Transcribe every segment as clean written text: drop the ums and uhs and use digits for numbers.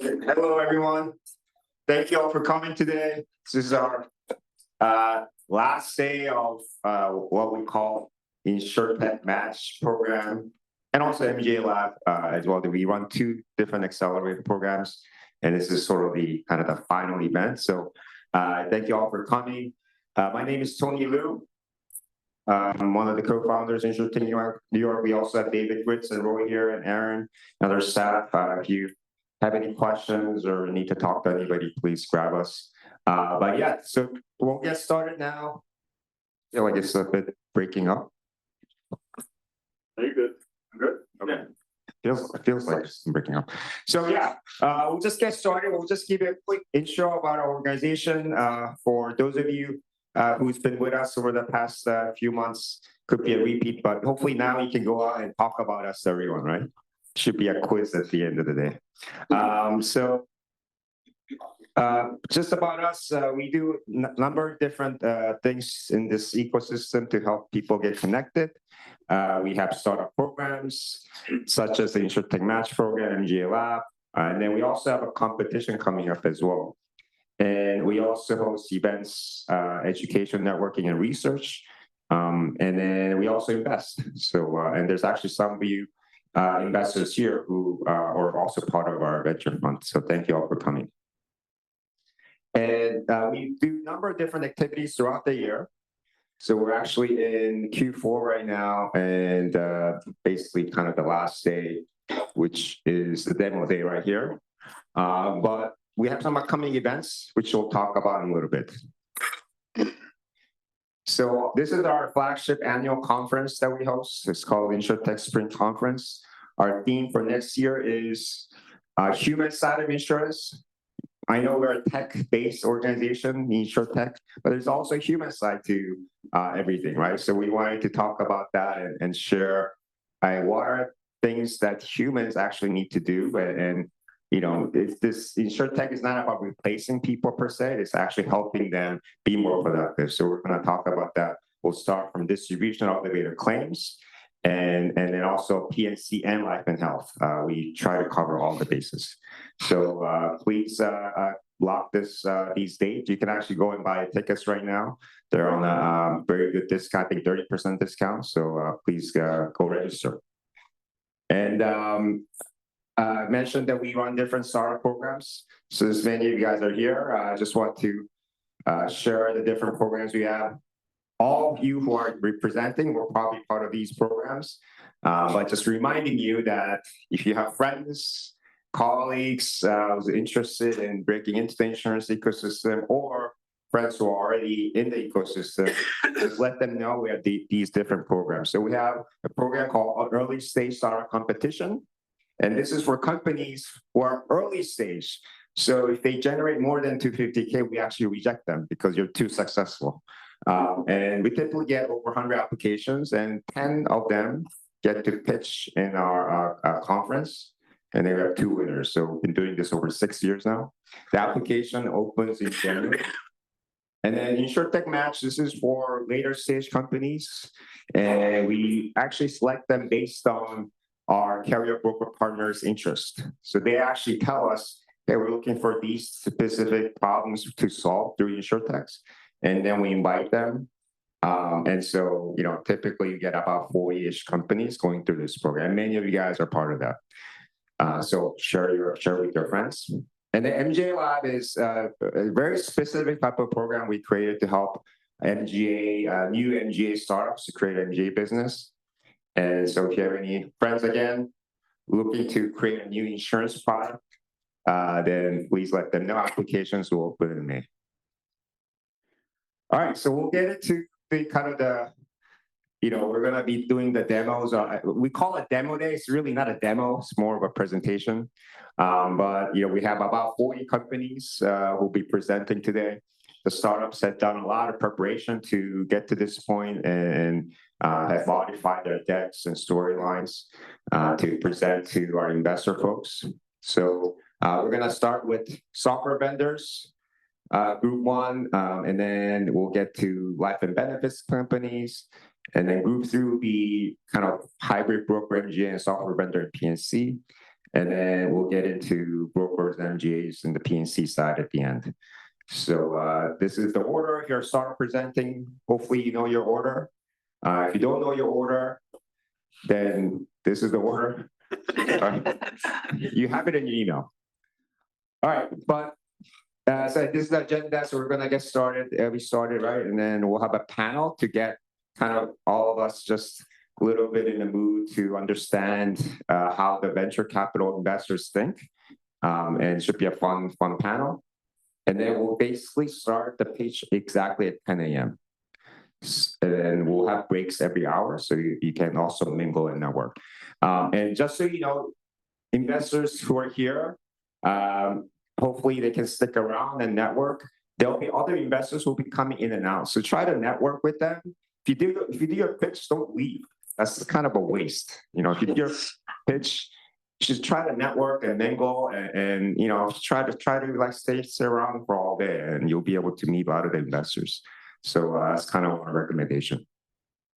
Hello, everyone. Thank you all for coming today. This is our last day of what we call InsurTech Match program, and also InsureLab as well. We run two different accelerator programs, and this is sort of the final event. So thank you all for coming. My name is Tony Lew. I'm one of the co-founders in InsurTech New York. We also have David Witz and Roy here, and Aaron, and other staff. If you have any questions or need to talk to anybody, please grab us. But yeah, so we'll get started now. I feel like it's a bit breaking up. Are you good? I'm good. Okay. Feels like it's breaking up. So yeah, we'll just get started. We'll just give a quick intro about our organization. For those of you who's been with us over the past few months, could be a repeat, but hopefully now you can go out and talk about us to everyone, right? Should be a quiz at the end of the day. Just about us, we do a number of different things in this ecosystem to help people get connected. We have startup programs such as the InsurTech Match program, InsureLab, and then we also have a competition coming up as well. And we also host events, education, networking, and research. And then we also invest. So, and there's actually some of you investors here who are also part of our venture fund. So thank you all for coming. And we do a number of different activities throughout the year. So we're actually in Q4 right now, and basically kind of the last day, which is the demo day right here. But we have some upcoming events, which we'll talk about in a little bit. So this is our flagship annual conference that we host. It's called InsurTech Spring Conference. Our theme for next year is human side of insurance. I know we're a tech-based organization, InsurTech, but there's also a human side to everything, right? So we wanted to talk about that and share what are things that humans actually need to do. And you know, this InsurTech is not about replacing people per se. It's actually helping them be more productive. So we're going to talk about that. We'll start from distribution all the way to claims, and then also P&C and life and health. We try to cover all the bases. So please lock these dates. You can actually go and buy tickets right now. They're on a very good discount, I think 30% discount. So please go register. And I mentioned that we run different startup programs. So as many of you guys are here, I just want to share the different programs we have. All of you who are representing, we're probably part of these programs. But just reminding you that if you have friends, colleagues who's interested in breaking into the insurance ecosystem, or friends who are already in the ecosystem, just let them know we have these different programs. So we have a program called Early Stage Startup Competition. And this is for companies who are early stage. So if they generate more than $250K, we actually reject them because you're too successful. And we typically get over 100 applications, and 10 of them get to pitch in our conference. And then we have 2 winners. So we've been doing this over 6 years now. The application opens in January. And then InsurTech Match, this is for later stage companies. And we actually select them based on our carrier broker partners' interest. So they actually tell us, hey, we're looking for these specific problems to solve through InsurTechs. And then we invite them. And so, you know, typically you get about 40-ish companies going through this program. Many of you guys are part of that. So share with your friends. And the InsureLab is a very specific type of program we created to help new MGA startups to create an MGA business. And so if you have any friends, again, looking to create a new insurance product, then please let them know. Applications will open in May. All right, so we'll get into we're going to be doing the demos. We call it demo day. It's really not a demo. It's more of a presentation. But, you know, we have about 40 companies who'll be presenting today. The startups have done a lot of preparation to get to this point and have modified their decks and storylines to present to our investor folks. So we're going to start with software vendors, group 1, and then we'll get to life and benefits companies. And then group 3 will be kind of hybrid broker, MGA, and software vendor and P&C. And then we'll get into brokers, MGAs, and the PNC side at the end. So this is the order. Here, start presenting. Hopefully you know your order. If you don't know your order, then this is the order. You have it in your email. All right, but so this is the agenda. So we're gonna get started. We started, right? And then we'll have a panel to get kind of all of us just a little bit in the mood to understand how the venture capital investors think. And it should be a fun panel. And then we'll basically start the pitch exactly at 10 a.m. And then we'll have breaks every hour, so you can also mingle and network. And just so you know, investors who are here, hopefully they can stick around and network. There'll be other investors who will be coming in and out. So try to network with them. If you do your pitch, don't leave. That's kind of a waste. You know, if you do your pitch, just try to network and mingle and you know, try to like stay around for all day, and you'll be able to meet a lot of the investors. So that's kind of a recommendation.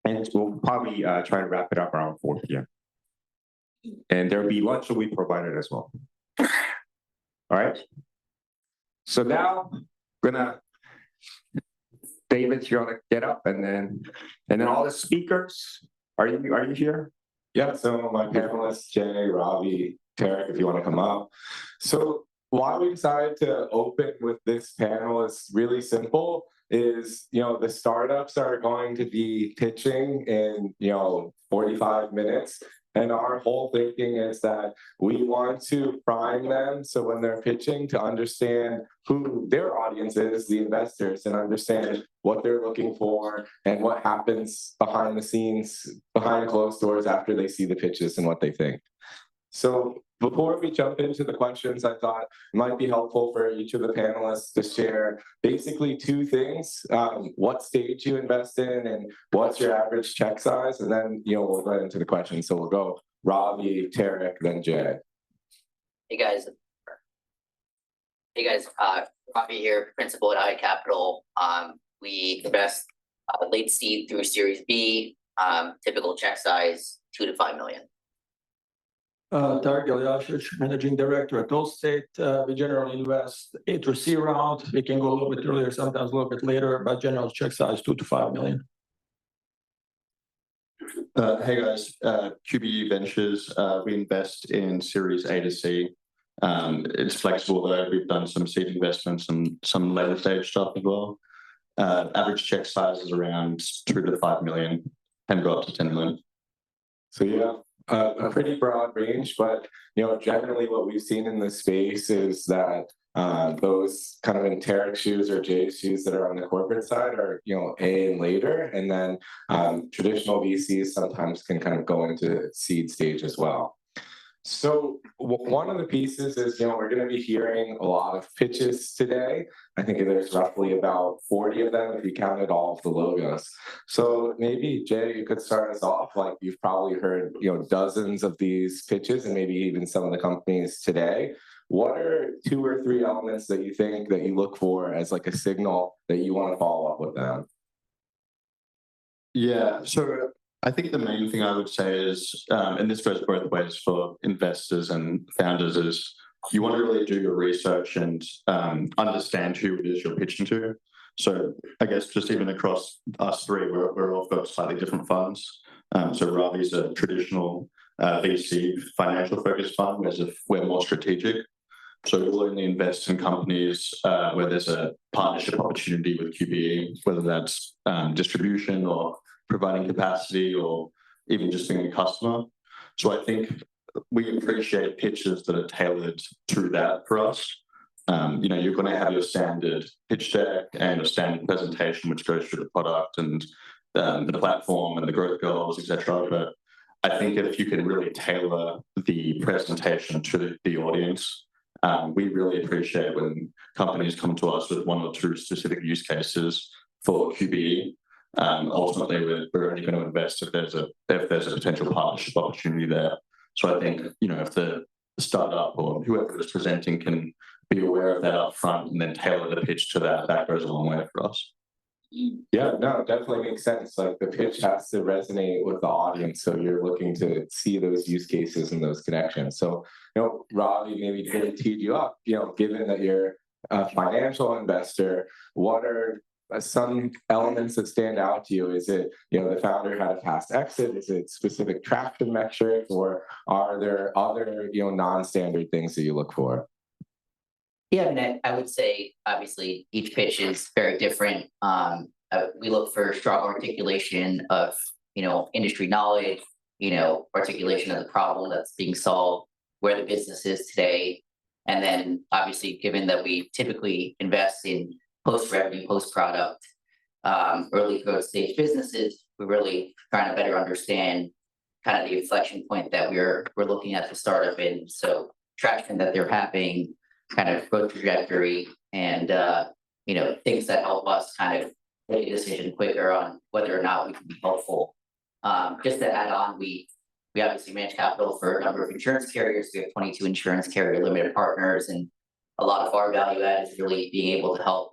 And we'll probably try to wrap it up around 4 p.m. And there'll be lunch will be provided as well. All right. So now David, you're gonna get up, and then all the speakers. Are you here? Yeah, so my panelists, Jay, Ravi, Tarek, if you want to come up. So why we decided to open with this panel is really simple, is, you know, the startups are going to be pitching in, 45 minutes. And our whole thinking is that we want to prime them, so when they're pitching, to understand who their audience is, the investors, and understand what they're looking for and what happens behind the scenes, behind closed doors after they see the pitches and what they think. So before we jump into the questions, I thought it might be helpful for each of the panelists to share basically two things: what stage you invest in and what's your average check size. And then, we'll get into the questions. So we'll go Ravi, Tarek, then Jay. Hey guys, Ravi here, principal at I Capital. We invest late seed through Series B, typical check size 2 to 5 million. Tarek Eliashich, Managing Director at Upstage. We generally invest A through C round. We can go a little bit earlier, sometimes a little bit later, but general check size 2 to 5 million. Hey guys, QBE Ventures, we invest in Series A to C. It's flexible though. We've done some seed investments and some later stage stuff as well. Average check size is around 2 to 5 million, can go up to 10 million. So yeah, a pretty broad range, but generally what we've seen in this space is that those kind of in Tarek's shoes or Jay's shoes that are on the corporate side are A and later, and then traditional VCs sometimes can kind of go into seed stage as well. So one of the pieces is, we're going to be hearing a lot of pitches today. I think there's roughly about 40 of them if you counted all of the logos. So maybe, Jay, you could start us off. Like, you've probably heard, dozens of these pitches and maybe even some of the companies today. What are 2 or 3 elements that you think that you look for as like a signal that you want to follow up with them? Yeah, so I think the main thing I would say is, and this goes both ways for investors and founders, is you want to really do your research and understand who it is you're pitching to. So I guess just even across us three, we're all got slightly different funds. So Ravi's a traditional VC financial focused fund, whereas if we're more strategic. So we'll only invest in companies where there's a partnership opportunity with QBE, whether that's distribution or providing capacity or even just being a customer. So I think we appreciate pitches that are tailored to that for us. You're going to have your standard pitch deck and a standard presentation, which goes through the product and the platform and the growth goals, etc. But I think if you can really tailor the presentation to the audience, we really appreciate when companies come to us with 1 or 2 specific use cases for QBE. Ultimately, we're only going to invest if there's a potential partnership opportunity there. So I think if the startup or whoever is presenting can be aware of that up front and then tailor the pitch to that, that goes a long way for us. Yeah, no, it definitely makes sense. Like the pitch has to resonate with the audience. So you're looking to see those use cases and those connections. So, Robbie, maybe to teed you up, given that you're a financial investor, what are some elements that stand out to you? Is it, the founder had a past exit? Is it specific traction metrics, or are there other, non-standard things that you look for? Yeah, and I would say obviously each pitch is very different. We look for strong articulation of industry knowledge, articulation of the problem that's being solved, where the business is today, and then obviously given that we typically invest in post-revenue, post-product, early growth stage businesses, we're really trying to better understand kind of the inflection point that we're looking at the startup in. So traction that they're having, kind of growth trajectory, and things that help us kind of make a decision quicker on whether or not we can be helpful. Just to add on, we obviously manage capital for a number of insurance carriers. We have 22 insurance carrier limited partners, and a lot of our value add is really being able to help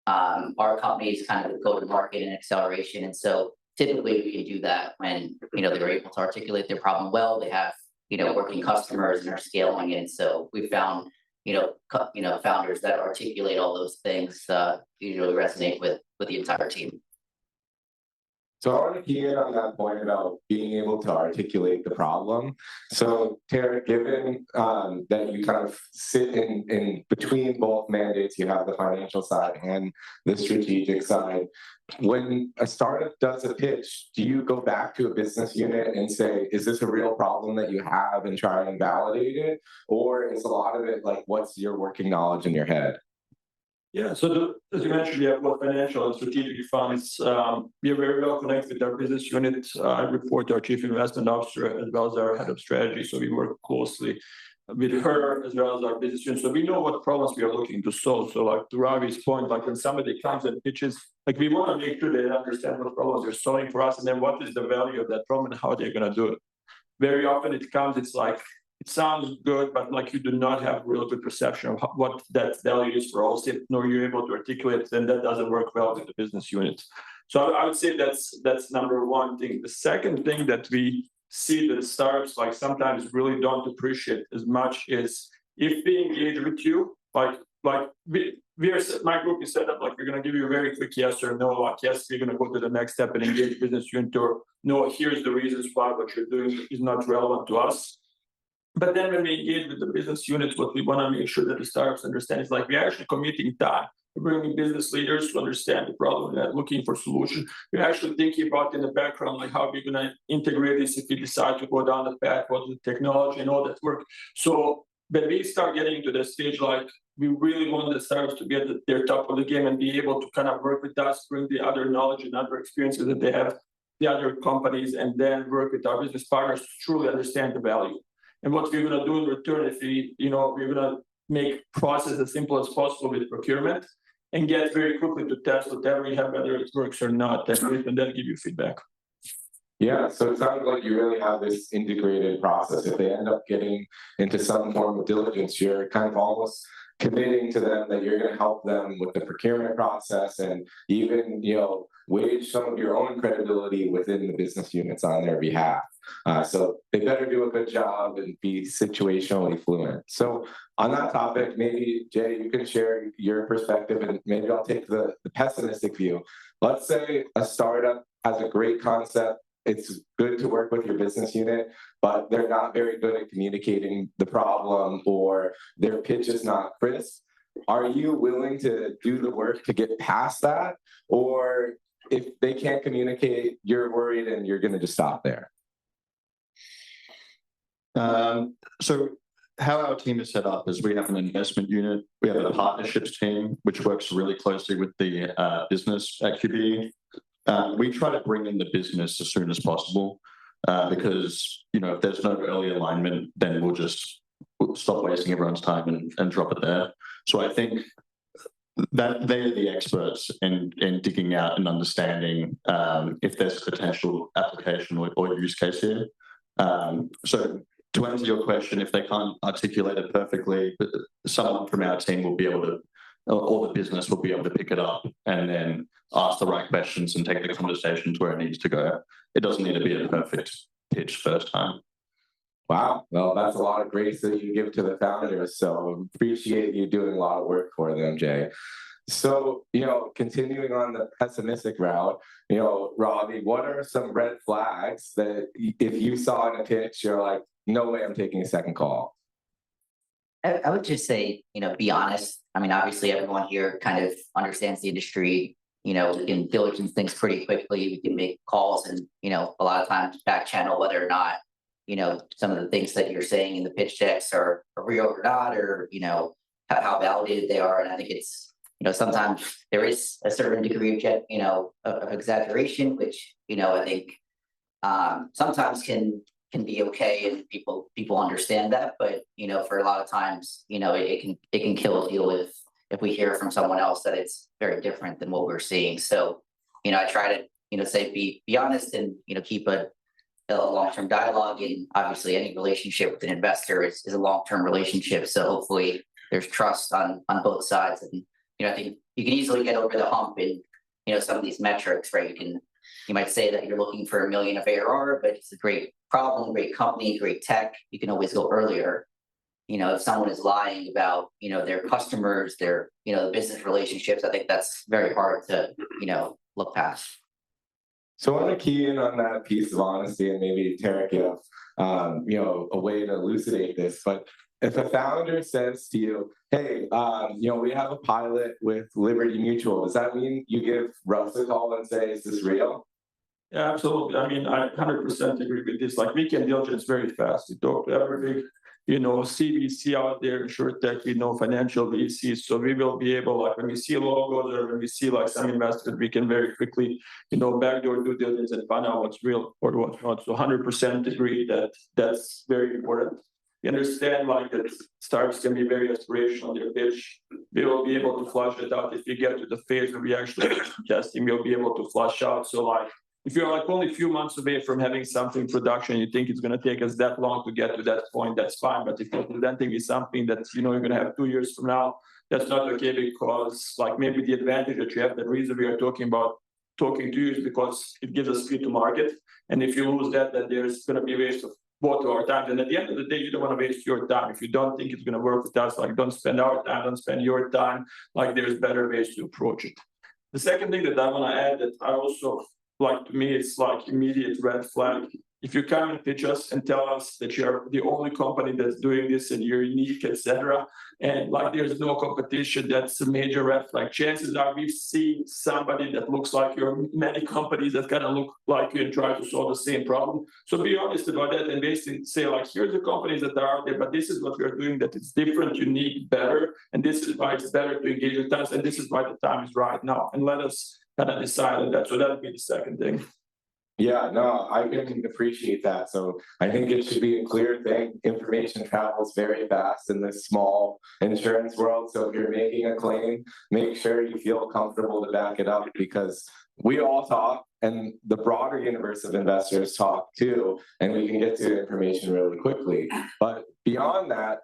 our companies kind of go to market and acceleration. And so typically we can do that when they're able to articulate their problem well. They have working customers and are scaling, and so we found founders that articulate all those things usually resonate with the entire team. So I want to key in on that point about being able to articulate the problem. So Tara, given that you kind of sit in between both mandates, you have the financial side and the strategic side. When a startup does a pitch, do you go back to a business unit and say, is this a real problem that you have, and try and validate it? Or is a lot of it like, what's your working knowledge in your head? Yeah, so as you mentioned, we have both financial and strategic funds. We are very well connected with our business unit. I report to our chief investment officer as well as our head of strategy. So we work closely with her as well as our business unit. So we know what problems we are looking to solve. So like to Ravi's point, like when somebody comes and pitches, like we want to make sure they understand what problems they're solving for us, and then what is the value of that problem and how they're going to do it. Very often it's like, it sounds good, but like you do not have real good perception of what that value is for Allstate, nor you're able to articulate it, then that doesn't work well with the business unit. So I would say that's number one thing. The second thing that we see that startups like sometimes really don't appreciate as much is if we engage with you, like we are, my group is set up like we're going to give you a very quick yes or no, like yes, we're going to go to the next step and engage business unit, or no, here's the reasons why what you're doing is not relevant to us. But then when we engage with the business units, what we want to make sure that the startups understand is like we're actually committing time. We're bringing business leaders to understand the problem and looking for solution. We're actually thinking about in the background, like how we're going to integrate this if we decide to go down the path, what's the technology and all that work. So when we start getting to the stage, like we really want the startups to be at their top of the game and be able to kind of work with us, bring the other knowledge and other experiences that they have, the other companies, and then work with our business partners to truly understand the value. And what we're going to do in return is we're going to make process as simple as possible with procurement and get very quickly to test whatever we have, whether it works or not, and then give you feedback. Yeah, so it sounds like you really have this integrated process. If they end up getting into some form of diligence, you're kind of almost committing to them that you're going to help them with the procurement process, and even wage some of your own credibility within the business units on their behalf. So they better do a good job and be situationally fluent. So on that topic, maybe Jay, you can share your perspective, and maybe I'll take the pessimistic view. Let's say a startup has a great concept. It's good to work with your business unit, but they're not very good at communicating the problem, or their pitch is not crisp. Are you willing to do the work to get past that? Or if they can't communicate, you're worried and you're going to just stop there? So how our team is set up is we have an investment unit, we have a partnerships team, which works really closely with the business at QBE. We try to bring in the business as soon as possible because, if there's no early alignment, then we'll just stop wasting everyone's time and drop it there. So I think that they're the experts in digging out and understanding if there's a potential application or use case here. So to answer your question, if they can't articulate it perfectly, someone from our team will be able or the business will be able to pick it up and then ask the right questions and take the conversation to where it needs to go. It doesn't need to be a perfect pitch first time. Wow, well, that's a lot of grace that you give to the founders. So appreciate you doing a lot of work for them, Jay. So, continuing on the pessimistic route, Robbie, what are some red flags that if you saw in a pitch, you're like, no way I'm taking a second call? I would just say, be honest. I mean, obviously everyone here kind of understands the industry. We can diligence things pretty quickly. We can make calls and, a lot of times back channel whether or not, some of the things that you're saying in the pitch decks are real or not, or, how validated they are. And I think it's, sometimes there is a certain degree of exaggeration, which, I think sometimes can be okay, and people understand that. But, for a lot of times, it can kill a deal if we hear from someone else that it's very different than what we're seeing. So, I try to, say, be honest and, keep a long-term dialogue. And obviously any relationship with an investor is a long-term relationship. So hopefully there's trust on both sides. And, I think you can easily get over the hump in, some of these metrics, right? You might say that you're looking for $1 million of ARR, but it's a great problem, great company, great tech. You can always go earlier. If someone is lying about, their customers, their, the business relationships, I think that's very hard to, look past. So I want to key in on that piece of honesty, and maybe Tarek, a way to elucidate this. But if a founder says to you, hey, we have a pilot with Liberty Mutual, does that mean you give Russ a call and say, is this real? Yeah, absolutely. I mean, I 100% agree with this. Like, we can diligence very fast. We talk to every CVC out there, InsurTech, financial VCs. So we will be able, like, when we see logos or when we see like some investors, we can very quickly, backdoor due diligence and find out what's real or what's not. So 100% agree that that's very important. You understand, like, that startups can be very aspirational on their pitch. We will be able to flush it out. If we get to the phase where we actually do testing, we'll be able to flush out. So, like, if you're like only a few months away from having something production, you think it's going to take us that long to get to that point, that's fine. But if you're presenting me something that, you're going to have 2 years from now, that's not okay, because, like, maybe the advantage that you have, the reason we are talking to you is because it gives us speed to market. And if you lose that, then there's going to be a waste of both of our time. And at the end of the day, you don't want to waste your time. If you don't think it's going to work with us, like, don't spend our time, don't spend your time. Like, there's better ways to approach it. The second thing that I want to add, that I also, like, to me, it's like immediate red flag. If you come and pitch us and tell us that you're the only company that's doing this and you're unique, etc., and like there's no competition, that's a major red flag. Chances are we've seen somebody that looks like you, many companies that kind of look like you and try to solve the same problem. So be honest about that and basically say, like, here's the companies that are out there, but this is what we're doing, that it's different, unique, better, and this is why it's better to engage with us, and this is why the time is right now. And let us kind of decide on that. So that would be the second thing. Yeah, no, I can appreciate that. So I think it should be a clear thing. Information travels very fast in this small insurance world. So if you're making a claim, make sure you feel comfortable to back it up, because we all talk and the broader universe of investors talk too, and we can get to information really quickly. But beyond that,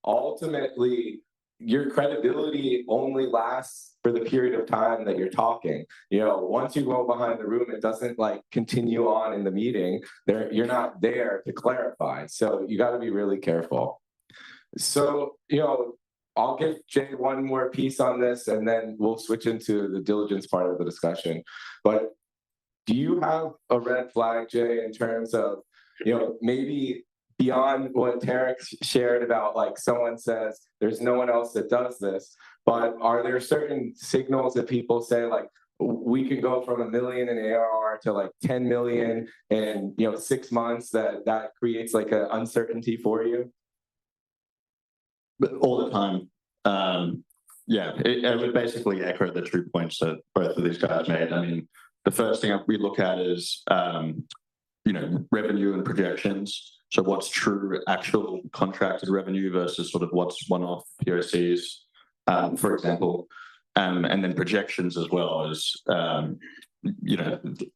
ultimately, your credibility only lasts for the period of time that you're talking. Once you go behind the room, it doesn't like continue on in the meeting. You're not there to clarify. So you got to be really careful. So, I'll give Jay one more piece on this, and then we'll switch into the diligence part of the discussion. But do you have a red flag, Jay, in terms of, maybe beyond what Tarek shared about, like, someone says there's no one else that does this, but are there certain signals that people say, like, we can go from $1 million in ARR to like 10 million in 6 months, that creates like an uncertainty for you? But all the time. I would basically echo the 2 points that both of these guys made. I mean, the first thing we look at is, revenue and projections. So what's true actual contracted revenue versus sort of what's one-off POCs, for example, and then projections as well as,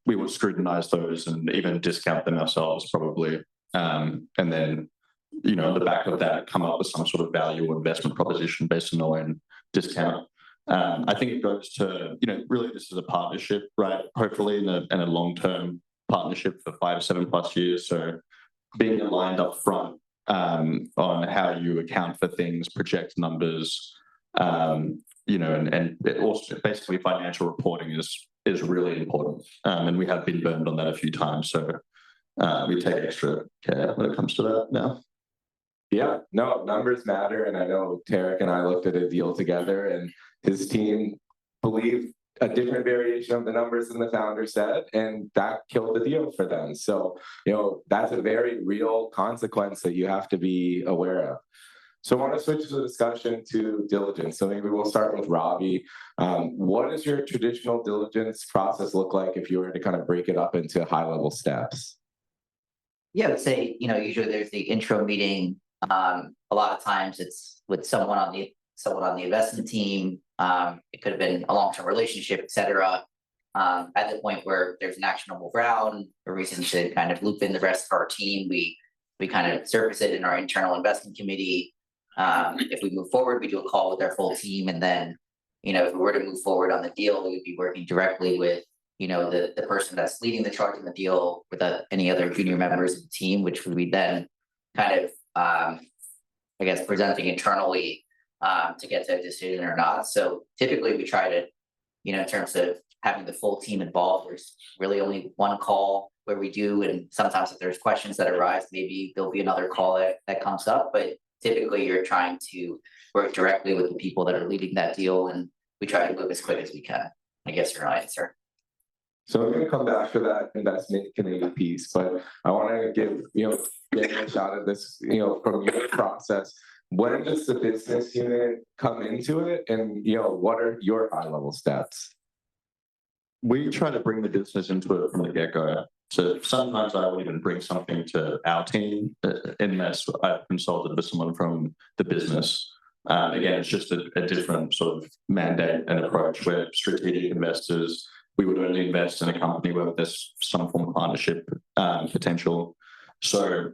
we would scrutinize those and even discount them ourselves probably. And then on the back of that, come up with some sort of value or investment proposition based on their own discount. I think it goes to, really this is a partnership, right? Hopefully in a long-term partnership for 5 to 7+ years. So being aligned up front on how you account for things, project numbers, and it also basically financial reporting is really important. And we have been burned on that a few times. So we take extra care when it comes to that now. Yeah, no, numbers matter. And I know Tarek and I looked at a deal together, and his team believed a different variation of the numbers than the founder said, and that killed the deal for them. So, that's a very real consequence that you have to be aware of. So I want to switch the discussion to diligence. So maybe we'll start with Ravi. What does your traditional diligence process look like if you were to kind of break it up into high-level steps? Yeah, I would say, usually there's the intro meeting. A lot of times it's with someone on the investment team. It could have been a long-term relationship, et cetera. At the point where there's an actionable round, a reason to kind of loop in the rest of our team, we kind of surface it in our internal investment committee. If we move forward, we do a call with our full team, and then, if we were to move forward on the deal, we would be working directly with, the person that's leading the charge in the deal with any other junior members of the team, which would be then kind of, presenting internally to get to a decision or not. So typically we try to, in terms of having the full team involved, there's really only one call where we do, and sometimes if there's questions that arise, maybe there'll be another call that comes up, but typically you're trying to work directly with the people that are leading that deal, and we try to move as quick as we can, I guess, your answer. So I'm going to come back to that investment committee piece, but I want to give, a shot at this, from your process. When does the business unit come into it, and, what are your high-level steps? We try to bring the business into it from the get-go. So sometimes I would even bring something to our team unless I've consulted with someone from the business. Again, it's just a different sort of mandate and approach where strategic investors, we would only invest in a company where there's some form of partnership potential. So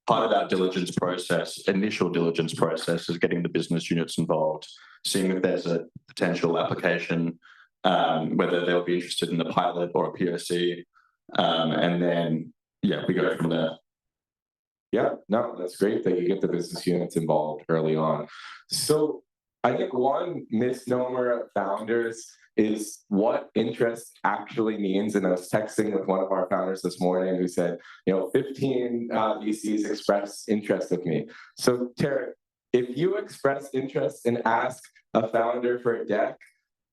part of that diligence process, initial diligence process, is getting the business units involved, seeing if there's a potential application, whether they'll be interested in the pilot or a POC. And then, we go from there. Yeah, no, that's great that you get the business units involved early on. So I think one misnomer of founders is what interest actually means. And I was texting with one of our founders this morning who said, 15 VCs expressed interest with me. So Tarek, if you express interest and ask a founder for a deck,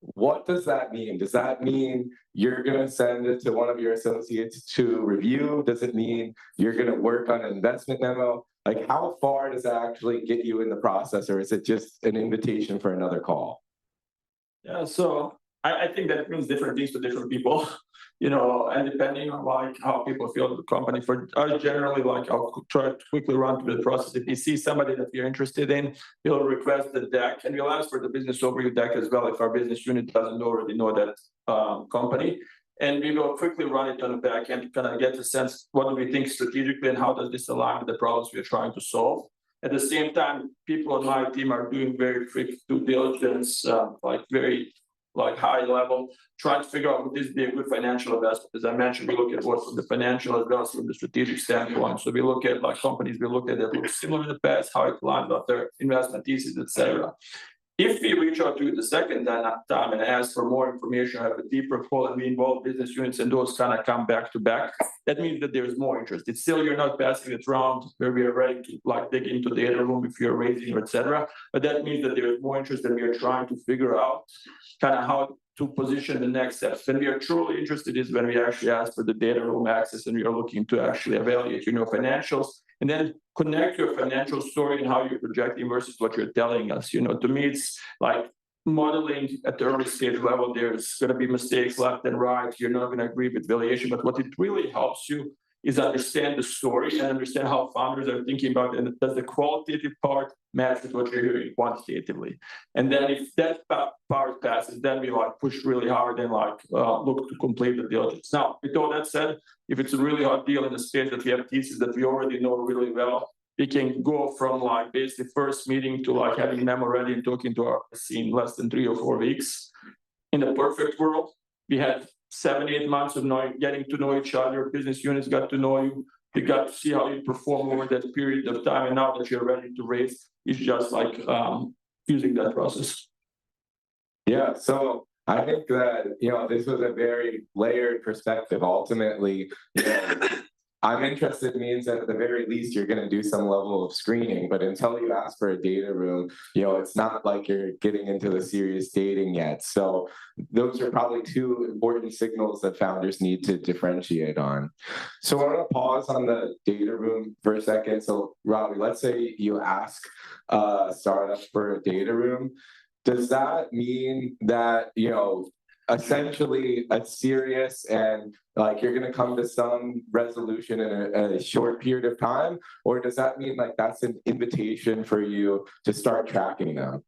what does that mean? Does that mean you're going to send it to one of your associates to review? Does it mean you're going to work on an investment memo? Like, how far does that actually get you in the process, or is it just an invitation for another call? Yeah, so I think that means different things to different people, and depending on how people feel the company. For us, generally, I'll try to quickly run through the process. If you see somebody that you're interested in, you'll request the deck, and we'll ask for the business overview deck as well if our business unit doesn't already know that company. And we will quickly run it on the back end to kind of get a sense, what do we think strategically and how does this align with the problems we're trying to solve. At the same time, people on my team are doing very quick due diligence, very high level, trying to figure out would this be a good financial investment. As I mentioned, we look at both from the financial as well as from the strategic standpoint. So we look at companies we looked at that look similar in the past, how it aligns with their investment thesis, etc. If we reach out to you the second time and ask for more information, have a deeper call, and we involve business units, and those kind of come back to back, that means that there's more interest. It's still, you're not passing it round where we are ready to dig into the data room if you're raising, etc. But that means that there is more interest, and we are trying to figure out kind of how to position the next steps. When we are truly interested is when we actually ask for the data room access, and we are looking to actually evaluate financials, and then connect your financial story and how you're projecting versus what you're telling us. To me, it's like modeling at the early stage level. There's going to be mistakes left and right. You're not going to agree with valuation, but what it really helps you is understand the story and understand how founders are thinking about it, and does the qualitative part match with what you're doing quantitatively. And then if that part passes, then we push really hard and look to complete the diligence. Now, with all that said, if it's a really hard deal in the space that we have thesis that we already know really well, we can go from like basically first meeting to like having memo ready and talking to our RC in less than 3 or 4 weeks. In the perfect world, we had 7-8 months of getting to know each other. Business units got to know you. You got to see how you perform over that period of time. And now that you're ready to raise, it's just like using that process. Yeah, so I think that, this was a very layered perspective. Ultimately, I'm interested means that at the very least, you're going to do some level of screening, but until you ask for a data room, it's not like you're getting into the serious dating yet. So those are probably two important signals that founders need to differentiate on. So I want to pause on the data room for a second. So Robbie, let's say you ask a startup for a data room. Does that mean that, essentially a serious and like you're going to come to some resolution in a short period of time? Or does that mean like that's an invitation for you to start tracking them?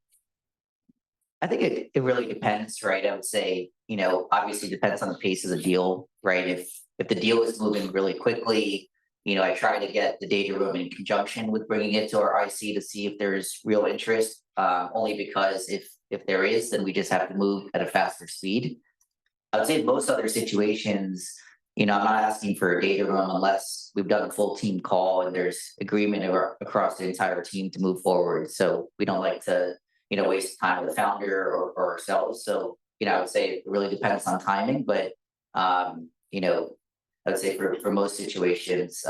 I think it really depends, right? I would say, obviously depends on the pace of the deal, right? If the deal is moving really quickly, I try to get the data room in conjunction with bringing it to our IC to see if there's real interest, only because if there is, then we just have to move at a faster speed. I would say in most other situations, I'm not asking for a data room unless we've done a full team call and there's agreement across the entire team to move forward. So we don't like to, waste time with the founder or ourselves. So, I would say it really depends on timing, but, I would say for most situations,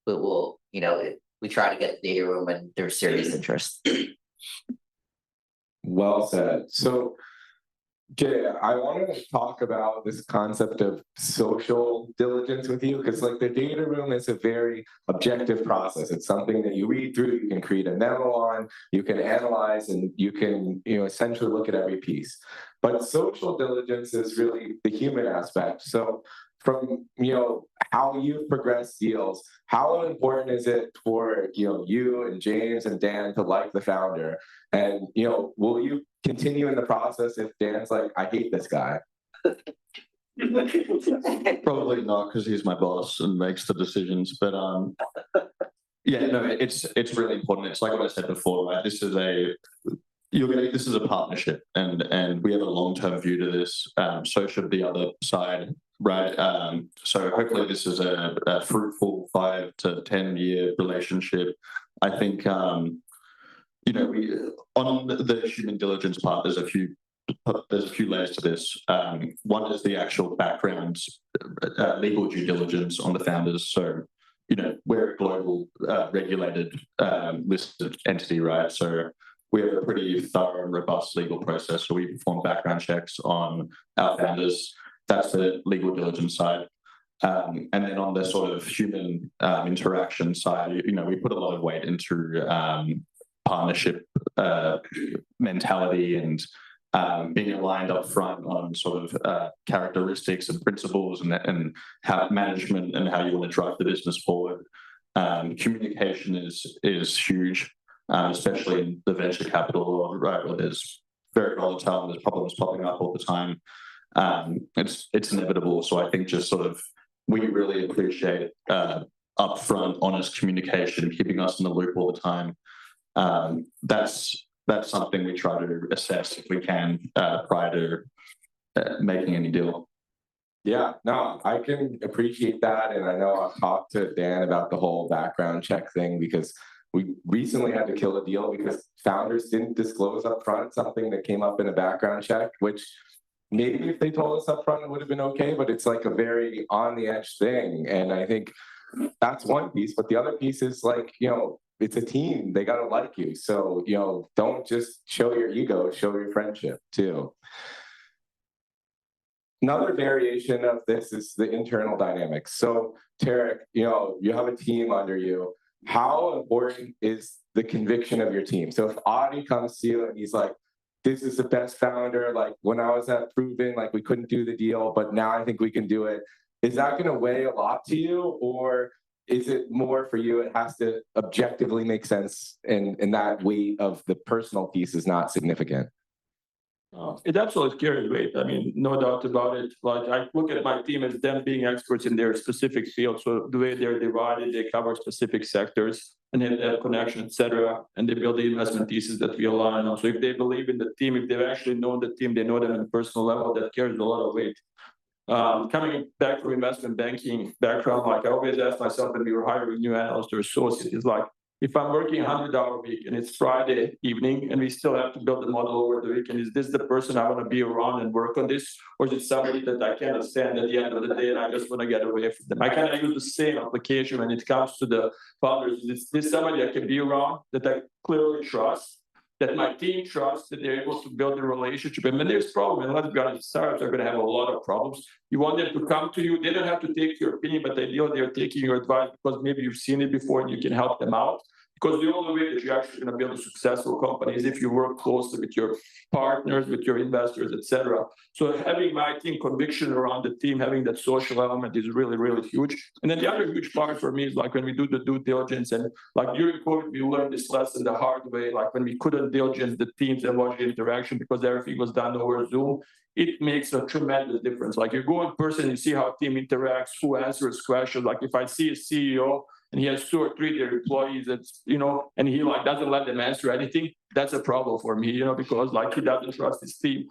we try to get the data room when there's serious interest. Well said. So, Jay, I want to talk about this concept of social diligence with you, because like the data room is a very objective process. It's something that you read through, you can create a memo on, you can analyze, and you can, essentially look at every piece. But social diligence is really the human aspect. So from, how you progress deals, how important is it for, you and James and Dan to like the founder? And, will you continue in the process if Dan's like, I hate this guy? Probably not, because he's my boss and makes the decisions. But yeah, no, it's really important. It's like what I said before, right? This is a partnership, and we have a long-term view to this. So should the other side, right? So hopefully this is a fruitful 5 to 10 year relationship. I think we on the human diligence part, there's a few layers to this. One is the actual background, legal due diligence on the founders. So, we're a global regulated listed entity, right? So we have a pretty thorough and robust legal process. So we perform background checks on our founders. That's the legal diligence side. And then on the sort of human interaction side, we put a lot of weight into partnership mentality and being aligned up front on sort of characteristics and principles and how management and how you want to drive the business forward. Communication is huge, especially in the venture capital world, right, where there's very volatile, there's problems popping up all the time. It's inevitable. So I think just sort of we really appreciate upfront, honest communication, keeping us in the loop all the time. That's something we try to assess if we can prior to making any deal. Yeah, no, I can appreciate that. And I know I've talked to Dan about the whole background check thing, because we recently had to kill a deal because founders didn't disclose up front something that came up in a background check, which maybe if they told us up front, it would have been okay, but it's like a very on the edge thing. And I think that's one piece, but the other piece is like, it's a team, they got to like you. So, don't just show your ego, show your friendship too. Another variation of this is the internal dynamics. So Tarek, you have a team under you. How important is the conviction of your team? So if Adi comes to you and he's like, this is the best founder, like when I was at Proven, like we couldn't do the deal, but now I think we can do it. Is that going to weigh a lot to you? Or is it more for you, it has to objectively make sense and that weight of the personal piece is not significant? It absolutely carries weight. I mean, no doubt about it. Like I look at my team as them being experts in their specific field. So the way they're divided, they cover specific sectors and they have connection, etc. And they build the investment thesis that we align on. So if they believe in the team, if they've actually known the team, they know them on a personal level, that carries a lot of weight. Coming back from investment banking background, like I always ask myself when we were hiring new analysts or associates, is like, if I'm working $100 a week and it's Friday evening and we still have to build the model over the weekend, is this the person I want to be around and work on this? Or is it somebody that I cannot stand at the end of the day and I just want to get away from them? I kind of use the same application when it comes to the founders. Is this somebody I can be around that I clearly trust, that my team trusts, that they're able to build a relationship? And when there's problem, and let's be honest, startups are going to have a lot of problems. You want them to come to you. They don't have to take your opinion, but ideally they're taking your advice because maybe you've seen it before and you can help them out. Because the only way that you're actually going to build a successful company is if you work closely with your partners, with your investors, etc. So having my team conviction around the team, having that social element is really, really huge. And then the other huge part for me is like when we do the due diligence, and like during COVID, we learned this lesson the hard way, like when we couldn't diligence the teams and watch the interaction because everything was done over Zoom. It makes a tremendous difference. Like you go in person, you see how a team interacts, who answers questions. Like if I see a CEO and he has 2 or 3 their employees, that's, and he like doesn't let them answer anything, that's a problem for me, because like he doesn't trust his team.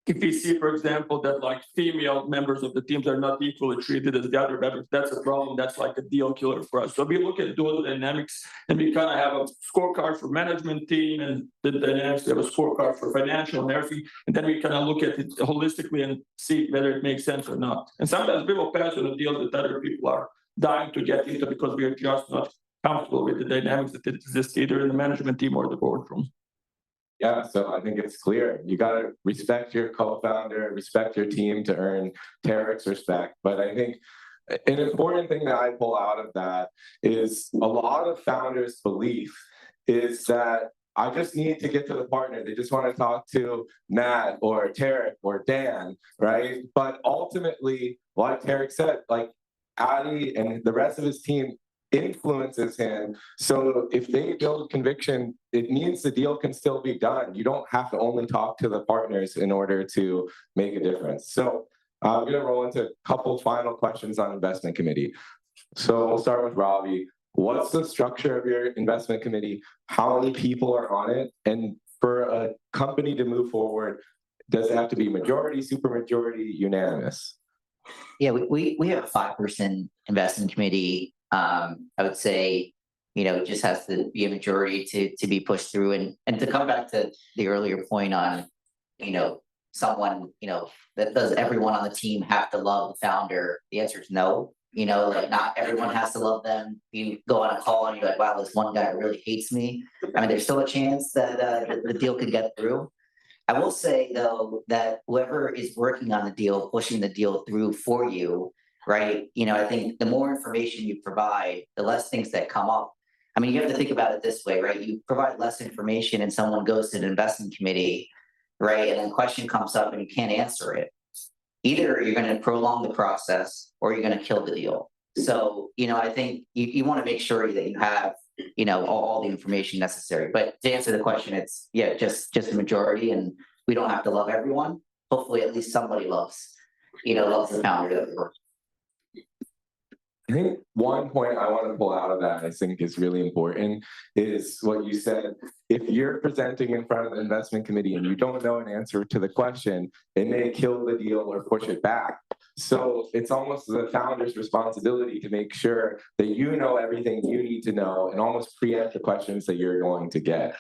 If we see, for example, that like female members of the teams are not equally treated as the other members, that's a problem. That's like a deal killer for us. So we look at those dynamics and we kind of have a scorecard for management team and the dynamics. We have a scorecard for financial and everything. And then we kind of look at it holistically and see whether it makes sense or not. And sometimes we will pass on a deal that other people are dying to get into because we are just not comfortable with the dynamics that exist either in the management team or the boardroom. Yeah, so I think it's clear. You got to respect your co-founder, respect your team to earn Tarek's respect. But I think an important thing that I pull out of that is a lot of founders' belief is that I just need to get to the partner. They just want to talk to Matt or Tarek or Dan, right? But ultimately, like Tarek said, like Adi and the rest of his team influences him. So if they build conviction, it means the deal can still be done. You don't have to only talk to the partners in order to make a difference. So I'm going to roll into a couple final questions on investment committee. So we'll start with Ravi. What's the structure of your investment committee? How many people are on it? And for a company to move forward, does it have to be majority, supermajority, unanimous? Yeah, we have a 5-person investment committee. I would say, it just has to be a majority to be pushed through. And to come back to the earlier point on, someone, that does everyone on the team have to love the founder? The answer is no. Like not everyone has to love them. You go on a call and you're like, wow, this one guy really hates me. I mean, there's still a chance that the deal could get through. I will say, though, that whoever is working on the deal, pushing the deal through for you, right? I think the more information you provide, the less things that come up. I mean, you have to think about it this way, right? You provide less information and someone goes to an investment committee, right? And then a question comes up and you can't answer it. Either you're going to prolong the process or you're going to kill the deal. So, I think you want to make sure that you have, all the information necessary. But to answer the question, it's, just a majority, and we don't have to love everyone. Hopefully, at least somebody loves the founder. I think one point I want to pull out of that I think is really important is what you said. If you're presenting in front of the investment committee and you don't know an answer to the question, it may kill the deal or push it back. So it's almost the founder's responsibility to make sure that you know everything you need to know and almost preempt the questions that you're going to get.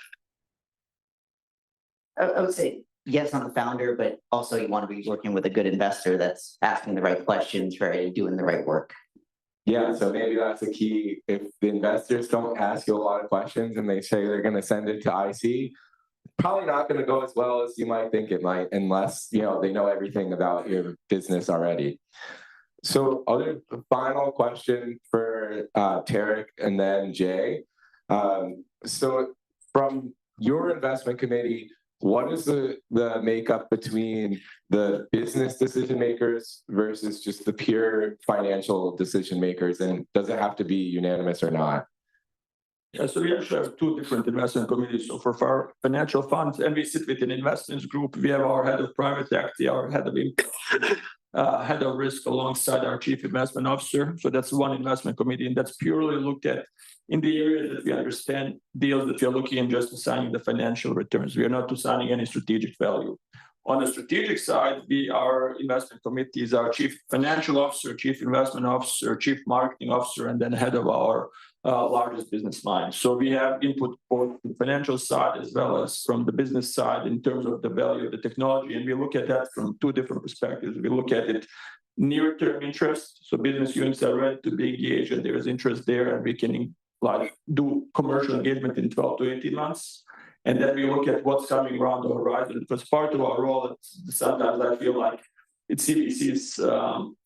I would say yes on the founder, but also you want to be working with a good investor that's asking the right questions, right, and doing the right work. Yeah, so maybe that's the key. If the investors don't ask you a lot of questions and they say they're going to send it to IC, probably not going to go as well as you might think it might, unless they know everything about your business already. So, other final question for Tarek and then Jay. So, from your investment committee, what is the makeup between the business decision makers versus just the pure financial decision makers? And does it have to be unanimous or not? Yeah, so we actually have two different investment committees. So for our financial funds, and we sit within investments group, we have our head of private equity, our head of head of risk alongside our chief investment officer. So that's one investment committee, and that's purely looked at in the area that we understand deals that we are looking at just assigning the financial returns. We are not assigning any strategic value. On the strategic side, our investment committee is our chief financial officer, chief investment officer, chief marketing officer, and then head of our largest business line. So we have input both the financial side as well as from the business side in terms of the value of the technology. And we look at that from two different perspectives. We look at it near-term interest. So business units are ready to be engaged and there is interest there and we can do commercial engagement in 12 to 18 months. And then we look at what's coming around the horizon. Because part of our role, sometimes I feel like CVCs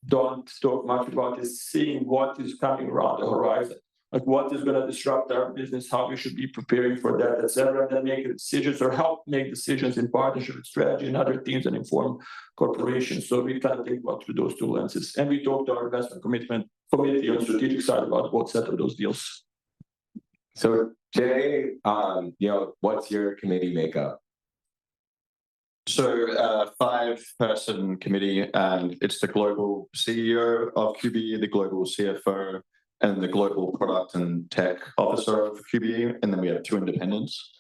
don't talk much about is seeing what is coming around the horizon. Like what is going to disrupt our business, how we should be preparing for that, et cetera, and then make decisions or help make decisions in partnership with strategy and other teams and inform corporations. So we kind of think about through those two lenses. And we talk to our investment committee on strategic side about both set of those deals. So Jay, what's your committee makeup? So 5-person committee, and it's the global CEO of QBE, the global CFO, and the global product and tech officer of QBE, and then we have 2 independents.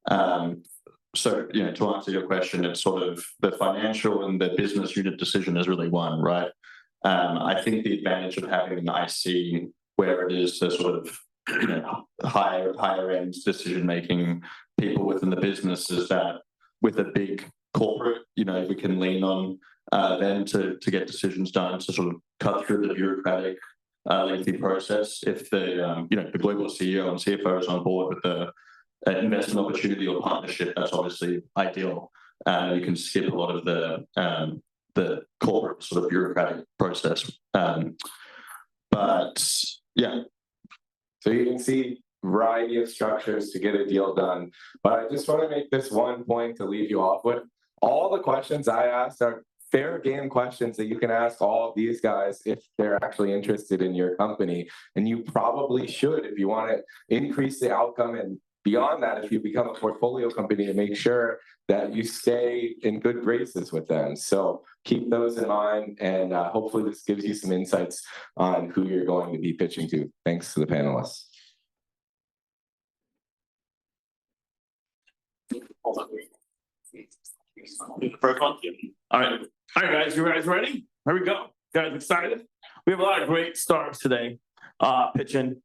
So, to answer your question, it's sort of the financial and the business unit decision is really one, right? I think the advantage of having an IC where it is the sort of higher end decision making people within the business is that with a big corporate, we can lean on them to get decisions done to sort of cut through the bureaucratic lengthy process. If the the global CEO and CFO is on board with the investment opportunity or partnership, that's obviously ideal. You can skip a lot of the corporate sort of bureaucratic process. But yeah. So you can see variety of structures to get a deal done. But I just want to make this one point to leave you off with. All the questions I asked are fair game questions that you can ask all of these guys if they're actually interested in your company. And you probably should if you want to increase the outcome. And beyond that, if you become a portfolio company, to make sure that you stay in good graces with them. So keep those in mind. And hopefully this gives you some insights on who you're going to be pitching to. Thanks to the panelists. Hold on. First one. All right, guys. You guys ready? Here we go. Guys, excited? We have a lot of great stars today pitching.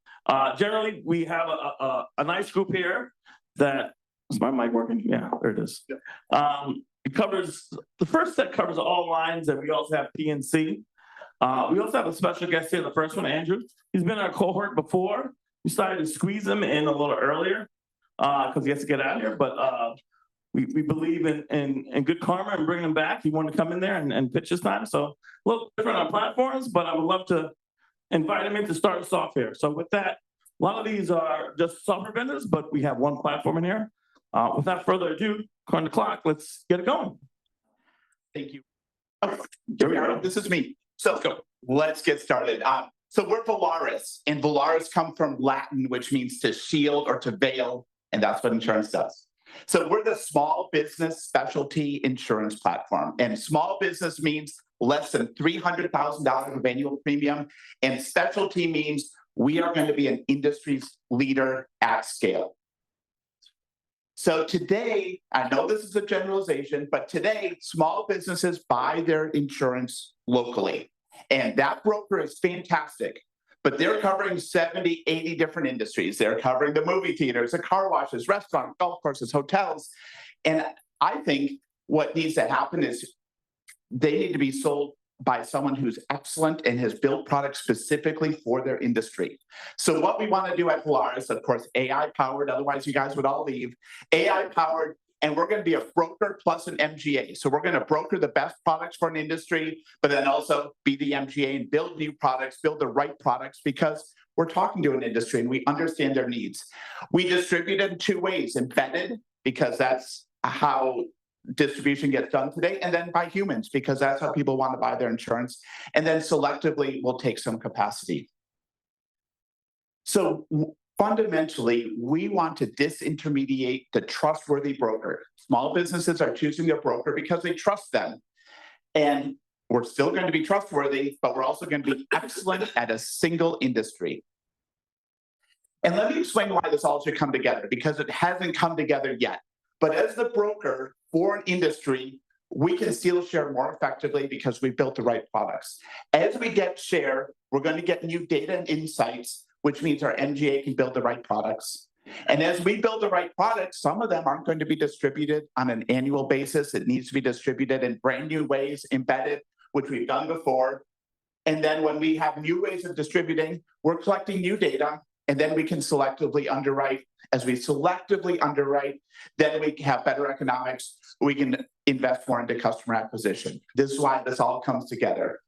Generally, we have a nice group here that is my mic working? Yeah, there it is. Yeah. It covers the first set covers all lines, and we also have PNC. We also have a special guest here. The first one, Andrew. He's been in our cohort before. We decided to squeeze him in a little earlier because he has to get out of here, but. We believe in good karma and bringing him back. He wanted to come in there and pitch this time. So a little different on platforms, but I would love to invite him in to start us off here. So with that, a lot of these are just software vendors, but we have one platform in here. Without further ado, on the clock, let's get it going. Thank you. Oh, here we are. This is me. So let's get started. So we're Velaris, and Velaris come from Latin, which means to shield or to veil, and that's what insurance does. So we're the small business specialty insurance platform, and small business means less than $300,000 of annual premium, and specialty means we are going to be an industry's leader at scale. So today, I know this is a generalization, but today small businesses buy their insurance locally, and that broker is fantastic. But they're covering 70, 80 different industries. They're covering the movie theaters, the car washes, restaurants, golf courses, hotels. And I think what needs to happen is they need to be sold by someone who's excellent and has built products specifically for their industry. So what we want to do at Velaris, of course, AI-powered, otherwise you guys would all leave, AI-powered, and we're going to be a broker plus an MGA. So we're going to broker the best products for an industry, but then also be the MGA and build new products, build the right products, because we're talking to an industry and we understand their needs. We distribute in 2 ways: embedded, because that's how distribution gets done today, and then by humans, because that's how people want to buy their insurance. And then selectively, we'll take some capacity. So fundamentally, we want to disintermediate the trustworthy broker. Small businesses are choosing their broker because they trust them. And we're still going to be trustworthy, but we're also going to be excellent at a single industry. And let me explain why this all should come together, because it hasn't come together yet. But as the broker for an industry, we can steal share more effectively because we built the right products. As we get share, we're going to get new data and insights, which means our MGA can build the right products. And as we build the right products, some of them aren't going to be distributed on an annual basis. It needs to be distributed in brand new ways, embedded, which we've done before. And then when we have new ways of distributing, we're collecting new data, and then we can selectively underwrite. As we selectively underwrite, then we have better economics. We can invest more into customer acquisition. This is why this all comes together.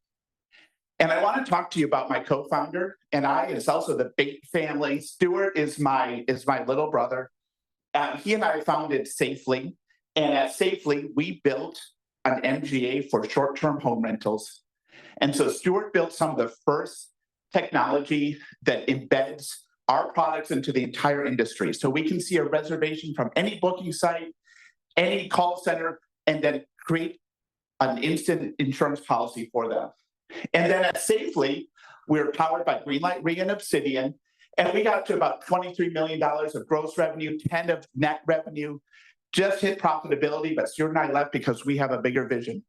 And I want to talk to you about my co-founder, and it's also the big family. Stuart is my little brother. He and I founded Safely, and at Safely, we built an MGA for short-term home rentals. And so Stuart built some of the first technology that embeds our products into the entire industry. So we can see a reservation from any booking site, any call center, and then create an instant insurance policy for them. And then at Safely, we're powered by Greenlight Re and Obsidian, and we got to about $23 million of gross revenue, 10 of net revenue, just hit profitability, but Stuart and I left because we have a bigger vision.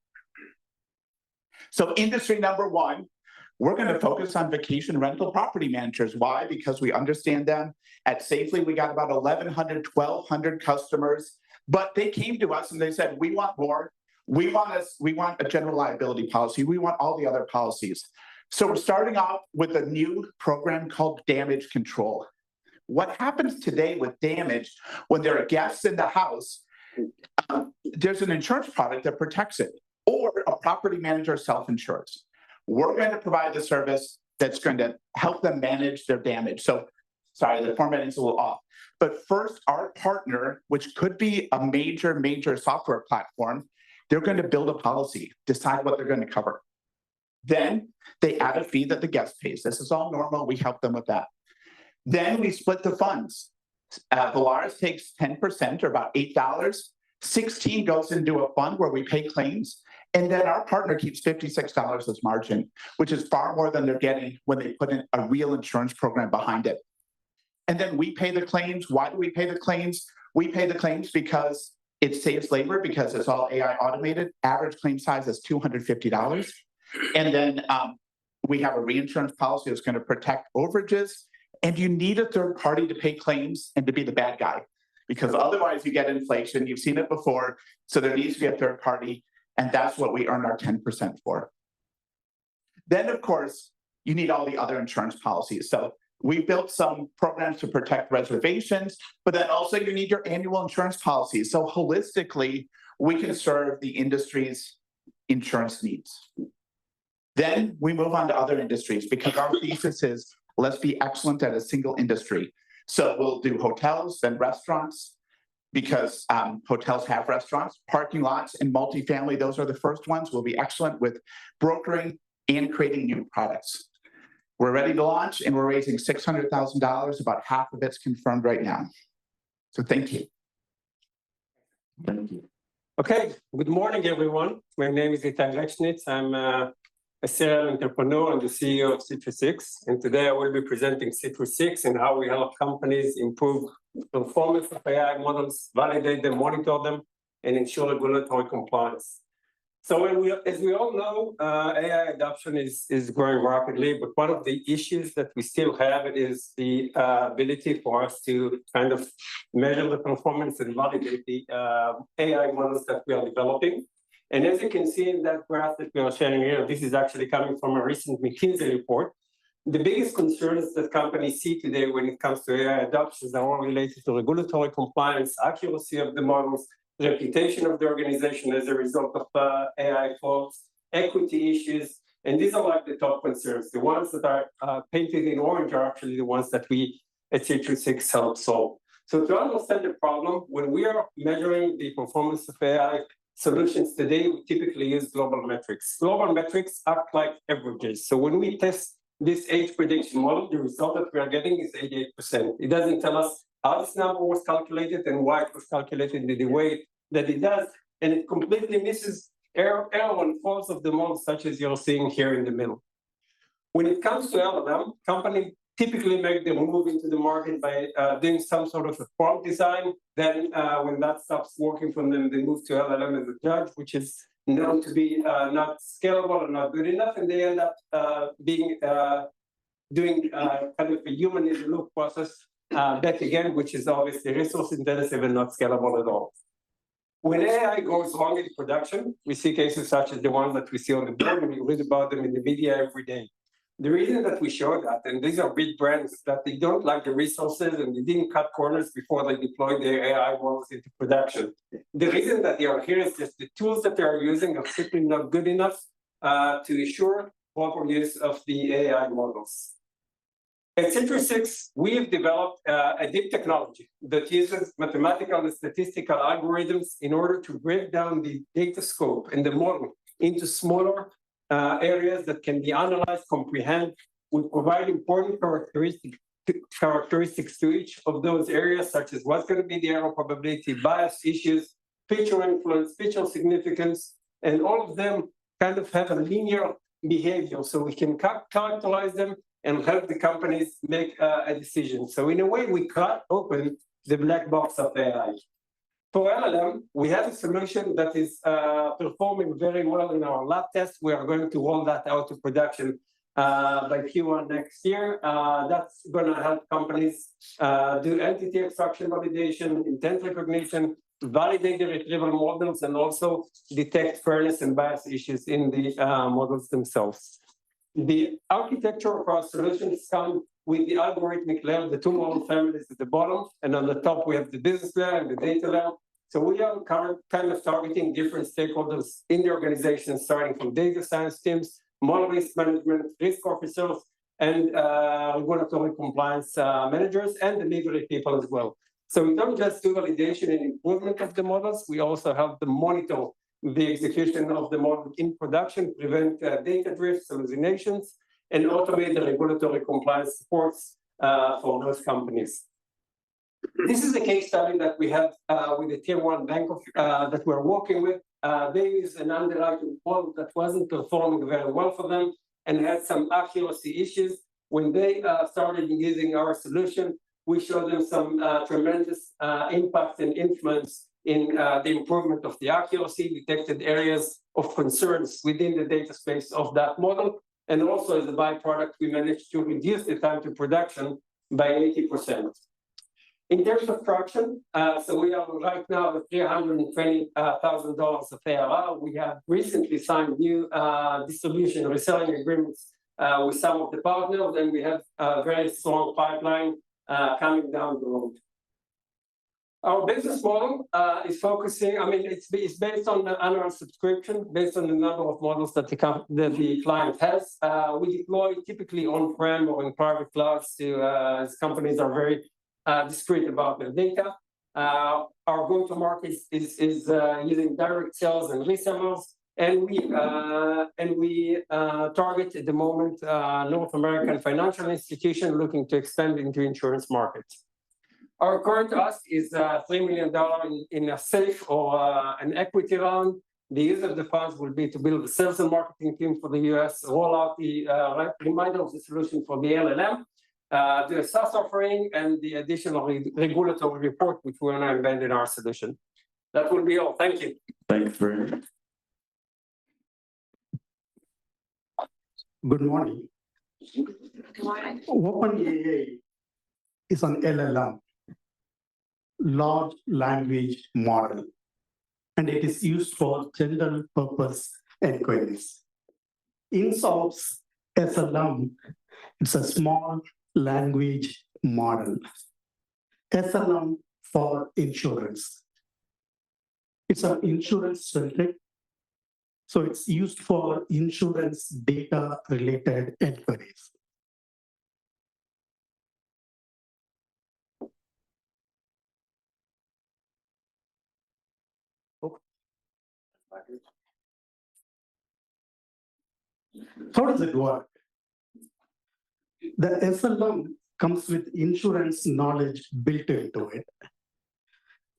So industry number one, we're going to focus on vacation rental property managers. Why? Because we understand them. At Safely, we got about 1,100, 1,200 customers, but they came to us and they said, we want more. We want a general liability policy. We want all the other policies. So we're starting off with a new program called damage control. What happens today with damage, when there are guests in the house, there's an insurance product that protects it, or a property manager self-insures. We're going to provide the service that's going to help them manage their damage. So, sorry, the formatting is a little off. But first, our partner, which could be a major software platform, they're going to build a policy, decide what they're going to cover. Then they add a fee that the guest pays. This is all normal. We help them with that. Then we split the funds. Velaris takes 10%, or about $8. 16 goes into a fund where we pay claims. And then our partner keeps $56 as margin, which is far more than they're getting when they put in a real insurance program behind it. And then we pay the claims. Why do we pay the claims? We pay the claims because it saves labor, because it's all AI automated. Average claim size is $250. And then we have a reinsurance policy that's going to protect overages. And you need a third party to pay claims and to be the bad guy, because otherwise you get inflation. You've seen it before. So there needs to be a third party. And that's what we earn our 10% for. Then, of course, you need all the other insurance policies. So we built some programs to protect reservations, but then also you need your annual insurance policies. So holistically, we can serve the industry's insurance needs. Then we move on to other industries, because our thesis is, let's be excellent at a single industry. So we'll do hotels, then restaurants, because hotels have restaurants, parking lots, and multifamily. Those are the first ones. We'll be excellent with brokering and creating new products. We're ready to launch, and we're raising $600,000. About half of it's confirmed right now. So thank you. Thank you. Okay, good morning, everyone. My name is Itai Rechnitz. I'm a serial entrepreneur and the CEO of Citrusx. And today I will be presenting Citrusx and how we help companies improve performance of AI models, validate them, monitor them, and ensure regulatory compliance. So as we all know, AI adoption is growing rapidly, but one of the issues that we still have is the ability for us to kind of measure the performance and validate the AI models that we are developing. And as you can see in that graph that we are sharing here, this is actually coming from a recent McKinsey report. The biggest concerns that companies see today when it comes to AI adoptions are all related to regulatory compliance, accuracy of the models, reputation of the organization as a result of AI faults, equity issues, and these are like the top concerns. The ones that are painted in orange are actually the ones that we at Citrusx help solve. So to understand the problem, when we are measuring the performance of AI solutions today, we typically use global metrics. Global metrics act like averages. So when we test this age prediction model, the result that we are getting is 88%. It doesn't tell us how this number was calculated and why it was calculated in the way that it does, and it completely misses error and faults of the model, such as you're seeing here in the middle. When it comes to LLM, companies typically make the move into the market by doing some sort of a prompt design. Then when that stops working for them, they move to LLM as a judge, which is known to be not scalable or not good enough, and they end up doing kind of a human in the loop process back again, which is obviously resource intensive and not scalable at all. When AI goes wrong in production, we see cases such as the ones that we see on the board, and we read about them in the media every day. The reason that we show that, and these are big brands, that they don't like the resources and they didn't cut corners before they deploy their AI models into production. The reason that they are here is just the tools that they are using are simply not good enough to ensure proper use of the AI models. At Citrusx, we have developed a deep technology that uses mathematical and statistical algorithms in order to break down the data scope and the model into smaller areas that can be analyzed, comprehend. We provide important characteristics to each of those areas, such as what's going to be the error probability, bias issues, feature influence, feature significance, and all of them kind of have a linear behavior. So we can characterize them and help the companies make a decision. So in a way, we cut open the black box of AI. For LLM, we have a solution that is performing very well in our lab test. We are going to roll that out to production by Q1 next year. That's going to help companies do entity extraction validation, intent recognition, validate the retrieval models, and also detect fairness and bias issues in the models themselves. The architecture of our solutions come with the algorithmic layer, the two model families at the bottom, and on the top we have the business layer and the data layer. So we are kind of targeting different stakeholders in the organization, starting from data science teams, model risk management, risk officers, and regulatory compliance managers, and delivery people as well. So we don't just do validation and improvement of the models, we also help them monitor the execution of the model in production, prevent data drifts, hallucinations, and automate the regulatory compliance supports for those companies. This is a case study that we have with a tier one bank that we're working with. They use an underwriting model that wasn't performing very well for them and had some accuracy issues. When they started using our solution, we showed them some tremendous impact and influence in the improvement of the accuracy, detected areas of concerns within the data space of that model. And also as a byproduct, we managed to reduce the time to production by 80%. In terms of traction, so we are right now at $320,000 of ARR. We have recently signed new distribution reselling agreements with some of the partners, and we have a very strong pipeline coming down the road. Our business model is focusing, it's based on the annual subscription, based on the number of models that the client has. We deploy typically on-prem or in private clouds as companies are very discreet about their data. Our go-to-market is using direct sales and resellers, and we target at the moment North American financial institution looking to expand into insurance markets. Our current ask is $3 million in a safe or an equity round. The use of the funds will be to build a sales and marketing team for the US, roll out the reminder of the solution for the LLM, the SaaS offering, and the additional regulatory report, which we want to embed in our solution. That will be all. Thank you. Thanks very much. Good morning. Good morning. OpenAI is an LLM, large language model, and it is used for general purpose inquiries. InsOps SLM, it's a small language model. SLM for insurance. It's an insurance centric, so it's used for insurance data related inquiries. How does it work? The SLM comes with insurance knowledge built into it.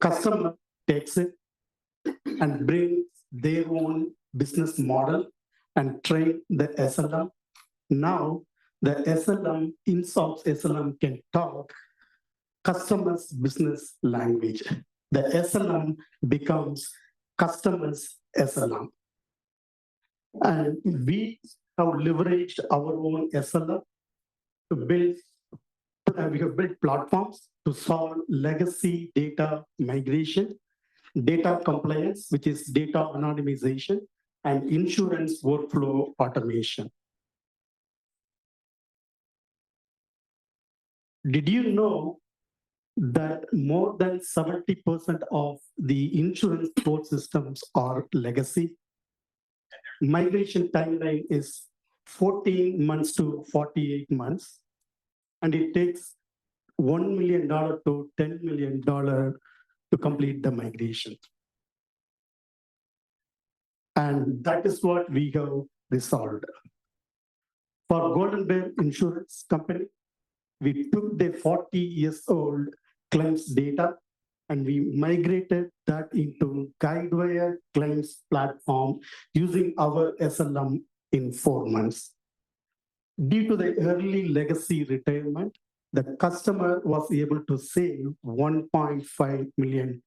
Customer takes it and brings their own business model and train the SLM. Now, the SLM, InsOps SLM can talk customer's business language. The SLM becomes customer's SLM. And we have leveraged our own SLM to build, we have built platforms to solve legacy data migration, data compliance, which is data anonymization, and insurance workflow automation. Did you know that more than 70% of the insurance core systems are legacy? Migration timeline is 14 months to 48 months, and it takes $1 million to $10 million to complete the migration. And that is what we have resolved. For Golden Bear Insurance Company, we took the 40-year-old claims data and we migrated that into Guidewire claims platform using our SLM in 4 months. Due to the early legacy retirement, the customer was able to save $1.5 million.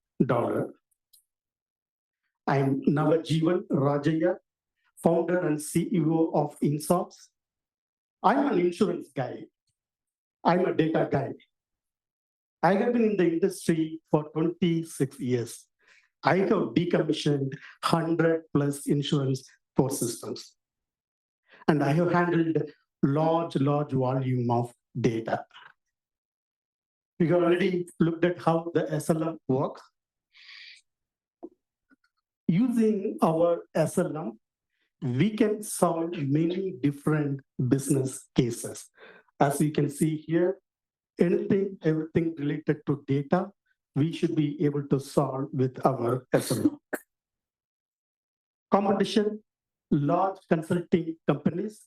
I'm Navajeevan Rajaya, founder and CEO of InsOps. I'm an insurance guy. I'm a data guy. I have been in the industry for 26 years. I have decommissioned 100+ insurance core systems. And I have handled large volume of data. We have already looked at how the SLM works. Using our SLM, we can solve many different business cases. As you can see here, everything related to data, we should be able to solve with our SLM. Competition, large consulting companies,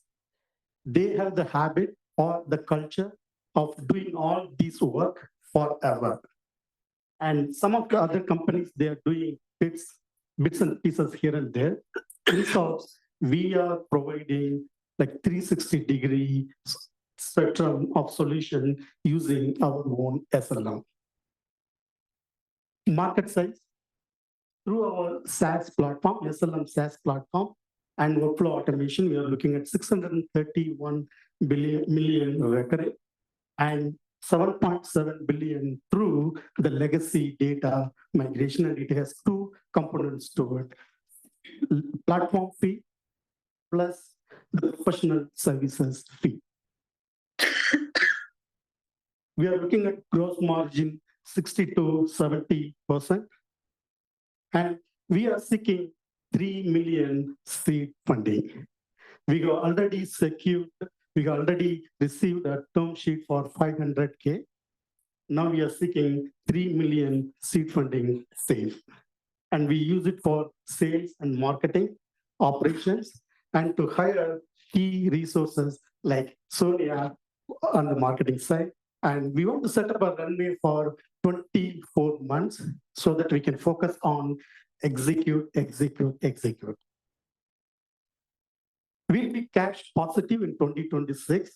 they have the habit or the culture of doing all this work forever. And some of the other companies, they are doing bits and pieces here and there. InsOps, we are providing like 360-degree spectrum of solution using our own SLM. Market size, through our SaaS platform, SLM SaaS platform, and workflow automation, we are looking at 631 million recurring and 7.7 billion through the legacy data migration, and it has two components to it: platform fee plus the professional services fee. We are looking at gross margin 60 to 70%, and we are seeking 3 million seed funding. We have already received a term sheet for $500K. Now we are seeking 3 million seed funding safe. And we use it for sales and marketing, operations, and to hire key resources like Sonia on the marketing side. And we want to set up a runway for 24 months so that we can focus on execute. We'll be cash positive in 2026.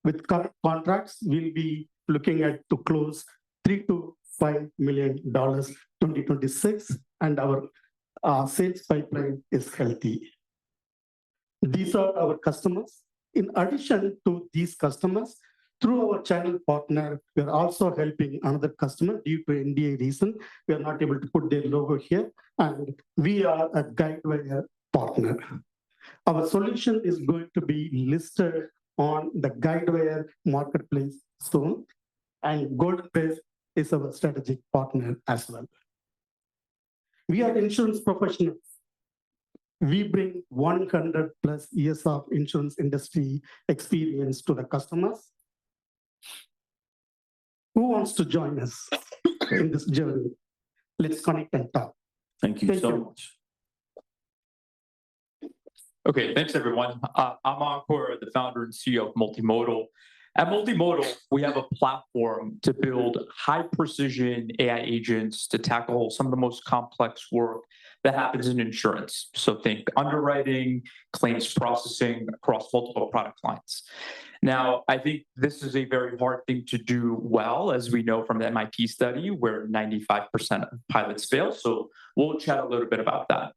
With current contracts, we'll be looking at to close $3 to $5 million 2026, and our sales pipeline is healthy. These are our customers. In addition to these customers, through our channel partner, we are also helping another customer. Due to NDA reason, we are not able to put their logo here, and we are a Guidewire partner. Our solution is going to be listed on the Guidewire marketplace soon, and Golden Bear is our strategic partner as well. We are insurance professionals. We bring 100+ years of insurance industry experience to the customers. Who wants to join us in this journey? Let's connect and talk. Thank you so much. Okay, thanks everyone. I'm Encore, the founder and CEO of Multimodal. At Multimodal, we have a platform to build high precision AI agents to tackle some of the most complex work that happens in insurance. So think underwriting, claims processing across multiple product lines. Now, I think this is a very hard thing to do well, as we know from the MIT study, where 95% of pilots fail. So we'll chat a little bit about that.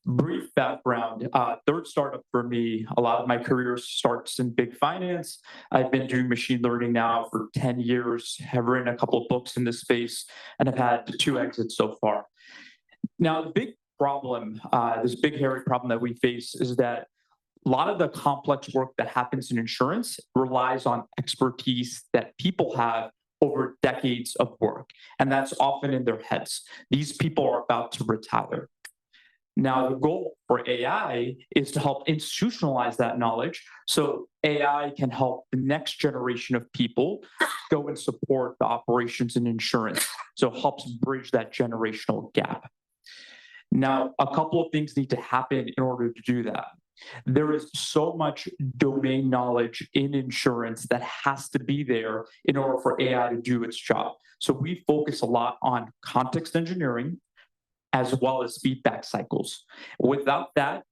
Brief background, third startup for me. A lot of my career starts in big finance. I've been doing machine learning now for 10 years, have written a couple of books in this space, and have had 2 exits so far. Now, the big problem, this big hairy problem that we face is that a lot of the complex work that happens in insurance relies on expertise that people have over decades of work, and that's often in their heads. These people are about to retire. Now, the goal for AI is to help institutionalize that knowledge so AI can help the next generation of people go and support the operations in insurance. So it helps bridge that generational gap. Now, a couple of things need to happen in order to do that. There is so much domain knowledge in insurance that has to be there in order for AI to do its job. So we focus a lot on context engineering, as well as feedback cycles. Without that,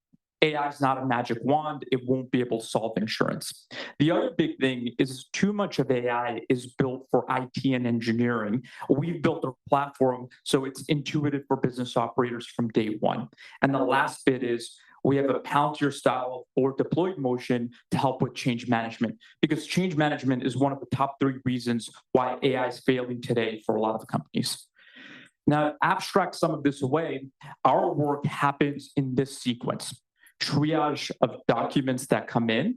AI is not a magic wand. It won't be able to solve insurance. The other big thing is too much of AI is built for IT and engineering. We've built a platform so it's intuitive for business operators from day one. And the last bit is we have a Palantir style or deployed motion to help with change management, because change management is one of the top 3 reasons why AI is failing today for a lot of companies. Now, abstract some of this away, our work happens in this sequence. Triage of documents that come in.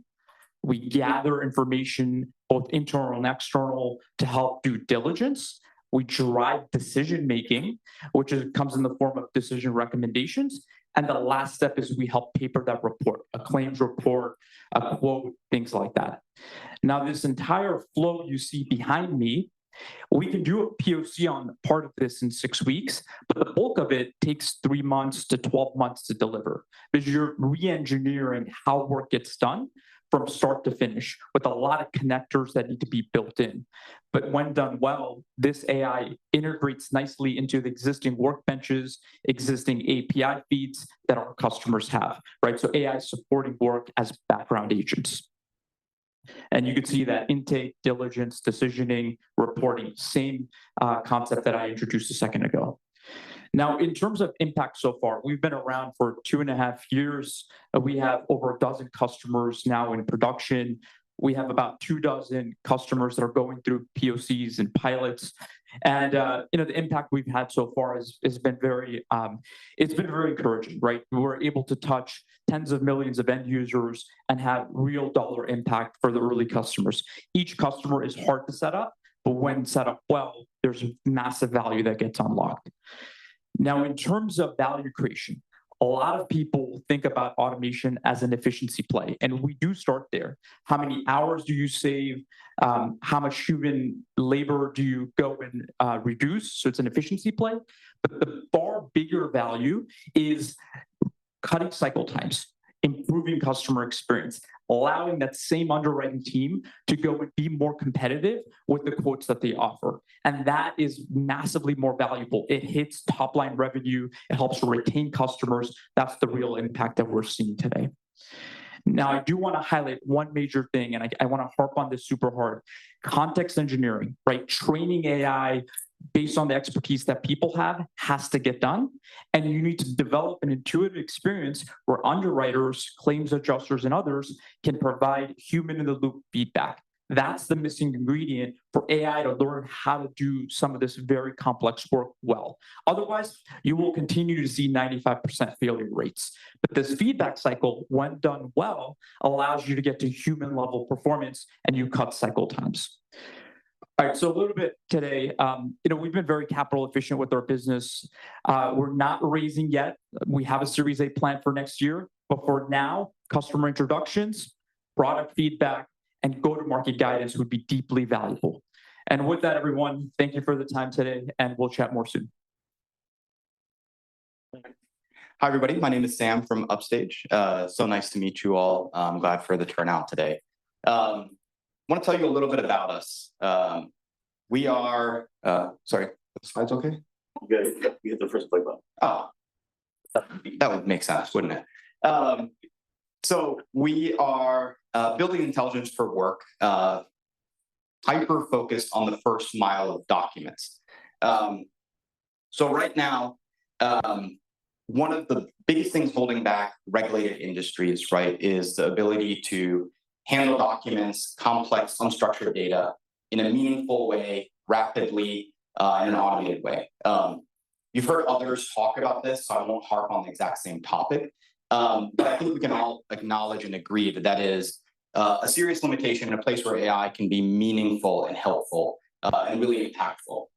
We gather information, both internal and external, to help due diligence. We drive decision-making, which comes in the form of decision recommendations. And the last step is we help paper that report, a claims report, a quote, things like that. Now, this entire flow you see behind me, we can do a POC on part of this in 6 weeks, but the bulk of it takes 3 months to 12 months to deliver, because you're re-engineering how work gets done from start to finish with a lot of connectors that need to be built in. But when done well, this AI integrates nicely into the existing workbenches, existing API feeds that our customers have, right? So AI is supporting work as background agents. And you can see that intake, diligence, decisioning, reporting, same concept that I introduced a second ago. Now, in terms of impact so far, we've been around for 2.5 years. We have over a dozen customers now in production. We have about 24 customers that are going through POCs and pilots. And the impact we've had so far has been very, it's been very encouraging, right? We're able to touch tens of millions of end users and have real dollar impact for the early customers. Each customer is hard to set up, but when set up well, there's massive value that gets unlocked. Now, in terms of value creation, a lot of people think about automation as an efficiency play, and we do start there. How many hours do you save? How much human labor do you go and reduce? So it's an efficiency play. But the far bigger value is cutting cycle times, improving customer experience, allowing that same underwriting team to go and be more competitive with the quotes that they offer. And that is massively more valuable. It hits top line revenue. It helps retain customers. That's the real impact that we're seeing today. Now, I do want to highlight one major thing, and I want to harp on this super hard. Context engineering, right? Training AI based on the expertise that people have has to get done. And you need to develop an intuitive experience where underwriters, claims adjusters, and others can provide human-in-the-loop feedback. That's the missing ingredient for AI to learn how to do some of this very complex work well. Otherwise, you will continue to see 95% failure rates. But this feedback cycle, when done well, allows you to get to human-level performance, and you cut cycle times. All right, so a little bit today, we've been very capital efficient with our business. We're not raising yet. We have a Series A plan for next year, but for now, customer introductions, product feedback, and go-to-market guidance would be deeply valuable. And with that, everyone, thank you for the time today, and we'll chat more soon. Hi, everybody. My name is Sam from Upstage. So nice to meet you all. I'm glad for the turnout today. want to tell you a little bit about us. We are, sorry, the slides okay? You hit the first play button. Oh, that would make sense, wouldn't it? So we are building intelligence for work, hyper focused on the first mile of documents. So right now, one of the biggest things holding back regulated industries, right, is the ability to handle documents, complex, unstructured data in a meaningful way, rapidly, in an automated way. You've heard others talk about this, so I won't harp on the exact same topic. But I think we can all acknowledge and agree that that is a serious limitation in a place where AI can be meaningful and helpful and really impactful.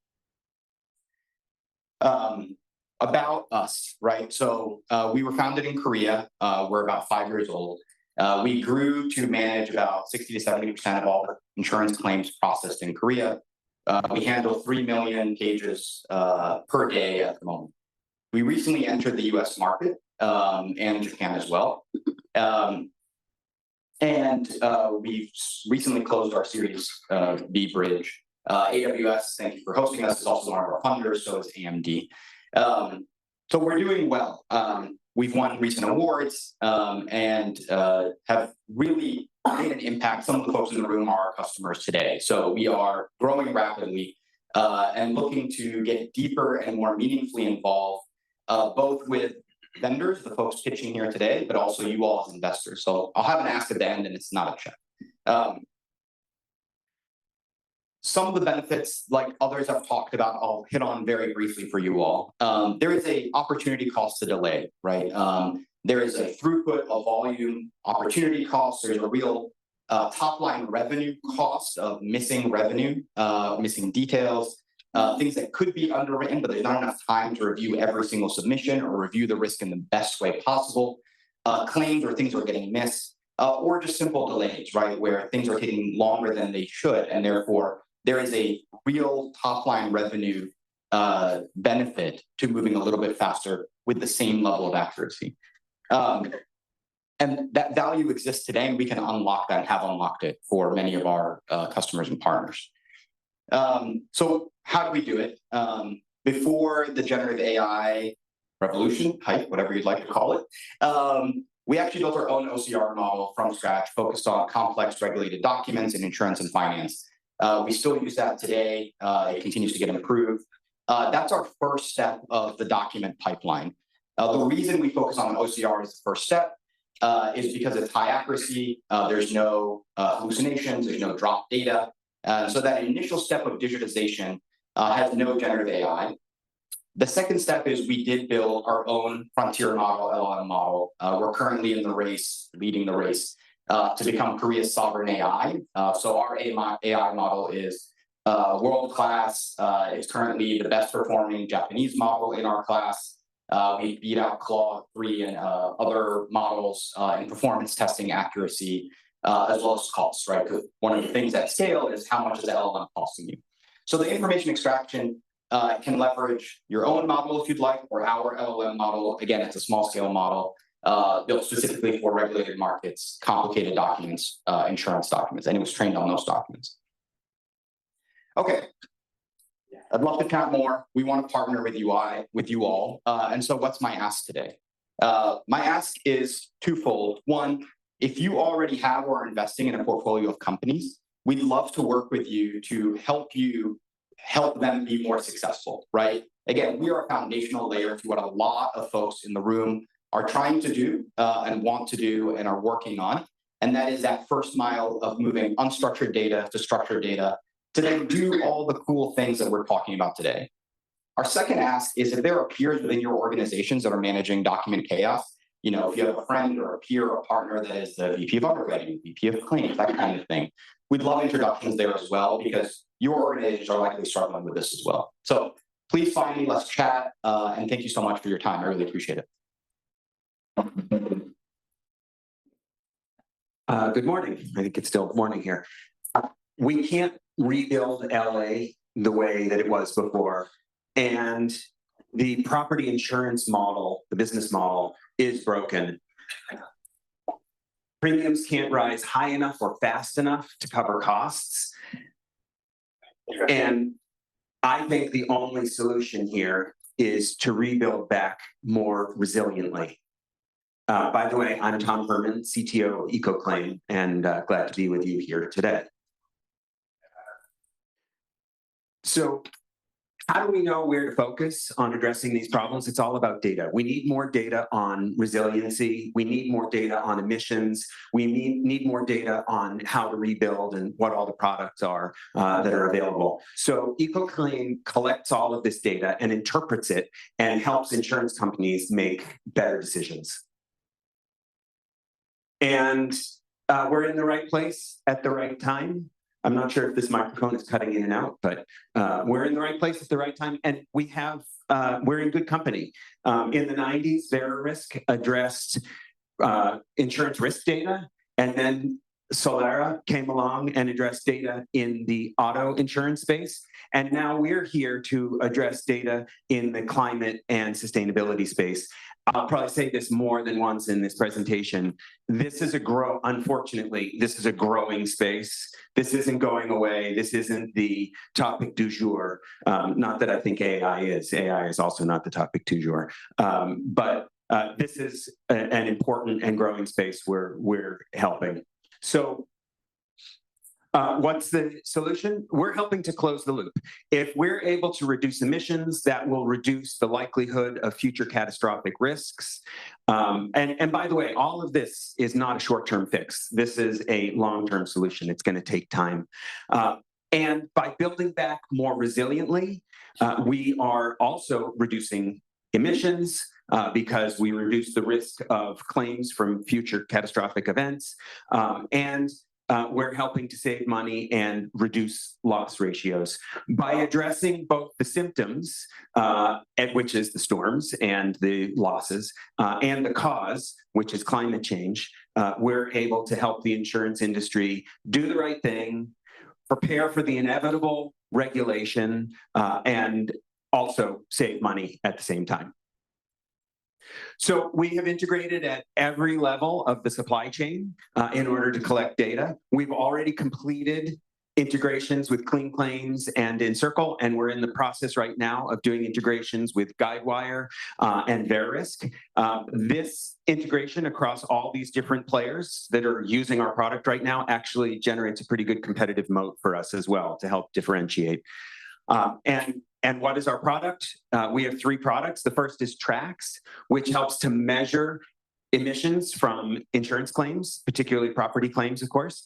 About us, right? So we were founded in Korea. We're about 5 years old. We grew to manage about 60 to 70% of all the insurance claims processed in Korea. We handle 3 million pages per day at the moment. We recently entered the US market and Japan as well. We've recently closed our Series B bridge. AWS, thank you for hosting us, is also one of our funders, so is AMD. So we're doing well. We've won recent awards and have really made an impact. Some of the folks in the room are our customers today. So we are growing rapidly and looking to get deeper and more meaningfully involved, both with vendors, the folks pitching here today, but also you all as investors. So I'll have an ask at the end, and it's not a check. Some of the benefits, like others have talked about, I'll hit on very briefly for you all. There is a opportunity cost to delay, right? There is a throughput, a volume, opportunity cost. There's a real top line revenue cost of missing revenue, missing details, things that could be underwritten, but there's not enough time to review every single submission or review the risk in the best way possible. Claims or things are getting missed, or just simple delays, right? Where things are taking longer than they should, and therefore there is a real top line revenue benefit to moving a little bit faster with the same level of accuracy. And that value exists today, and we can unlock that and have unlocked it for many of our customers and partners. So how do we do it? Before the generative AI revolution, hype, whatever you'd like to call it, we actually built our own OCR model from scratch, focused on complex regulated documents in insurance and finance. We still use that today. It continues to get improved. That's our first step of the document pipeline. The reason we focus on OCR as the first step is because it's high accuracy. There's no hallucinations, there's no drop data. So that initial step of digitization has no generative AI. The second step is we did build our own frontier model, LLM model. We're currently in the race, leading the race to become Korea's sovereign AI. So our AI model is world-class. It's currently the best performing Japanese model in our class. We beat out Claude 3 and other models in performance testing accuracy, as well as costs, right? Because one of the things at scale is how much is the LLM costing you. So the information extraction can leverage your own model if you'd like, or our LLM model. Again, it's a small scale model built specifically for regulated markets, complicated documents, insurance documents, and it was trained on those documents. Okay. I'd love to chat more. We want to partner with you all. And so what's my ask today? My ask is twofold. One, if you already have or are investing in a portfolio of companies, we'd love to work with you to help them be more successful, right? Again, we are a foundational layer to what a lot of folks in the room are trying to do and want to do and are working on. And that is that first mile of moving unstructured data to structured data to then do all the cool things that we're talking about today. Our second ask is if there are peers within your organizations that are managing document chaos, you know, if you have a friend or a peer or a partner that is the VP of underwriting, VP of claims, that kind of thing, we'd love introductions there as well, because your organizations are likely struggling with this as well. So please find me, let's chat, and thank you so much for your time. I really appreciate it. Good morning. I think it's still morning here. We can't rebuild LA the way that it was before. And the property insurance model, the business model, is broken. premiums can't rise high enough or fast enough to cover costs. And I think the only solution here is to rebuild back more resiliently. By the way, I'm Tom Herman, CTO of EcoClaim, and glad to be with you here today. So how do we know where to focus on addressing these problems? It's all about data. We need more data on resiliency. We need more data on emissions. We need more data on how to rebuild and what all the products are that are available. So EcoClaim collects all of this data and interprets it and helps insurance companies make better decisions. And we're in the right place at the right time. I'm not sure if this microphone is cutting in and out, but we're in the right place at the right time, and we're in good company. In the 90s, Velaris addressed insurance risk data, and then Sqwire came along and addressed data in the auto insurance space. And now we're here to address data in the climate and sustainability space. I'll probably say this more than once in this presentation. Unfortunately, this is a growing space. This isn't going away. This isn't the topic du jour. Not that I think AI is. AI is also not the topic du jour. But this is an important and growing space where we're helping. So what's the solution? We're helping to close the loop. If we're able to reduce emissions, that will reduce the likelihood of future catastrophic risks. And by the way, all of this is not a short-term fix. This is a long-term solution. It's going to take time. And by building back more resiliently, we are also reducing emissions because we reduce the risk of claims from future catastrophic events. And we're helping to save money and reduce loss ratios by addressing both the symptoms, which is the storms and the losses, and the cause, which is climate change. We're able to help the insurance industry do the right thing, prepare for the inevitable regulation, and also save money at the same time. So we have integrated at every level of the supply chain in order to collect data. We've already completed integrations with CleanClaims and Encircle, and we're in the process right now of doing integrations with Guidewire and Verisk. This integration across all these different players that are using our product right now actually generates a pretty good competitive moat for us as well to help differentiate. And what is our product? We have 3 products. The first is Trax, which helps to measure emissions from insurance claims, particularly property claims, of course,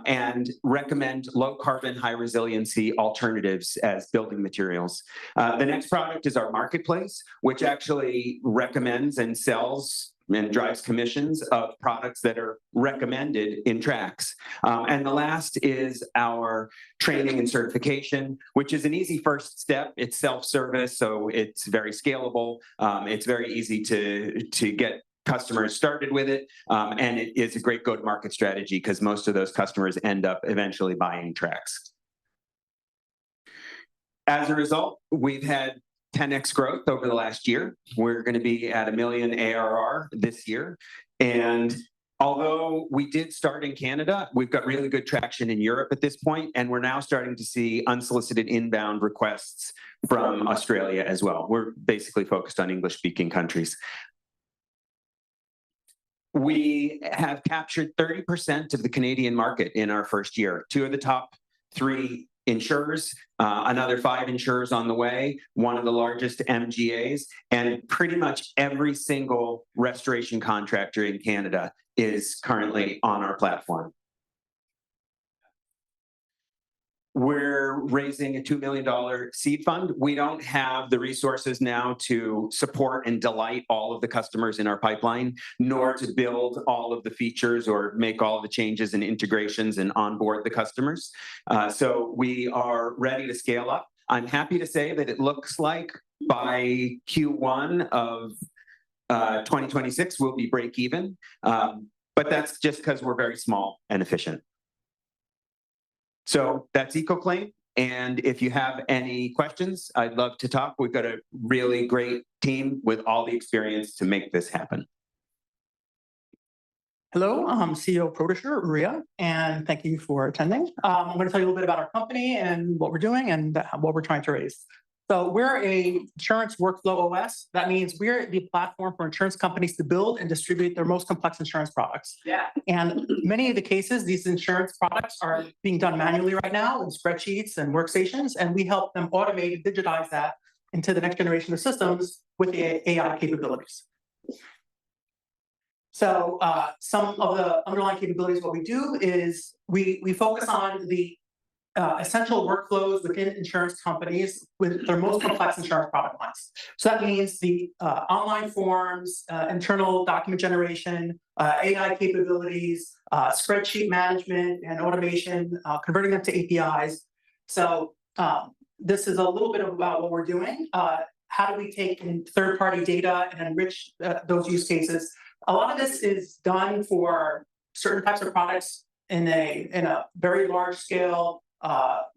and recommend low carbon, high resiliency alternatives as building materials. The next product is our marketplace, which actually recommends and sells and drives commissions of products that are recommended in Trax. And the last is our training and certification, which is an easy first step. It's self-service, so it's very scalable. It's very easy to get customers started with it. And it is a great go-to-market strategy because most of those customers end up eventually buying Trax. As a result, we've had 10x growth over the last year. We're going to be at $1 million ARR this year. And although we did start in Canada, we've got really good traction in Europe at this point, and we're now starting to see unsolicited inbound requests from Australia as well. We're basically focused on English-speaking countries. We have captured 30% of the Canadian market in our first year. 2 of the top 3 insurers, another 5 insurers on the way, one of the largest MGAs, and pretty much every single restoration contractor in Canada is currently on our platform. We're raising a $2 million seed fund. We don't have the resources now to support and delight all of the customers in our pipeline, nor to build all of the features or make all the changes and integrations and onboard the customers. So we are ready to scale up. I'm happy to say that it looks like by Q1 of 2026, we'll be break even. But that's just because we're very small and efficient. So that's EcoClaim. And if you have any questions, I'd love to talk. We've got a really great team with all the experience to make this happen. Hello, I'm CEO of Protosure, Ria, and thank you for attending. I'm going to tell you a little bit about our company and what we're doing and what we're trying to raise. So we're a insurance workflow OS. That means we're the platform for insurance companies to build and distribute their most complex insurance products. Yeah. And many of the cases, these insurance products are being done manually right now in spreadsheets and workstations, and we help them automate and digitize that into the next generation of systems with the AI capabilities. So some of the underlying capabilities, what we do is we focus on the essential workflows within insurance companies with their most complex insurance product lines. So that means the online forms, internal document generation, AI capabilities, spreadsheet management and automation, converting them to APIs. So this is a little bit about what we're doing. How do we take in third-party data and enrich those use cases? A lot of this is done for certain types of products in a very large scale,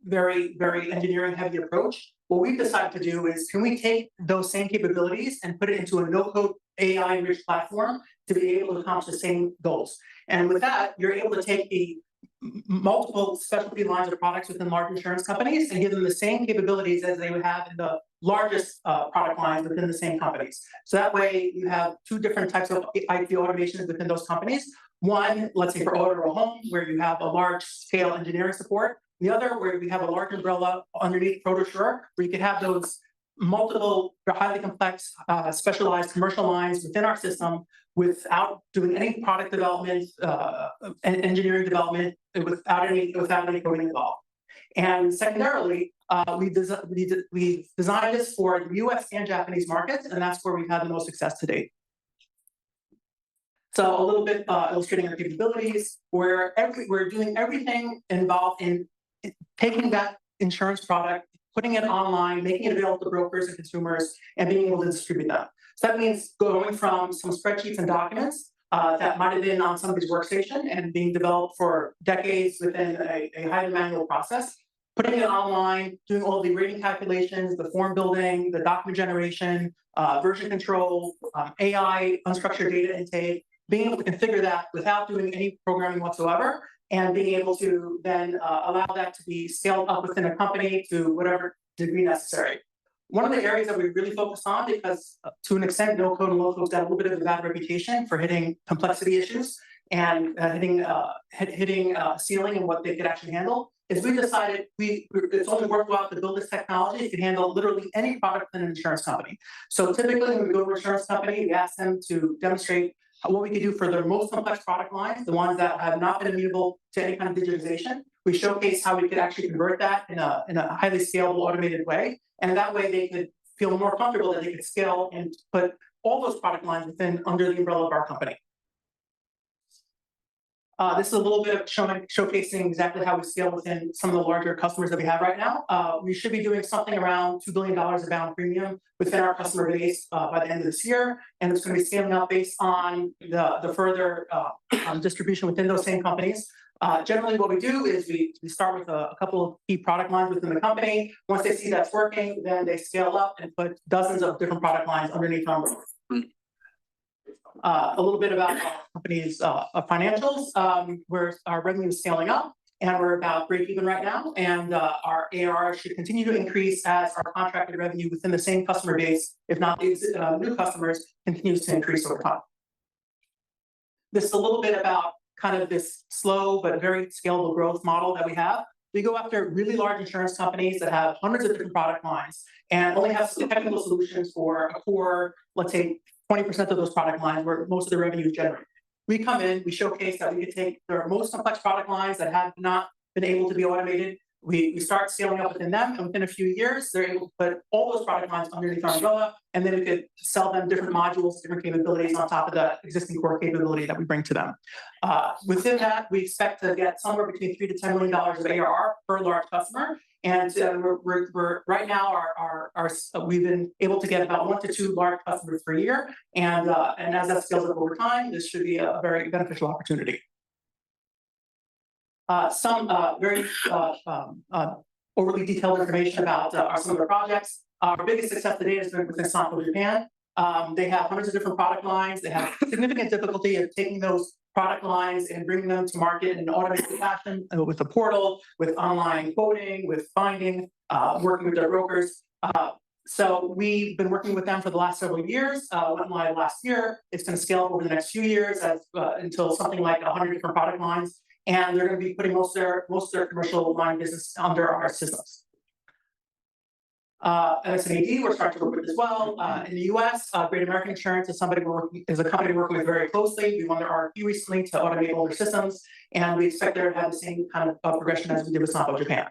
very engineering heavy approach. What we've decided to do is, can we take those same capabilities and put it into a no-code AI-enriched platform to be able to accomplish the same goals? And with that, you're able to take the multiple specialty lines of products within large insurance companies and give them the same capabilities as they would have in the largest product lines within the same companies. So that way you have two different types of IT automations within those companies. One, let's say for auto or home, where you have a large scale engineering support. The other, where we have a large umbrella underneath Protosure, where you could have those multiple, highly complex, specialized commercial lines within our system without doing any product development, and engineering development, without any coding involved. And secondarily, we designed this for the US and Japanese markets, and that's where we've had the most success to date. So a little bit illustrating our capabilities, we're doing everything involved in taking that insurance product, putting it online, making it available to brokers and consumers, and being able to distribute them. So that means going from some spreadsheets and documents that might have been on somebody's workstation and being developed for decades within a highly manual process, putting it online, doing all the rating calculations, the form building, the document generation, version control, AI, unstructured data intake, being able to configure that without doing any programming whatsoever, and being able to then allow that to be scaled up within a company to whatever degree necessary. One of the areas that we really focus on, because to an extent, no code and low code's got a little bit of a bad reputation for hitting complexity issues and hitting a ceiling in what they could actually handle, is we decided it's only worthwhile to build this technology if you handle literally any product in an insurance company. So typically when we go to an insurance company, we ask them to demonstrate what we can do for their most complex product lines, the ones that have not been amenable to any kind of digitization. We showcase how we could actually convert that in a highly scalable, automated way. And that way they could feel more comfortable that they could scale and put all those product lines under the umbrella of our company. This is a little bit of showcasing exactly how we scale within some of the larger customers that we have right now. We should be doing something around $2 billion of bound premium within our customer base by the end of this year. And it's going to be scaling up based on the further distribution within those same companies. Generally, what we do is we start with a couple of key product lines within the company. Once they see that's working, then they scale up and put dozens of different product lines underneath our umbrella. A little bit about our company's financials, where our revenue is scaling up, and we're about break even right now. And our ARR should continue to increase as our contracted revenue within the same customer base, if not these new customers, continues to increase over time. This is a little bit about kind of this slow but very scalable growth model that we have. We go after really large insurance companies that have hundreds of different product lines and only have technical solutions for a core, let's say, 20% of those product lines where most of the revenue is generated. We come in, we showcase that we could take their most complex product lines that have not been able to be automated. We start scaling up within them, and within a few years, they're able to put all those product lines underneath our umbrella, and then we could sell them different modules, different capabilities on top of the existing core capability that we bring to them. Within that, we expect to get somewhere between $3 to $10 million of ARR per large customer. And we're right now we've been able to get about 1 to 2 large customers per year, and as that scales up over time, this should be a very beneficial opportunity. Some very overly detailed information about some of the projects. Our biggest success today has been within Sanpo Japan. They have hundreds of different product lines. They have significant difficulty in taking those product lines and bringing them to market in an automated fashion with a portal, with online quoting, with binding, working with their brokers. So we've been working with them for the last several years, went live last year. It's going to scale up over the next few years until something like 100 different product lines. And they're going to be putting most of their commercial line business under our systems. MSNAD, we're starting to work with as well. In the US, Great American Insurance is a company we're working with very closely. We won their RFP recently to automate all their systems, and we expect there to have the same kind of progression as we did with Sampo Japan.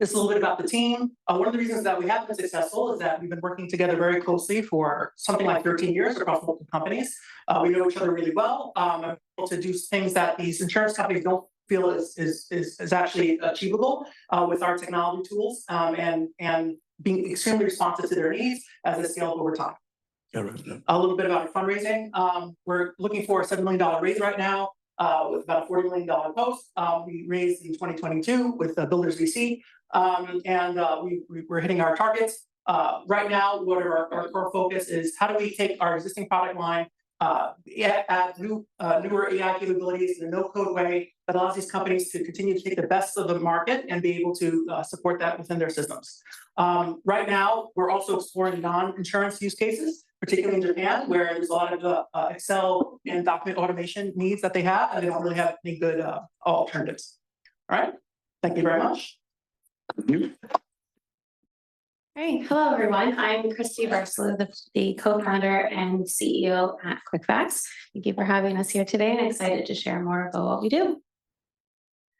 This is a little bit about the team. One of the reasons that we have been successful is that we've been working together very closely for something like 13 years across multiple companies. We know each other really well. Able to do things that these insurance companies don't feel is actually achievable with our technology tools and being extremely responsive to their needs as they scale up over time. A little bit about our fundraising. We're looking for a $7 million raise right now with about a $40 million post. We raised in 2022 with Builders VC, and we're hitting our targets. Right now, what our core focus is, how do we take our existing product line, add newer AI capabilities in a no-code way that allows these companies to continue to take the best of the market and be able to support that within their systems. Right now, we're also exploring non-insurance use cases, particularly in Japan, where there's a lot of Excel and document automation needs that they have, and they don't really have any good alternatives. All right, thank you very much. Hey, hello everyone. I'm Christy Varslow, the co-founder and CEO at QuickFacts. Thank you for having us here today, and excited to share more about what we do.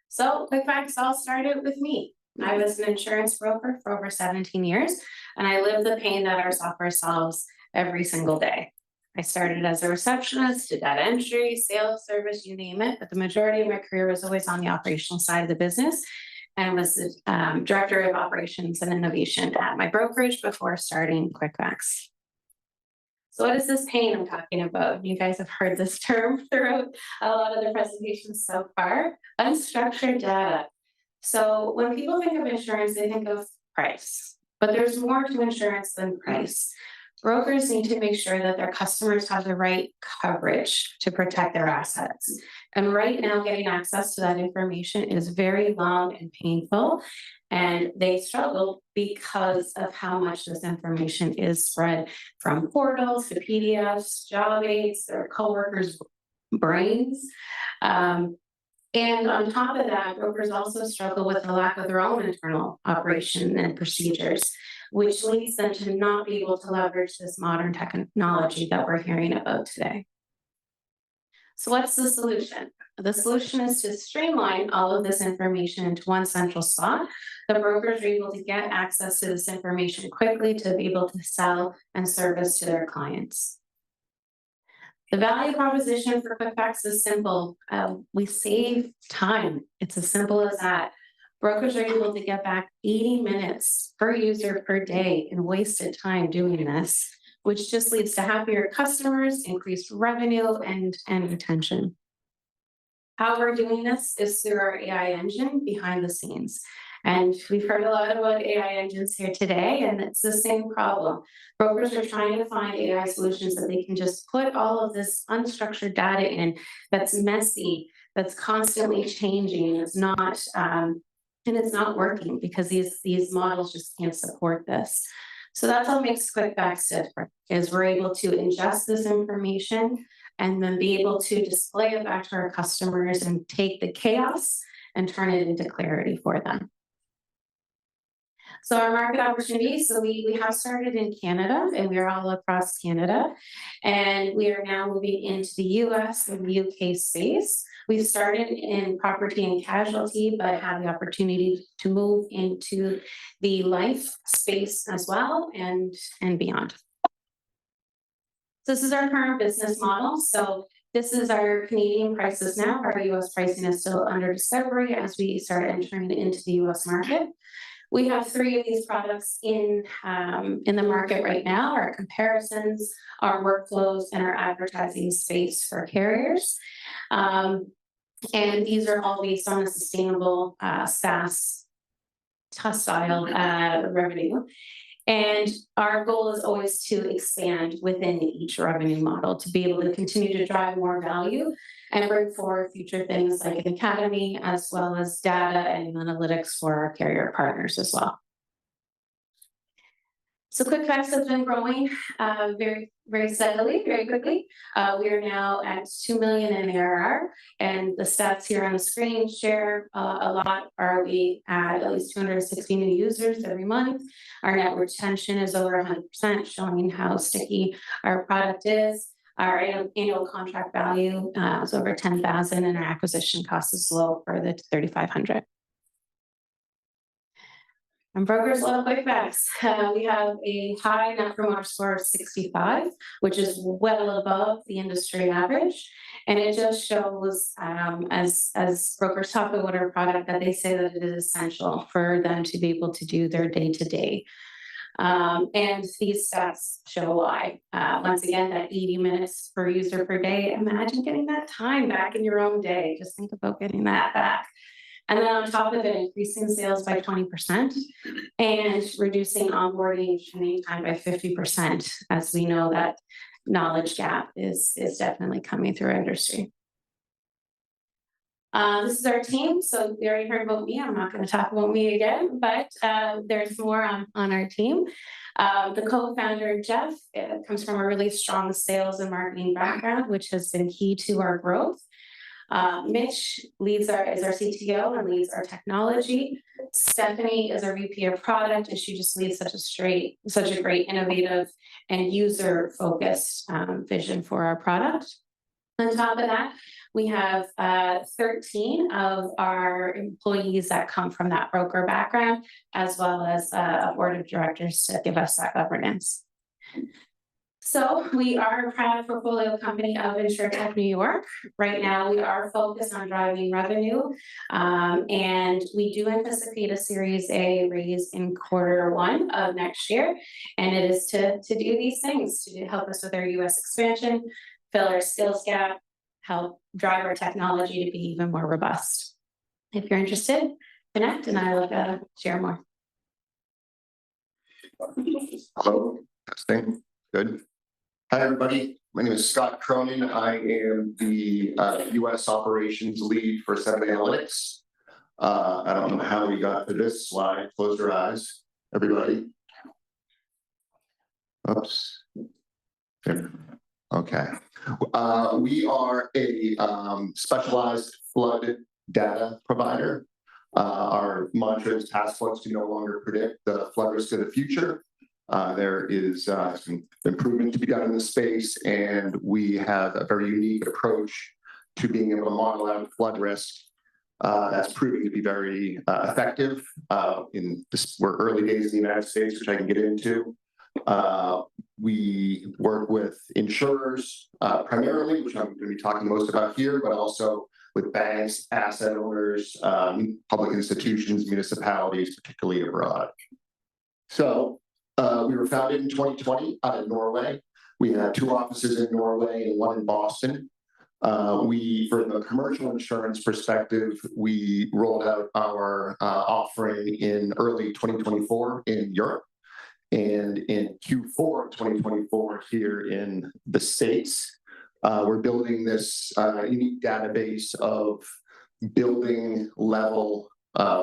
So QuickFacts all started with me. I was an insurance broker for over 17 years, and I lived the pain that our software solves every single day. I started as a receptionist, did data entry, sales, service, you name it, but the majority of my career was always on the operational side of the business, and was the director of operations and innovation at my brokerage before starting QuickFacts. So what is this pain I'm talking about? You guys have heard this term throughout a lot of the presentations so far. Unstructured data. So when people think of insurance, they think of price, but there's more to insurance than price. Brokers need to make sure that their customers have the right coverage to protect their assets. And right now, getting access to that information is very long and painful, and they struggle because of how much this information is spread from portals to PDFs, job aids, their coworkers' brains. And on top of that, brokers also struggle with the lack of their own internal operation and procedures, which leads them to not be able to leverage this modern technology that we're hearing about today. So what's the solution? The solution is to streamline all of this information into one central spot. The brokers are able to get access to this information quickly to be able to sell and service to their clients. The value proposition for QuickFacts is simple. We save time. It's as simple as that. Brokers are able to get back 80 minutes per user per day in wasted time doing this, which just leads to happier customers, increased revenue, and retention. How we're doing this is through our AI engine behind the scenes. And we've heard a lot about AI engines here today, and it's the same problem. Brokers are trying to find AI solutions that they can just put all of this unstructured data in that's messy, that's constantly changing. It's not, and it's not working because these models just can't support this. So that's what makes QuickFacts different, is we're able to ingest this information and then be able to display it back to our customers and take the chaos and turn it into clarity for them. So our market opportunity, so we have started in Canada, and we're all across Canada, and we are now moving into the US and the UK space. We've started in property and casualty, but have the opportunity to move into the life space as well, and beyond. This is our current business model. So this is our Canadian prices now. Our US pricing is still under discovery as we start entering into the US market. We have 3 of these products in the market right now: our comparisons, our workflows, and our advertising space for carriers. And these are all based on a sustainable SaaS style revenue. And our goal is always to expand within each revenue model to be able to continue to drive more value and bring forward future things like an academy, as well as data and analytics for our carrier partners as well. So QuickFacts has been growing very, very steadily, very quickly. We are now at 2 million in ARR, and the stats here on the screen share a lot. We add at least 260 new users every month. Our net retention is over 100%, showing how sticky our product is. Our annual contract value is over 10,000, and our acquisition cost is low for the 3,500. And brokers love QuickFacts. We have a high net promoter score of 65, which is well above the industry average. And it just shows, as brokers talk about our product, that they say that it is essential for them to be able to do their day-to-day. And these stats show why. Once again, that 80 minutes per user per day, imagine getting that time back in your own day. Just think about getting that back. And then on top of it, increasing sales by 20% and reducing onboarding training time by 50%, as we know that knowledge gap is definitely coming through our industry. This is our team. So you already heard about me. I'm not going to talk about me again, but there's more on our team. The co-founder, Jeff, comes from a really strong sales and marketing background, which has been key to our growth. Mitch is our CTO and leads our technology. Stephanie is our VP of product, and she just leads such a great innovative and user-focused vision for our product. On top of that, we have 13 of our employees that come from that broker background, as well as a board of directors to give us that governance. So we are a proud portfolio company of InsurTech New York. Right now, we are focused on driving revenue, and we do anticipate a Series A raise in Q1 of next year. And it is to do these things, to help us with our US expansion, fill our skills gap, help drive our technology to be even more robust. If you're interested, connect and I will share more. Hello, testing, good. Hi, everybody. My name is Scott Cronin. I am the US operations lead for Ciba Analytics. I don't know how we got to this slide. Close your eyes, everybody. Oops. Okay. We are a specialized flood data provider. Our mantra is task force to no longer predict the flood risk of the future. There is some improvement to be done in the space, and we have a very unique approach to being able to model out flood risk that's proving to be very effective. We're early days in the United States, which I can get into. We work with insurers primarily, which I'm going to be talking most about here, but also with banks, asset owners, public institutions, municipalities, particularly abroad. So we were founded in 2020 out of Norway. We have 2 offices in Norway and 1 in Boston. From the commercial insurance perspective, we rolled out our offering in early 2024 in Europe. And in Q4 of 2024 here in the States, we're building this unique database of building level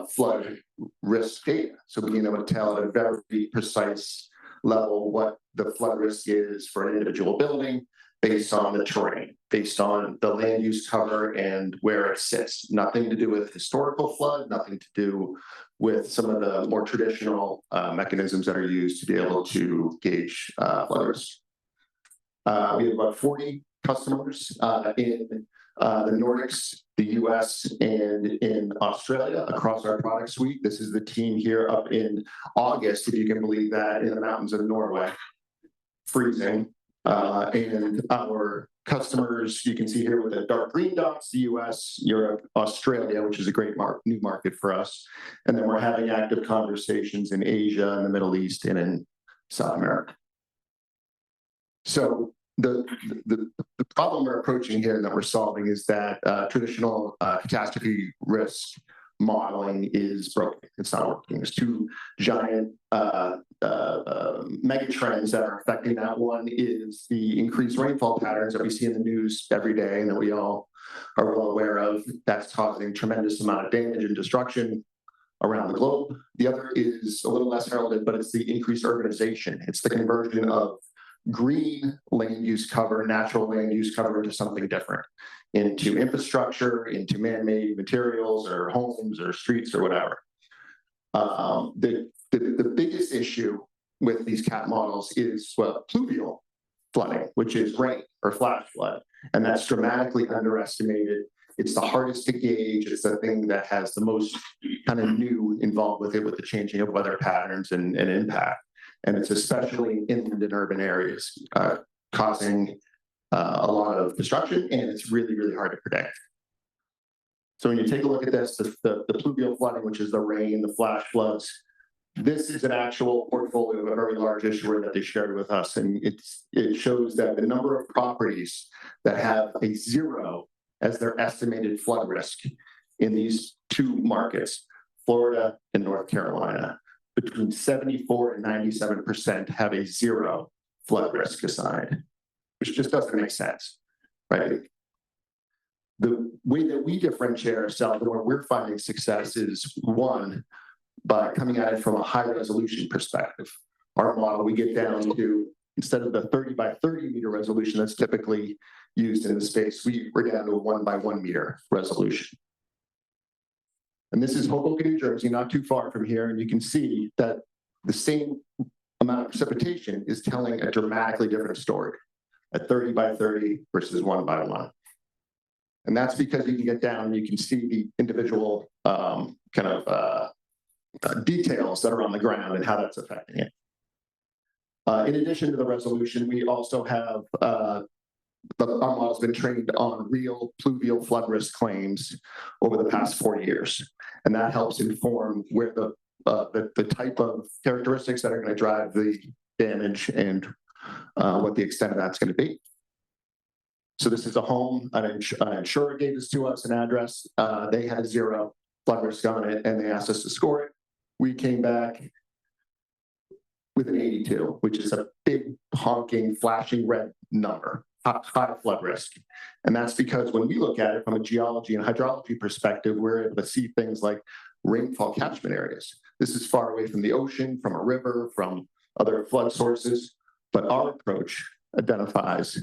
flood risk data. So being able to tell at a very precise level what the flood risk is for an individual building based on the terrain, based on the land use cover and where it sits. Nothing to do with historical flood, nothing to do with some of the more traditional mechanisms that are used to be able to gauge flood risk. We have about 40 customers in the Nordics, the US, and in Australia across our product suite. This is the team here up in August, if you can believe that, in the mountains of Norway, freezing. And our customers, you can see here with the dark green dots, the US, Europe, Australia, which is a great new market for us. And then we're having active conversations in Asia, in the Middle East, and in South America. So the problem we're approaching here and that we're solving is that traditional catastrophe risk modeling is broken. It's not working. There's two giant mega trends that are affecting that. One is the increased rainfall patterns that we see in the news every day and that we all are well aware of. That's causing tremendous amount of damage and destruction around the globe. The other is a little less heralded, but it's the increased urbanization. It's the conversion of green land use cover, natural land use cover to something different, into infrastructure, into man-made materials or homes or streets or whatever. The biggest issue with these CAT models is pluvial flooding, which is rain or flash flood. And that's dramatically underestimated. It's the hardest to gauge. It's the thing that has the most kind of new involved with it, with the changing of weather patterns and impact. And it's especially inland and urban areas, causing a lot of destruction, and it's really, really hard to predict. So when you take a look at this, the pluvial flooding, which is the rain, the flash floods, this is an actual portfolio of a very large issuer that they shared with us. And it shows that the number of properties that have a 0 as their estimated flood risk in these two markets, Florida and North Carolina, between 74 and 97% have a 0 flood risk assigned, which just doesn't make sense, right? The way that we differentiate ourselves and where we're finding success is, one, by coming at it from a high resolution perspective. Our model, we get down to, instead of the 30 by 30 meter resolution that's typically used in the space, we're down to a 1 by 1 meter resolution. And this is Hoboken, New Jersey, not too far from here. And you can see that the same amount of precipitation is telling a dramatically different story at 30 by 30 versus 1 by 1. And that's because you can get down and you can see the individual details that are on the ground and how that's affecting it. In addition to the resolution, we also have our model's been trained on real pluvial flood risk claims over the past 4 years. And that helps inform where the type of characteristics that are going to drive the damage and what the extent of that's going to be. So this is a home, an insurer gave this to us, an address. They had 0 flood risk on it, and they asked us to score it. We came back with an 82, which is a big honking, flashing red number, high flood risk. And that's because when we look at it from a geology and hydrology perspective, we're able to see things like rainfall catchment areas. This is far away from the ocean, from a river, from other flood sources. But our approach identifies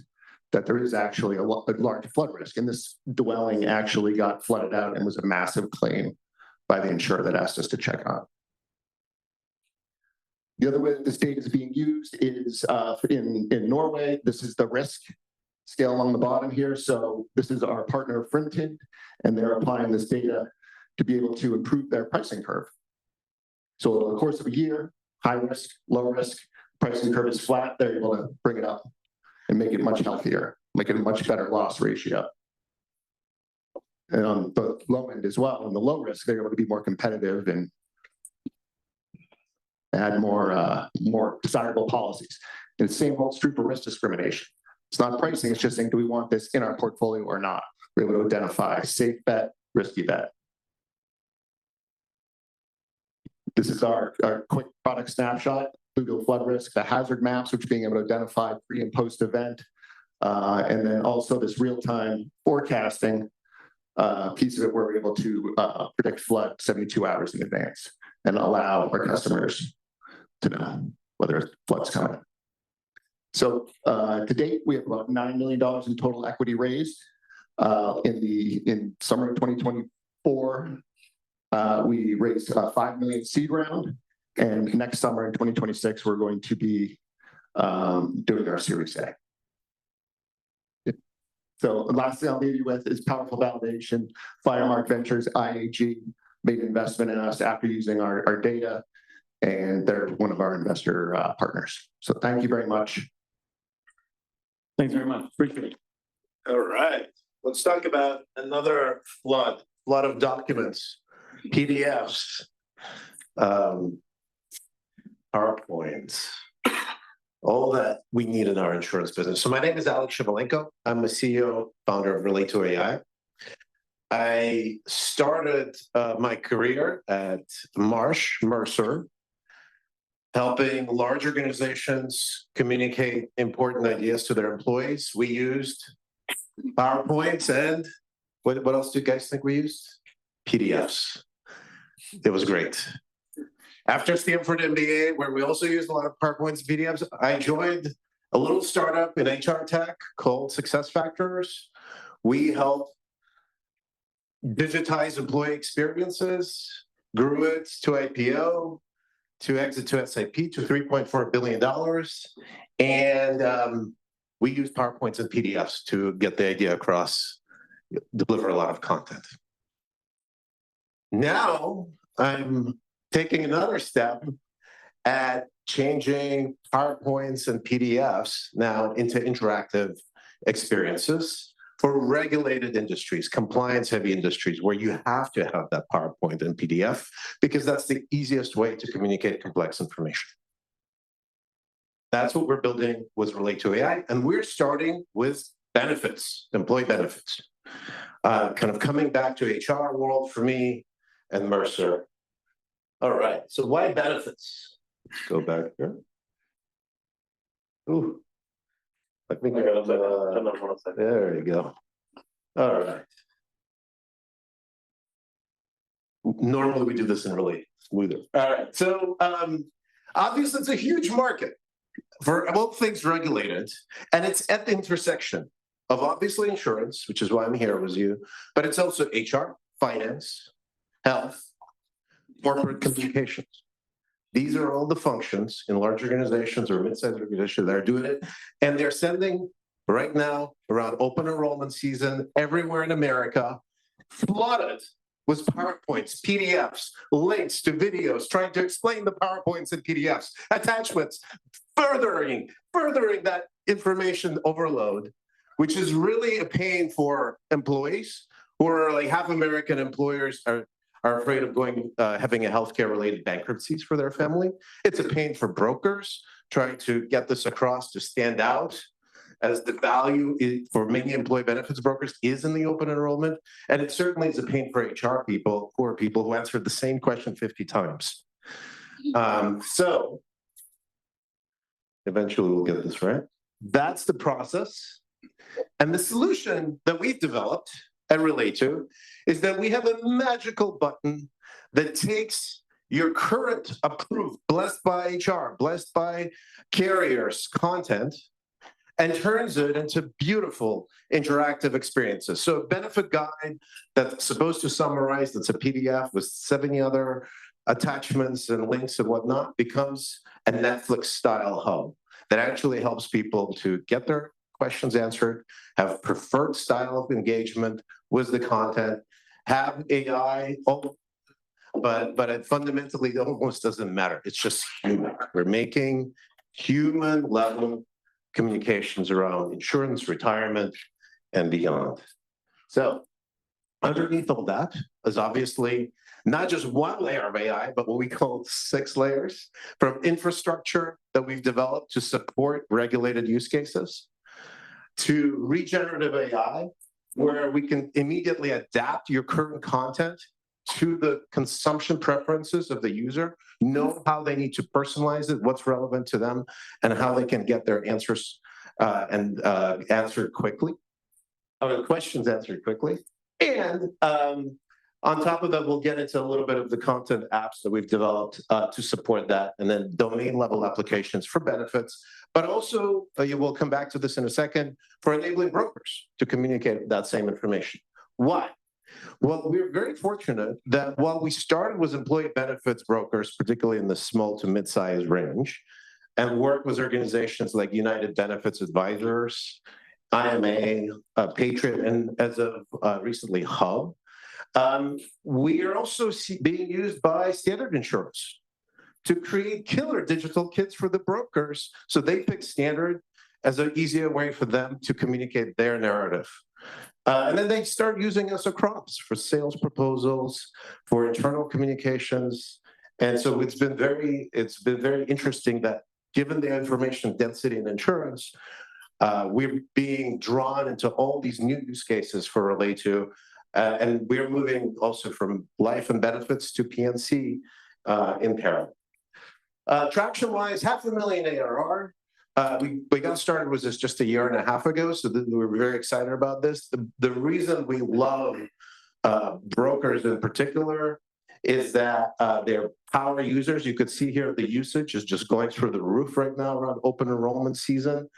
that there is actually a large flood risk. And this dwelling actually got flooded out and was a massive claim by the insurer that asked us to check on. The other way that this data is being used is in Norway. This is the risk scale on the bottom here. So this is our partner Frimtid, and they're applying this data to be able to improve their pricing curve. So over the course of a year, high risk, low risk, pricing curve is flat. They're able to bring it up and make it much healthier, make it a much better loss ratio. And on the low end as well, on the low risk, they're able to be more competitive and add more desirable policies. And the same holds true for risk discrimination. It's not pricing, it's just saying, do we want this in our portfolio or not? We're able to identify safe bet, risky bet. This is our quick product snapshot, pluvial flood risk, the hazard maps, which being able to identify pre and post event, and then also this real-time forecasting piece of it where we're able to predict flood 72 hours in advance and allow our customers to know whether flood's coming. So to date, we have about $9 million in total equity raised. In summer of 2024, we raised $5 million seed round, and next summer in 2026, we're going to be doing our Series A. So the last thing I'll leave you with is powerful validation. Firemark Ventures, IAG, made an investment in us after using our data, and they're one of our investor partners. So thank you very much. Thanks very much. Appreciate it. All right. Let's talk about another flood of documents, PDFs, PowerPoints, all that we need in our insurance business. So my name is Alex Shivalenko. I'm the CEO, founder of RelayTo AI. I started my career at Mercer, helping large organizations communicate important ideas to their employees. We used PowerPoints and what else do you guys think we used? PDFs. It was great. After Stanford MBA, where we also used a lot of PowerPoints and PDFs, I joined a little startup in HR tech called SuccessFactors. We helped digitize employee experiences, grew it to IPO, to exit to SAP to $3.4 billion. And we use PowerPoints and PDFs to get the idea across, deliver a lot of content. Now I'm taking another step at changing PowerPoints and PDFs now into interactive experiences for regulated industries, compliance-heavy industries, where you have to have that PowerPoint and PDF, because that's the easiest way to communicate complex information. That's what we're building with RelayTo AI, and we're starting with benefits, employee benefits. Kind of coming back to HR world for me and Mercer. All right, so why benefits? Let's go back here. Ooh. I think I got there you go. All right. Normally we do this in really smoother. All right, so obviously it's a huge market for both things regulated, and it's at the intersection of obviously insurance, which is why I'm here with you, but it's also HR, finance, health, corporate communications. These are all the functions in large organizations or mid-sized organizations that are doing it, and they're sending right now around open enrollment season everywhere in America, flooded with PowerPoints, PDFs, links to videos, trying to explain the PowerPoints and PDFs, attachments, furthering that information overload, which is really a pain for employees who are like half American employers are afraid of having a healthcare related bankruptcies for their family. It's a pain for brokers trying to get this across to stand out, as the value for many employee benefits brokers is in the open enrollment. And it certainly is a pain for HR people who answered the same question 50 times. So eventually we'll get this right. That's the process. And the solution that we've developed and RelayTo is that we have a magical button that takes your current approved, blessed by HR, blessed by carriers content, and turns it into beautiful interactive experiences. So a benefit guide that's supposed to summarize, that's a PDF with 70 other attachments and links and whatnot, becomes a Netflix style hub that actually helps people to get their questions answered, have preferred style of engagement with the content, have AI, but it fundamentally almost doesn't matter. It's just human. We're making human level communications around insurance, retirement, and beyond. So underneath all that is obviously not just one layer of AI, but what we call 6 layers, from infrastructure that we've developed to support regulated use cases, to regenerative AI, where we can immediately adapt your current content to the consumption preferences of the user, know how they need to personalize it, what's relevant to them, and how they can get their answers answered quickly, questions answered quickly. And on top of that, we'll get into a little bit of the content apps that we've developed to support that, and then domain level applications for benefits, but also, you will come back to this in a second, for enabling brokers to communicate that same information. Why? Well, we're very fortunate that while we started with employee benefits brokers, particularly in the small to mid-size range, and worked with organizations like United Benefits Advisors, IMA, Patriot, and as of recently Hub, we are also being used by Standard Insurance to create killer digital kits for the brokers, so they pick Standard as an easier way for them to communicate their narrative. And then they start using us across for sales proposals, for internal communications. And so it's been very interesting that given the information density in insurance, we're being drawn into all these new use cases for RelayTo And we're moving also from life and benefits to PNC in parallel. Traction-wise, $500,000 ARR. We got started was this just a year and a half ago, so we were very excited about this. The reason we love brokers in particular is that they're power users. You could see here the usage is just going through the roof right now around open enrollment season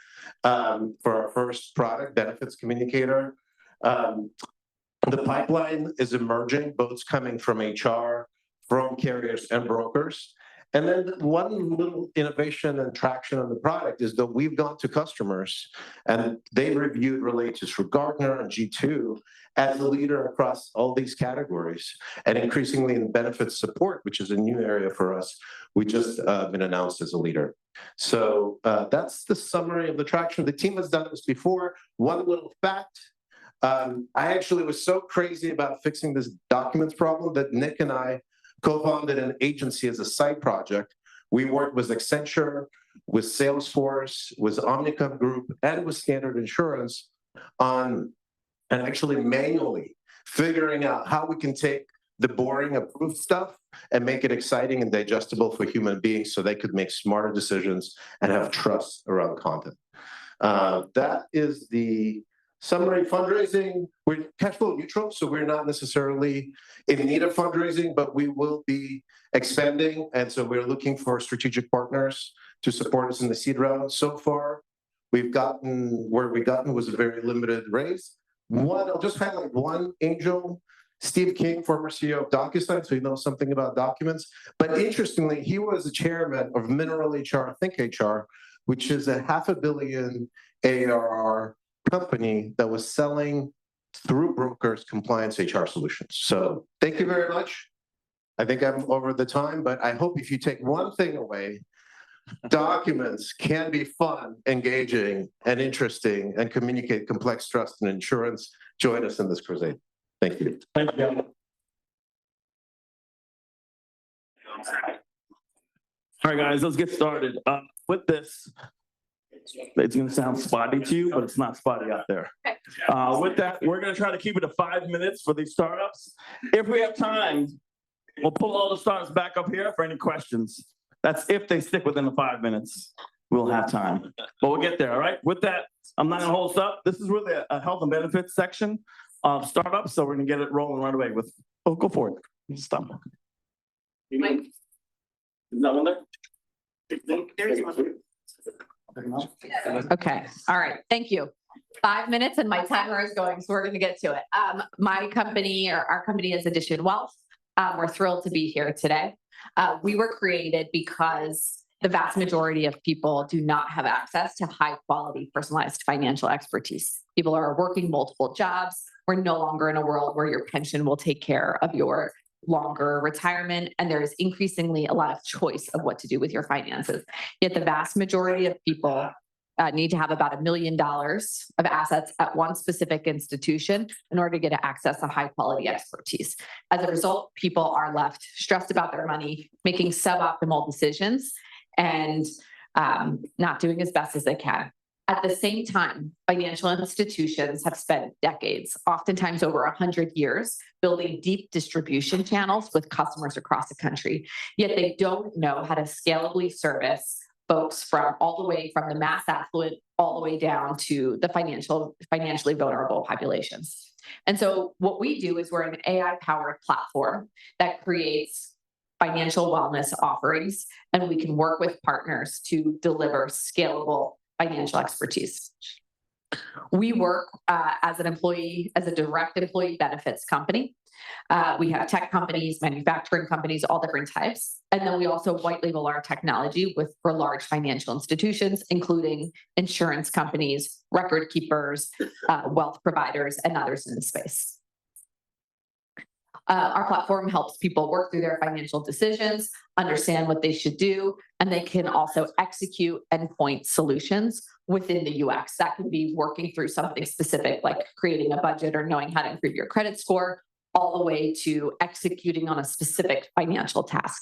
for our first product, Benefits Communicator. The pipeline is emerging, both coming from HR, from carriers and brokers. And then one little innovation and traction on the product is that we've gone to customers and they reviewed RelayTo through Gartner and G2 as a leader across all these categories. And increasingly in benefits support, which is a new area for us, we just been announced as a leader. So that's the summary of the traction. The team has done this before. One little fact, I actually was so crazy about fixing this documents problem that Nick and I co-founded an agency as a side project. We worked with Accenture, with Salesforce, with Omnicom Group, and with Standard Insurance on, and actually manually figuring out how we can take the boring approved stuff and make it exciting and digestible for human beings so they could make smarter decisions and have trust around content. That is the summary. Fundraising, we're cash flow neutral, so we're not necessarily in need of fundraising, but we will be expanding. And so we're looking for strategic partners to support us in the seed round. So far, we've gotten, where we gotten was a very limited raise. I'll just highlight one angel, Steve King, former CEO of DocuSign, so he knows something about documents. But interestingly, he was the chairman of Mineral HR, Think HR, which is a $500 million ARR company that was selling through brokers compliance HR solutions. So thank you very much. I think I'm over the time, but I hope if you take one thing away, documents can be fun, engaging, and interesting, and communicate complex trust and insurance. Join us in this crusade. Thank you. Thank you. All right, guys, let's get started. With this, it's going to sound spotty to you, but it's not spotty out there. With that, we're going to try to keep it to 5 minutes for these startups. If we have time, we'll pull all the startups back up here for any questions. That's if they stick within the 5 minutes. We'll have time, but we'll get there. All right. With that, I'm not going to hold us up. This is really a health and benefits section of startups, so we're going to get it rolling right away. With go for it. Stop. Mike, is that one there? There's one. Okay. All right. Thank you. 5 minutes and my timer is going, so we're going to get to it. My company, or our company, is Addition Wealth. We're thrilled to be here today. We were created because the vast majority of people do not have access to high quality personalized financial expertise. People are working multiple jobs. We're no longer in a world where your pension will take care of your longer retirement, and there is increasingly a lot of choice of what to do with your finances. Yet the vast majority of people need to have about $1 million of assets at one specific institution in order to get access to high quality expertise. As a result, people are left stressed about their money, making suboptimal decisions, and not doing as best as they can. At the same time, financial institutions have spent decades, oftentimes over 100 years, building deep distribution channels with customers across the country. Yet they don't know how to scalably service folks from all the way from the mass affluent all the way down to the financially vulnerable populations. And so what we do is we're an AI-powered platform that creates financial wellness offerings, and we can work with partners to deliver scalable financial expertise. We work as an employee, as a direct employee benefits company. We have tech companies, manufacturing companies, all different types. And then we also white label our technology for large financial institutions, including insurance companies, record keepers, wealth providers, and others in the space. Our platform helps people work through their financial decisions, understand what they should do, and they can also execute endpoint solutions within the UX. That can be working through something specific, like creating a budget or knowing how to improve your credit score, all the way to executing on a specific financial task.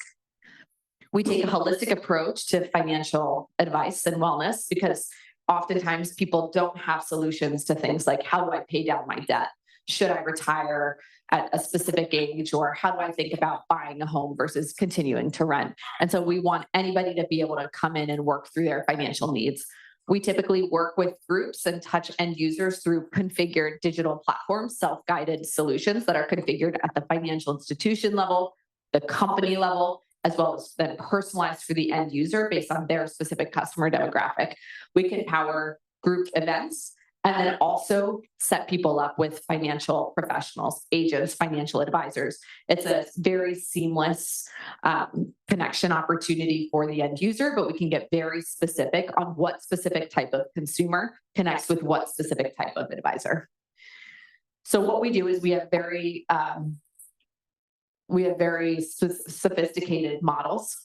We take a holistic approach to financial advice and wellness because oftentimes people don't have solutions to things like, how do I pay down my debt? should I retire at a specific age, or how do I think about buying a home versus continuing to rent? And so we want anybody to be able to come in and work through their financial needs. We typically work with groups and touch end users through configured digital platforms, self-guided solutions that are configured at the financial institution level, the company level, as well as then personalized for the end user based on their specific customer demographic. We can power group events and then also set people up with financial professionals, agents, financial advisors. It's a very seamless connection opportunity for the end user, but we can get very specific on what specific type of consumer connects with what specific type of advisor. So what we do is we have very sophisticated models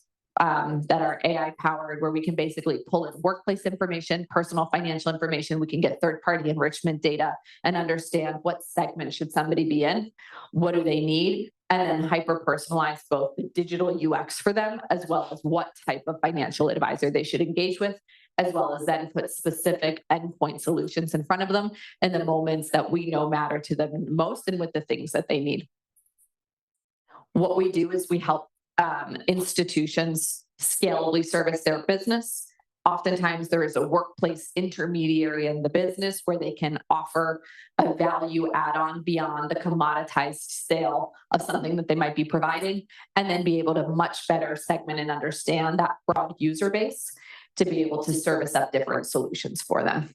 that are AI powered, where we can basically pull in workplace information, personal financial information. We can get third-party enrichment data and understand what segment should somebody be in, what do they need, and then hyper-personalize both the digital UX for them, as well as what type of financial advisor they should engage with, as well as then put specific endpoint solutions in front of them in the moments that we know matter to them most and with the things that they need. What we do is we help institutions scalably service their business. Oftentimes there is a workplace intermediary in the business where they can offer a value add-on beyond the commoditized sale of something that they might be providing, and then be able to much better segment and understand that broad user base to be able to service up different solutions for them.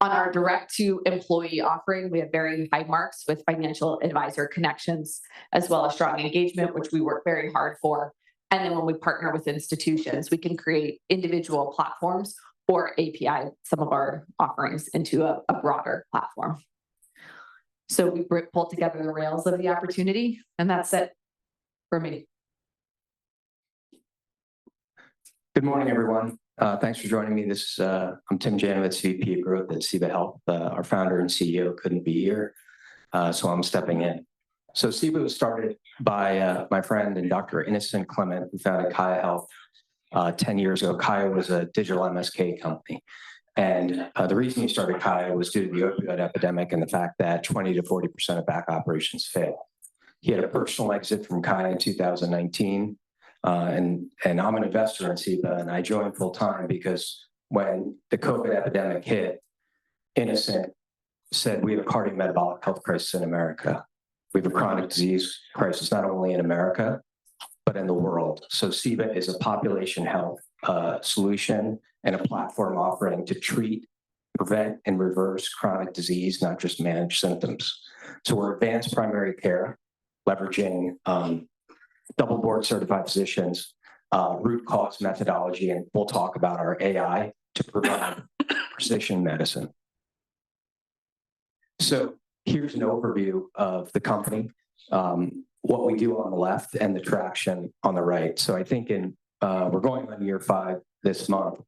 On our direct to employee offering, we have very high marks with financial advisor connections, as well as strong engagement, which we work very hard for. And then when we partner with institutions, we can create individual platforms or API some of our offerings into a broader platform. So we pull together the rails of the opportunity, and that's it for me. Good morning, everyone. Thanks for joining me. I'm Tim Janowitz, VP of Growth at Ciba Health. Our founder and CEO couldn't be here, so I'm stepping in. So Ciba was started by my friend and Dr. Innocent Clement, who founded QuickFacts Health 10 years ago. QuickFacts was a digital MSK company. And the reason he started QuickFacts was due to the opioid epidemic and the fact that 20 to 40% of back operations fail. He had a personal exit from QuickFacts in 2019. And I'm an investor in Ciba, and I joined full time because when the COVID epidemic hit, Innocent said we have a cardiometabolic health crisis in America. We have a chronic disease crisis not only in America, but in the world. So Ciba is a population health solution and a platform offering to treat, prevent, and reverse chronic disease, not just manage symptoms. So we're advanced primary care, leveraging double board certified physicians, root cause methodology, and we'll talk about our AI to provide precision medicine. So here's an overview of the company, what we do on the left and the traction on the right. So I think we're going on year 5 this month.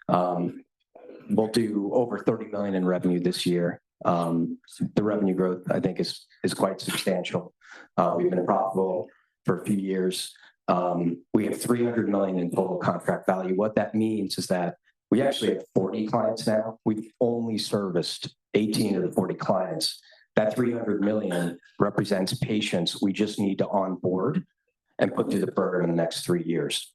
We'll do over 30 million in revenue this year. The revenue growth, I think, is quite substantial. We've been profitable for a few years. We have 300 million in total contract value. What that means is that we actually have 40 clients now. We've only serviced 18 of the 40 clients. That 300 million represents patients we just need to onboard and put through the program in the next 3 years.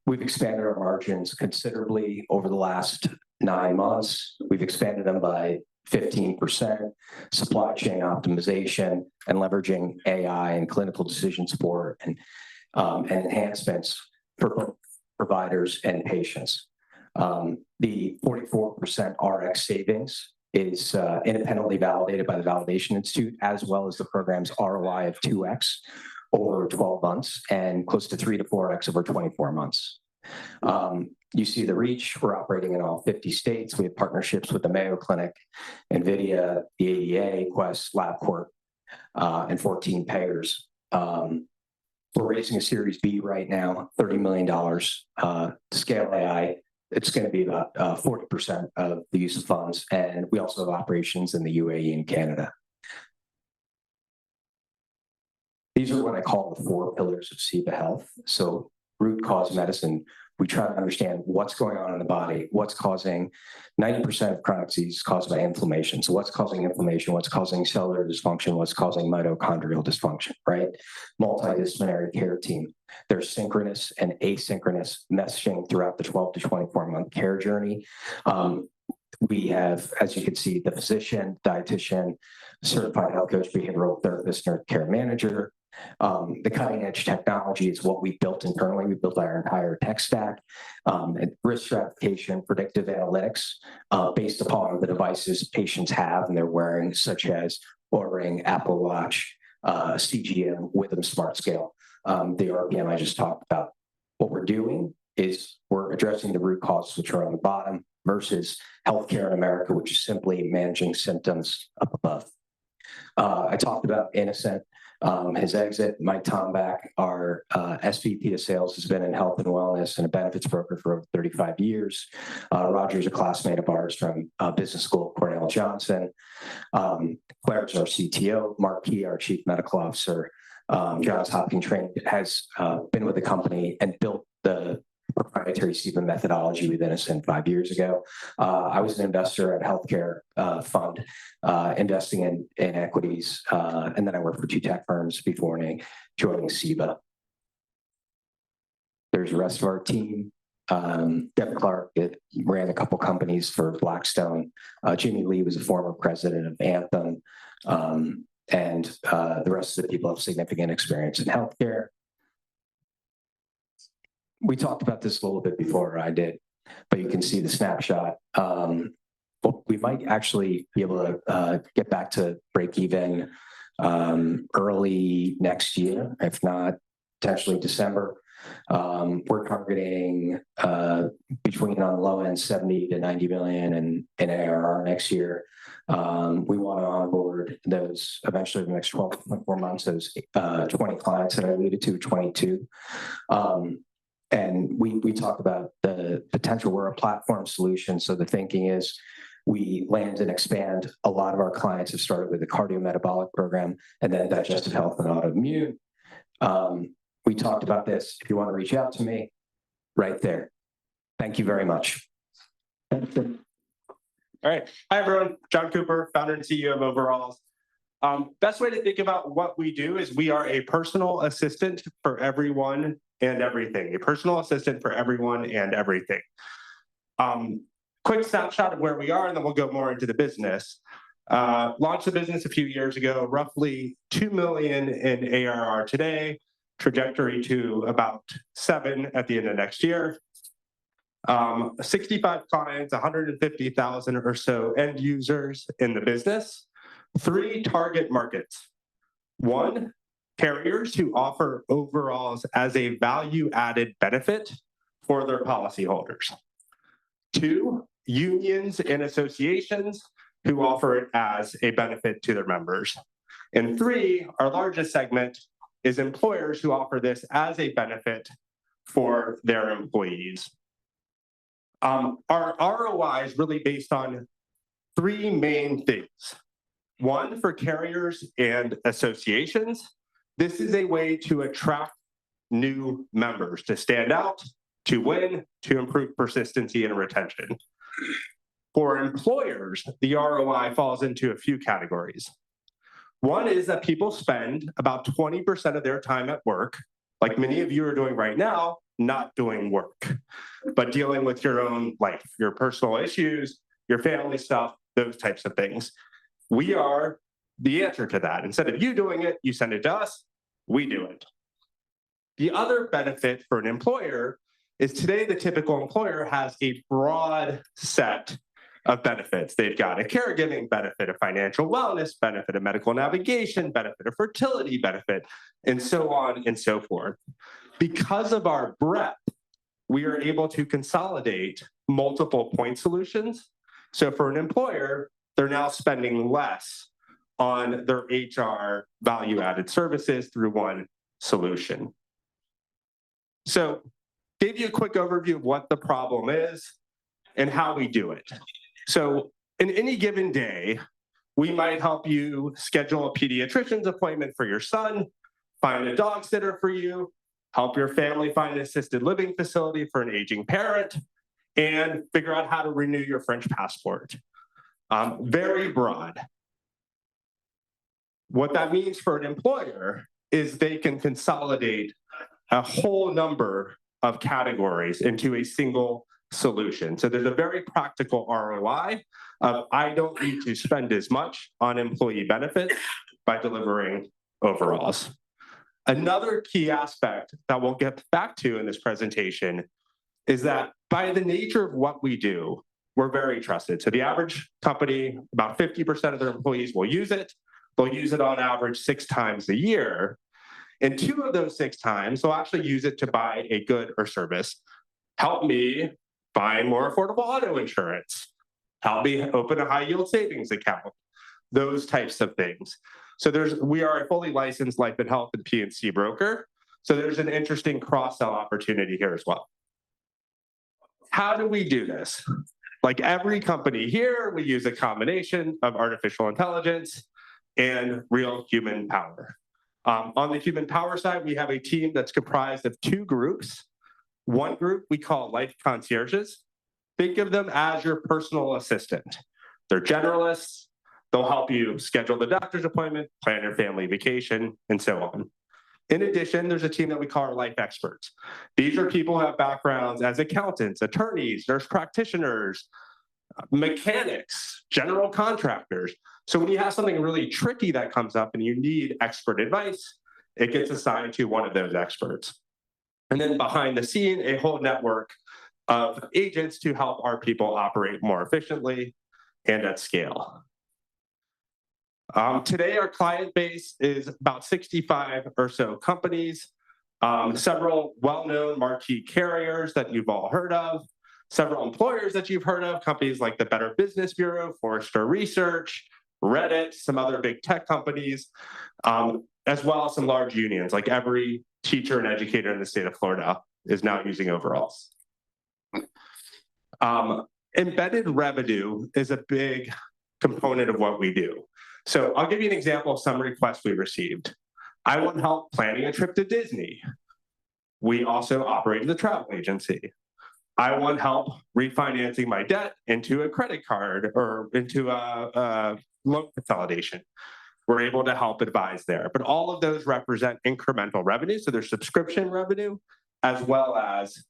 We've expanded our margins considerably over the last 9 months. We've expanded them by 15%, supply chain optimization, and leveraging AI and clinical decision support and enhancements for providers and patients. The 44% RX savings is independently validated by the Validation Institute, as well as the program's ROI of 2x over 12 months and close to 3 to 4x over 24 months. You see the reach. We're operating in all 50 states. We have partnerships with the Mayo Clinic, NVIDIA, the ADA, Quest, LabCorp, and 14 payers. We're raising a Series B right now, $30 million to scale AI. It's going to be about 40% of the use of funds. And we also have operations in the UAE and Canada. These are what I call the 4 pillars of Ciba Health. So root cause medicine. we try to understand what's going on in the body, what's causing 90% of chronic disease is caused by inflammation. So what's causing inflammation, what's causing cellular dysfunction, what's causing mitochondrial dysfunction, right? Multidisciplinary care team. There's synchronous and asynchronous messaging throughout the 12 to 24-month care journey. We have, as you can see, the physician, dietitian, certified health coach, behavioral therapist, nurse care manager. The cutting edge technology is what we built internally. We built our entire tech stack, and risk stratification, predictive analytics, based upon the devices patients have and they're wearing, such as Oura Ring, Apple Watch, CGM, Rhythm Smart Scale. The RPM I just talked about. What we're doing is we're addressing the root causes, which are on the bottom, versus healthcare in America, which is simply managing symptoms up above. I talked about Innocent, his exit. Mike Tomback, our SVP of sales, has been in health and wellness and a benefits broker for over 35 years. Roger's a classmate of ours from business school at Cornell Johnson. Claire's our CTO. Mark Key, our chief medical officer. Johns Hopkins trained, has been with the company and built the proprietary Ciba methodology with Innocent 5 years ago. I was an investor at a healthcare fund, investing in equities, and then I worked for 2 tech firms before joining Ciba. There's the rest of our team. Devin Clark ran a couple companies for Blackstone. Jimmy Lee was a former president of Anthem. And the rest of the people have significant experience in healthcare. We talked about this a little bit before, I did, but you can see the snapshot. Well, we might actually be able to get back to break even early next year, if not potentially December. We're targeting between on the low end 70 to 90 million in ARR next year. We want to onboard those eventually in the next 12 to 24 months, those 20 clients that I alluded to, 22. And we talk about the potential. We're a platform solution. So the thinking is we land and expand. A lot of our clients have started with a cardiometabolic program and then digestive health and autoimmune. We talked about this. If you want to reach out to me, right there. Thank you very much. All right. Hi, everyone. John Cooper, founder and CEO of Overalls. Best way to think about what we do is we are a personal assistant for everyone and everything. A personal assistant for everyone and everything. Quick snapshot of where we are, and then we'll go more into the business. Launched the business a few years ago, roughly 2 million in ARR today, trajectory to about 7 at the end of next year. 65 clients, 150,000 or so end users in the business. 3 target markets. 1, carriers who offer overalls as a value-added benefit for their policyholders. 2, unions and associations who offer it as a benefit to their members. And 3, our largest segment is employers who offer this as a benefit for their employees. Our ROI is really based on 3 main things. 1, for carriers and associations, this is a way to attract new members, to stand out, to win, to improve persistency and retention. For employers, the ROI falls into a few categories. 1 is that people spend about 20% of their time at work, like many of you are doing right now, not doing work, but dealing with your own life, your personal issues, your family stuff, those types of things. We are the answer to that. Instead of you doing it, you send it to us, we do it. The other benefit for an employer is today the typical employer has a broad set of benefits. They've got a caregiving benefit, a financial wellness benefit, a medical navigation benefit, a fertility benefit, and so on and so forth. Because of our breadth, we are able to consolidate multiple point solutions. So for an employer, they're now spending less on their HR value-added services through one solution. So gave you a quick overview of what the problem is and how we do it. So in any given day, we might help you schedule a pediatrician's appointment for your son, find a dog sitter for you, help your family find an assisted living facility for an aging parent, and figure out how to renew your French passport. Very broad. What that means for an employer is they can consolidate a whole number of categories into a single solution. So there's a very practical ROI of I don't need to spend as much on employee benefits by delivering overalls. Another key aspect that we'll get back to in this presentation is that by the nature of what we do, we're very trusted. So the average company, about 50% of their employees will use it. They'll use it on average 6 times a year. And 2 of those 6 times, they'll actually use it to buy a good or service. Help me find more affordable auto insurance. Help me open a high yield savings account. Those types of things. So we are a fully licensed life and health and P&C broker. So there's an interesting cross-sell opportunity here as well. How do we do this? Like every company here, we use a combination of artificial intelligence and real human power. On the human power side, we have a team that's comprised of 2 groups. One group we call life concierges. Think of them as your personal assistant. They're generalists. They'll help you schedule the doctor's appointment, plan your family vacation, and so on. In addition, there's a team that we call our life experts. These are people who have backgrounds as accountants, attorneys, nurse practitioners, mechanics, general contractors. So when you have something really tricky that comes up and you need expert advice, it gets assigned to one of those experts. And then behind the scene, a whole network of agents to help our people operate more efficiently and at scale. Today, our client base is about 65 or so companies, several well-known marquee carriers that you've all heard of, several employers that you've heard of, companies like the Better Business Bureau, Forrester Research, Reddit, some other big tech companies, as well as some large unions, like every teacher and educator in the state of Florida is now using overalls. Embedded revenue is a big component of what we do. So I'll give you an example of some requests we received. I want help planning a trip to Disney. We also operate as a travel agency. I want help refinancing my debt into a credit card or into a loan consolidation. We're able to help advise there. But all of those represent incremental revenue. So there's subscription revenue as well as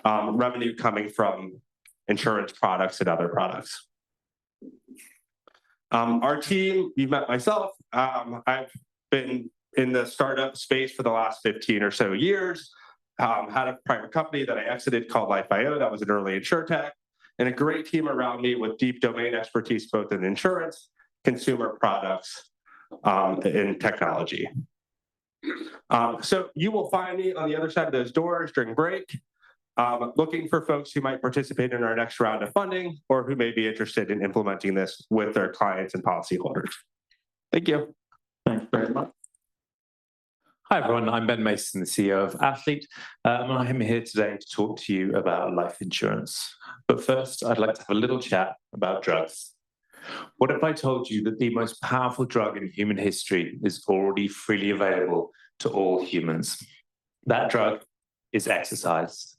revenue coming from insurance products and other products. Our team, you've met myself. I've been in the startup space for the last 15 or so years. Had a private company that I exited called Life.io. That was an early InsurTech, and a great team around me with deep domain expertise, both in insurance, consumer products, and technology. So you will find me on the other side of those doors during break, looking for folks who might participate in our next round of funding or who may be interested in implementing this with their clients and policyholders. Thank you. Thanks very much. Hi, everyone. I'm Ben Mason, the CEO of Athlete. I'm here today to talk to you about life insurance. But first, I'd like to have a little chat about drugs. What if I told you that the most powerful drug in human history is already freely available to all humans? That drug is exercise.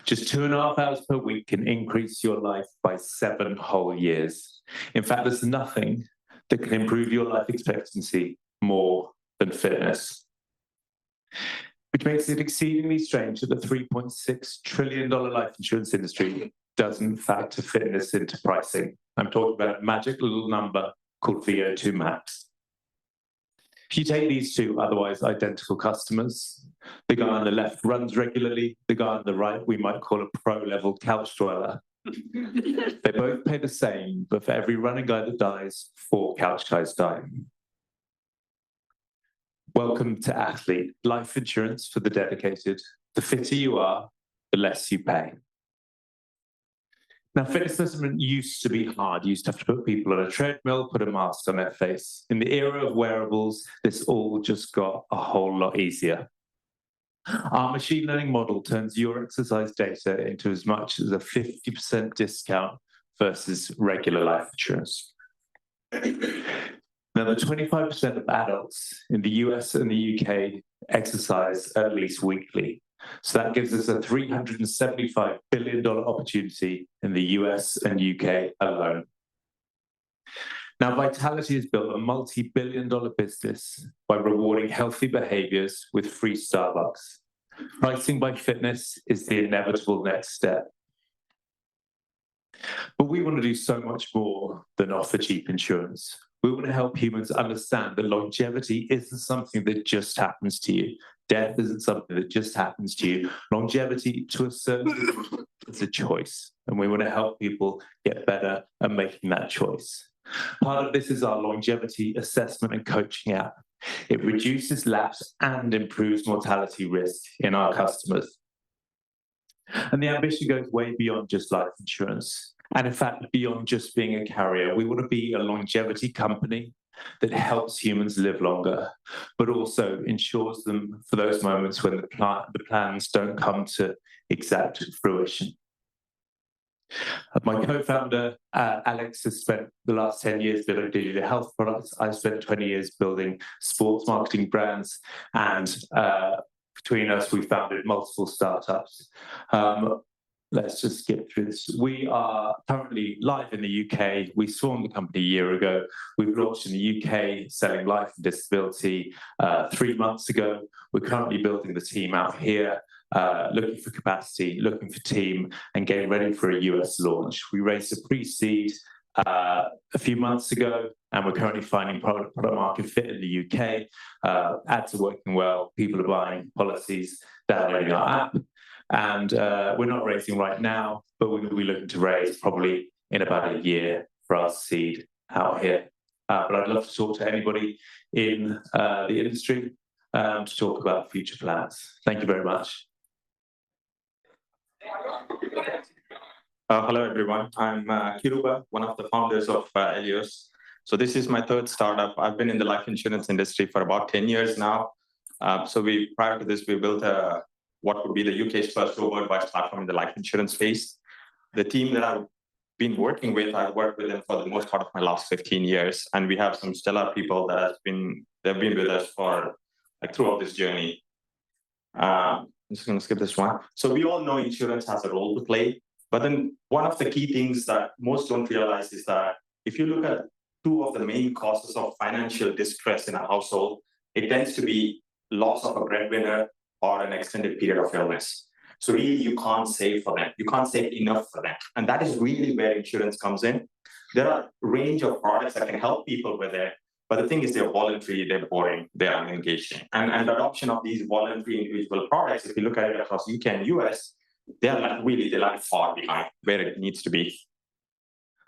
Just 2.5 hours per week can increase your life by 7 whole years. In fact, there's nothing that can improve your life expectancy more than fitness. Which makes it exceedingly strange that the $3.6 trillion life insurance industry doesn't factor fitness into pricing. I'm talking about a magic little number called VO2 max. If you take these 2 otherwise identical customers, the guy on the left runs regularly, the guy on the right we might call a pro-level couch dweller. They both pay the same, but for every running guy that dies, 4 couch guys die. Welcome to Athlete, life insurance for the dedicated. The fitter you are, the less you pay. Now, fitness assessment used to be hard. You used to have to put people on a treadmill, put a mask on their face. In the era of wearables, this all just got a whole lot easier. Our machine learning model turns your exercise data into as much as a 50% discount versus regular life insurance. Now, the 25% of adults in the US and the UK exercise at least weekly. So that gives us a $375 billion opportunity in the US and UK alone. Now, Vitality has built a multi-billion-dollar business by rewarding healthy behaviors with free Starbucks. Pricing by fitness is the inevitable next step. But we want to do so much more than offer cheap insurance. We want to help humans understand that longevity isn't something that just happens to you. Death isn't something that just happens to you. Longevity, to a certain extent, is a choice. And we want to help people get better at making that choice. Part of this is our longevity assessment and coaching app. It reduces lapse and improves mortality risk in our customers. And the ambition goes way beyond just life insurance. And in fact, beyond just being a carrier, we want to be a longevity company that helps humans live longer, but also insures them for those moments when the plans don't come to exact fruition. My co-founder, Alex, has spent the last 10 years building digital health products. I've spent 20 years building sports marketing brands. And between us, we founded multiple startups. Let's just skip through this. We are currently live in the UK. We formed the company a year ago. We've launched in the UK, selling life and disability 3 months ago. We're currently building the team out here, looking for capacity, looking for team, and getting ready for a US launch. We raised a pre-seed a few months ago, and we're currently finding product market fit in the UK. Ads are working well. People are buying policies, downloading our app. And we're not raising right now, but we will be looking to raise probably in about a year for our seed out here. But I'd love to talk to anybody in the industry to talk about future plans. Thank you very much. Hello, everyone. I'm Kiruba, one of the founders of Eleos. So this is my third startup. I've been in the life insurance industry for about 10 years now. Prior to this, we built what would be the UK's first robot-advised platform in the life insurance space. The team that I've been working with, I've worked with them for the most part of my last 15 years. And we have some stellar people that they've been with us for throughout this journey. I'm just going to skip this one. So we all know insurance has a role to play. But then one of the key things that most don't realize is that if you look at two of the main causes of financial distress in a household, it tends to be loss of a breadwinner or an extended period of illness. So really, you can't save for them. You can't save enough for them. And that is really where insurance comes in. There are a range of products that can help people with it. But the thing is, they're voluntary, they're boring, they're unengaging. And the adoption of these voluntary individual products, if you look at it across UK and US, they're far behind where it needs to be.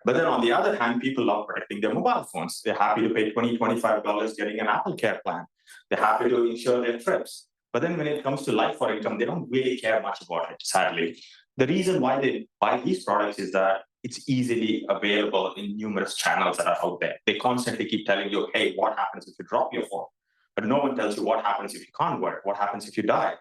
But then on the other hand, people love protecting their mobile phones. They're happy to pay $20, $25 getting an Apple Care plan. They're happy to insure their trips. But then when it comes to life or income, they don't really care much about it, sadly. The reason why they buy these products is that it's easily available in numerous channels that are out there. They constantly keep telling you, hey, what happens if you drop your phone? But no one tells you what happens if you can't work, what happens if you die.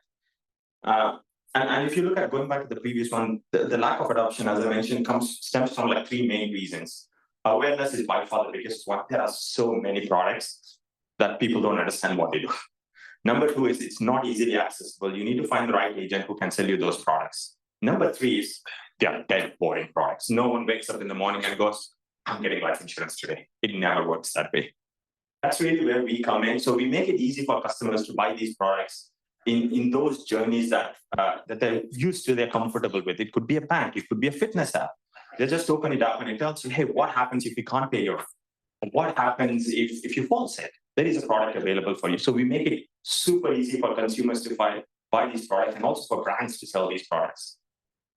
And if you look at going back to the previous one, the lack of adoption, as I mentioned, stems from three main reasons. Awareness is by far the biggest one. There are so many products that people don't understand what they do. Number two is it's not easily accessible. You need to find the right agent who can sell you those products. Number three is they are dead boring products. No one wakes up in the morning and goes, I'm getting life insurance today. It never works that way. That's really where we come in. So we make it easy for customers to buy these products in those journeys that they're used to, they're comfortable with. It could be a bank, it could be a fitness app. They just open it up and it tells you, hey, what happens if you can't pay your rent? What happens if you fall sick? There is a product available for you. So we make it super easy for consumers to buy these products and also for brands to sell these products.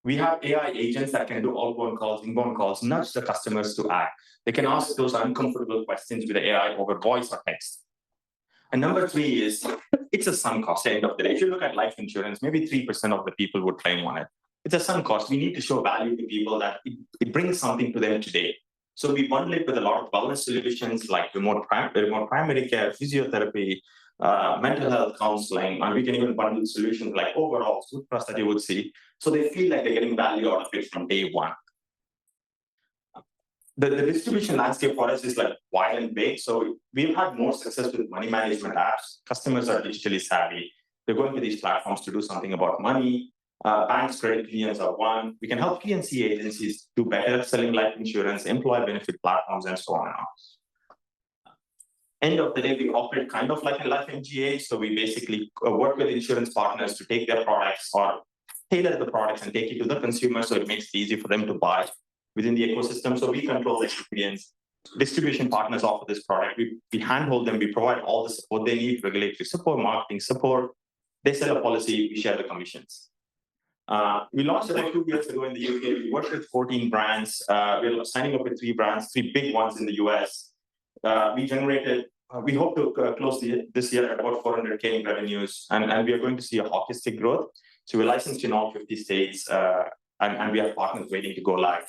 We have AI agents that can do outbound calls, inbound calls, nudge the customers to act. They can ask those uncomfortable questions with the AI over voice or text. And number three is it's a sunk cost at the end of the day. If you look at life insurance, maybe 3% of the people would claim on it. It's a sunk cost. We need to show value to people that it brings something to them today. So we bundle it with a lot of wellness solutions like remote primary care, physiotherapy, mental health counseling, and we can even bundle solutions like overall GoodTrust that you would see. So they feel like they're getting value out of it from day one. the distribution landscape for us is like wide and big. So we've had more success with money management apps. Customers are digitally savvy. They're going to these platforms to do something about money. Banks, credit unions are one. We can help P&C agencies do better selling life insurance, employee benefit platforms, and so on and on. End of the day, we operate kind of like a life MGA. So we basically work with insurance partners to take their products or tailor the products and take it to the consumer so it makes it easy for them to buy within the ecosystem. So we control the experience. Distribution partners offer this product. We handhold them. We provide all the support they need, regulatory support, marketing support. They sell a policy. We share the commissions. We launched it like 2 years ago in the UK. We worked with 14 brands. We're signing up with 3 brands, 3 big ones in the US. We hope to close this year at about 400K in revenues, and we are going to see a hockey stick growth. So we're licensed in all 50 states, and we have partners waiting to go live.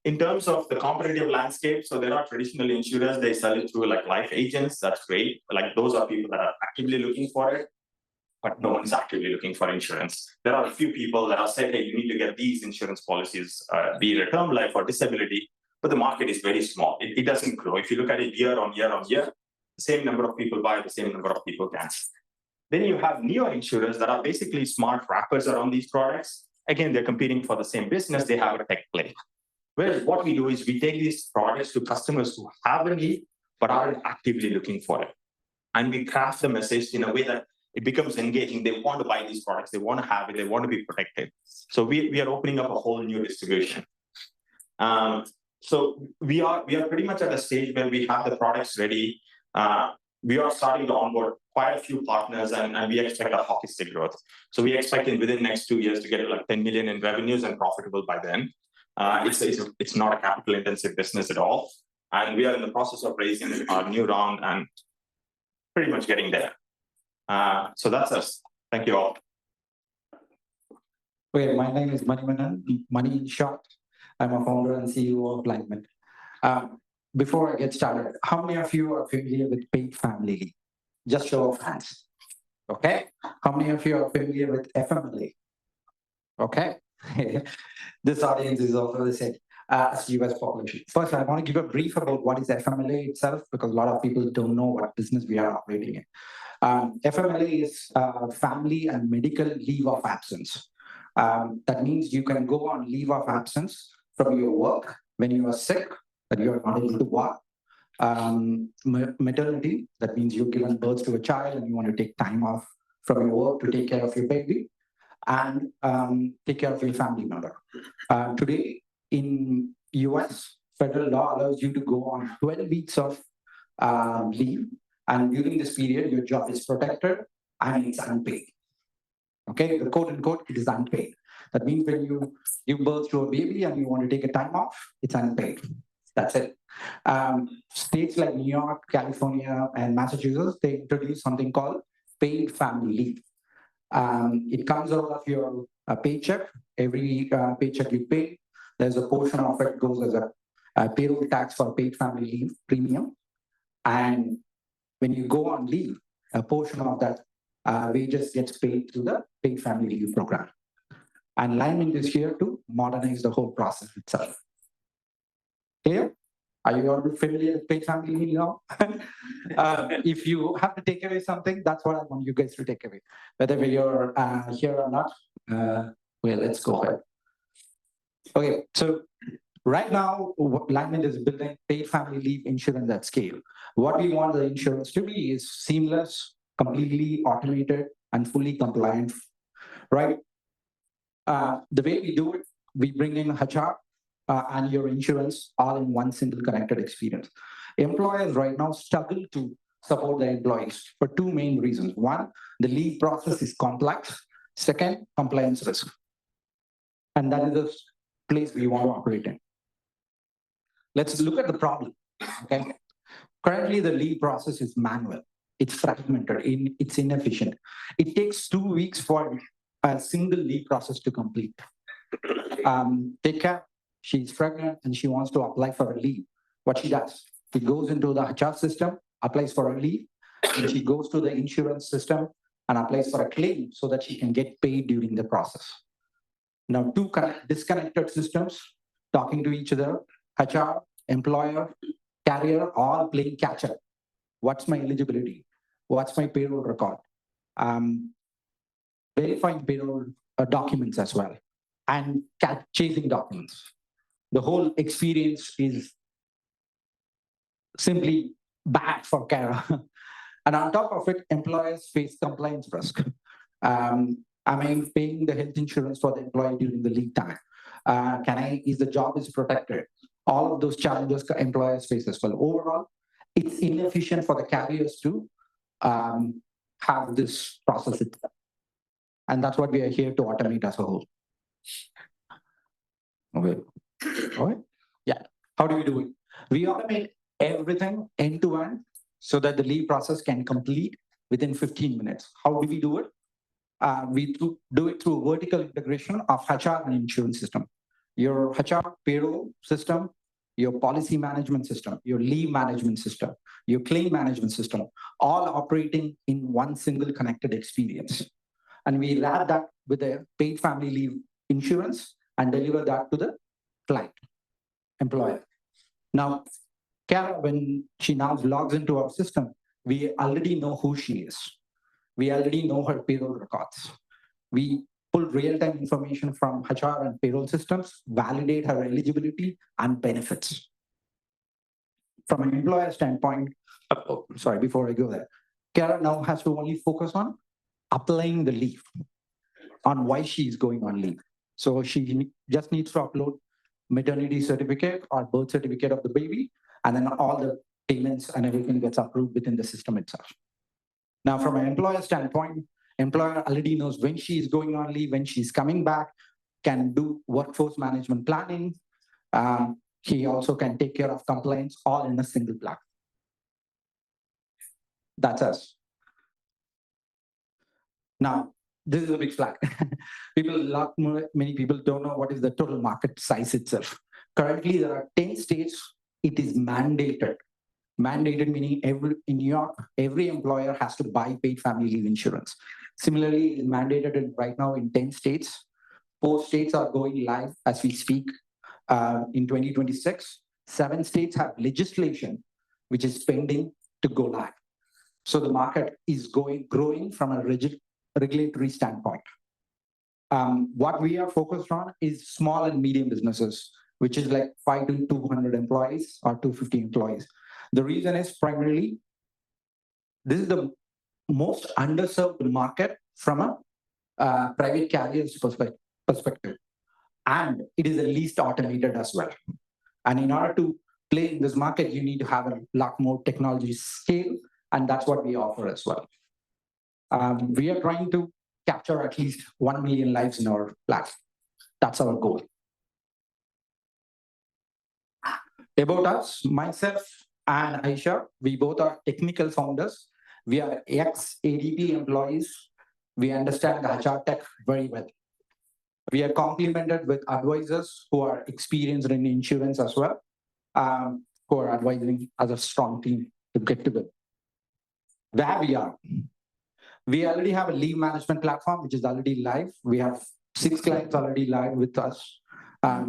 In terms of the competitive landscape, so there are traditional insurers, they sell it through like life agents. That's great. Like those are people that are actively looking for it, but no one's actively looking for insurance. There are a few people that are saying, hey, you need to get these insurance policies, be it a term life or disability, but the market is very small. It doesn't grow. If you look at it year on year, the same number of people buy, the same number of people cancel. Then you have neo insurers that are basically smart wrappers around these products. Again, they're competing for the same business. They have a tech play. Whereas what we do is we take these products to customers who have a need, but aren't actively looking for it. And we craft the message in a way that it becomes engaging. They want to buy these products. They want to have it. They want to be protected. So we are opening up a whole new distribution. So we are pretty much at a stage where we have the products ready. We are starting to onboard quite a few partners, and we expect a hockey stick growth. So we expect within the next 2 years to get like 10 million in revenues and profitable by then. It's not a capital intensive business at all. And we are in the process of raising our new round and pretty much getting there. So that's us. Thank you all. Okay, my name is Manimanan, Money in short. I'm a founder and CEO of LimeMint. Before I get started, how many of you are familiar with paid family leave? Just show of hands. Okay. How many of you are familiar with FMLA? Okay. This audience is also the same as US population. First, I want to give a brief about what is FMLA itself, because a lot of people don't know what business we are operating in. FMLA is family and medical leave of absence. That means you can go on leave of absence from your work when you are sick, that you are not able to work. Maternity, that means you've given birth to a child and you want to take time off from your work to take care of your baby and take care of your family member. Today in US, federal law allows you to go on 12 weeks of leave, and during this period, your job is protected and it's unpaid. Okay, the quote unquote, it is unpaid. That means when you give birth to a baby and you want to take a time off, it's unpaid. That's it. States like New York, California, and Massachusetts, they introduced something called paid family leave. It comes out of your paycheck. Every paycheck you pay, there's a portion of it goes as a payroll tax for paid family leave premium. And when you go on leave, a portion of that wages gets paid through the paid family leave program. And LimeMint is here to modernize the whole process itself. Clear? Are you all familiar with paid family leave now? If you have to take away something, that's what I want you guys to take away. Whether you're here or not, well, let's go ahead. Okay, so right now, LimeMint is building paid family leave insurance at scale. What we want the insurance to be is seamless, completely automated, and fully compliant, right? The way we do it, we bring in HR and your insurance all in one single connected experience. Employers right now struggle to support their employees for 2 main reasons. 1, the leave process is complex. 2nd, compliance risk. And that is the place we want to operate in. Let's look at the problem. Okay. Currently, the leave process is manual. It's fragmented. It's inefficient. It takes 2 weeks for a single leave process to complete. Take care. She's pregnant and she wants to apply for a leave. What she does, she goes into the HR system, applies for a leave, and she goes to the insurance system and applies for a claim so that she can get paid during the process. Now, 2 disconnected systems talking to each other HR, employer, carrier, all playing catch up. What's my eligibility? What's my payroll record? Verifying payroll documents as well, and chasing documents. The whole experience is simply bad for Kara. And on top of it, employers face compliance risk. Am I paying the health insurance for the employee during the leave time? Is the job is protected? All of those challenges employers face as well. Overall, it's inefficient for the carriers to have this process itself. And that's what we are here to automate as a whole. Okay. All right. Yeah. How do we do it? We automate everything end to end so that the leave process can complete within 15 minutes. How do we do it? We do it through vertical integration of HR and insurance system. Your HR payroll system, your policy management system, your leave management system, your claim management system, all operating in one single connected experience. And we wrap that with a paid family leave insurance and deliver that to the client, employer. Now, Kara, when she now logs into our system, we already know who she is. We already know her payroll records. We pull real-time information from HR and payroll systems, validate her eligibility and benefits. From an employer standpoint, before I go there, Kara now has to only focus on applying the leave, on why she's going on leave. So she just needs to upload maternity certificate or birth certificate of the baby, and then all the payments and everything gets approved within the system itself. Now, from an employer standpoint, employer already knows when she is going on leave, when she's coming back, can do workforce management planning. He also can take care of compliance all in a single platform. That's us. Now, this is a big flag. Many people don't know what is the total market size itself. Currently, there are 10 states. It is mandated. Mandated meaning in New York, every employer has to buy paid family leave insurance. Similarly, it's mandated right now in 10 states. 4 states are going live as we speak in 2026. 7 states have legislation which is pending to go live. So the market is growing from a regulatory standpoint. What we are focused on is small and medium businesses, which is like 5 to 200 employees or 250 employees. The reason is primarily, this is the most underserved market from a private carrier's perspective. And it is the least automated as well. And in order to play in this market, you need to have a lot more technology scale, and that's what we offer as well. We are trying to capture at least 1 million lives in our platform. That's our goal. About us, myself and Aisha, we both are technical founders. We are ex-ADP employees. We understand the HR tech very well. We are complemented with advisors who are experienced in insurance as well, who are advising as a strong team to get to it. Where we are. We already have a leave management platform, which is already live. We have 6 clients already live with us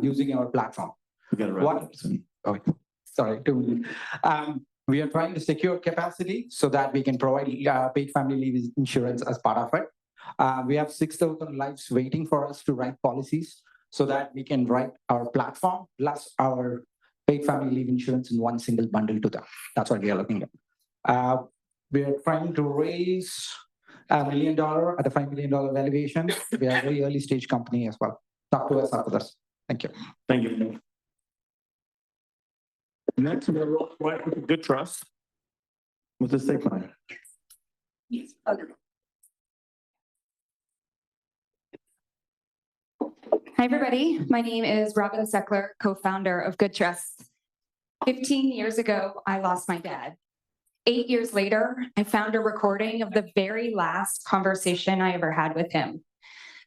using our platform. We are trying to secure capacity so that we can provide paid family leave insurance as part of it. We have 6,000 lives waiting for us to write policies so that we can write our platform plus our paid family leave insurance in one single bundle to them. That's what we are looking at. We are trying to raise $1 million at a $5 million valuation. We are a very early stage company as well. Talk to us after this. Thank you. Thank you. Next, we're going to work with GoodTrust. What's the stake line? Yes. Okay. Hi, everybody. My name is Robin Seckler, co-founder of GoodTrust. 15 years ago, I lost my dad. 8 years later, I found a recording of the very last conversation I ever had with him.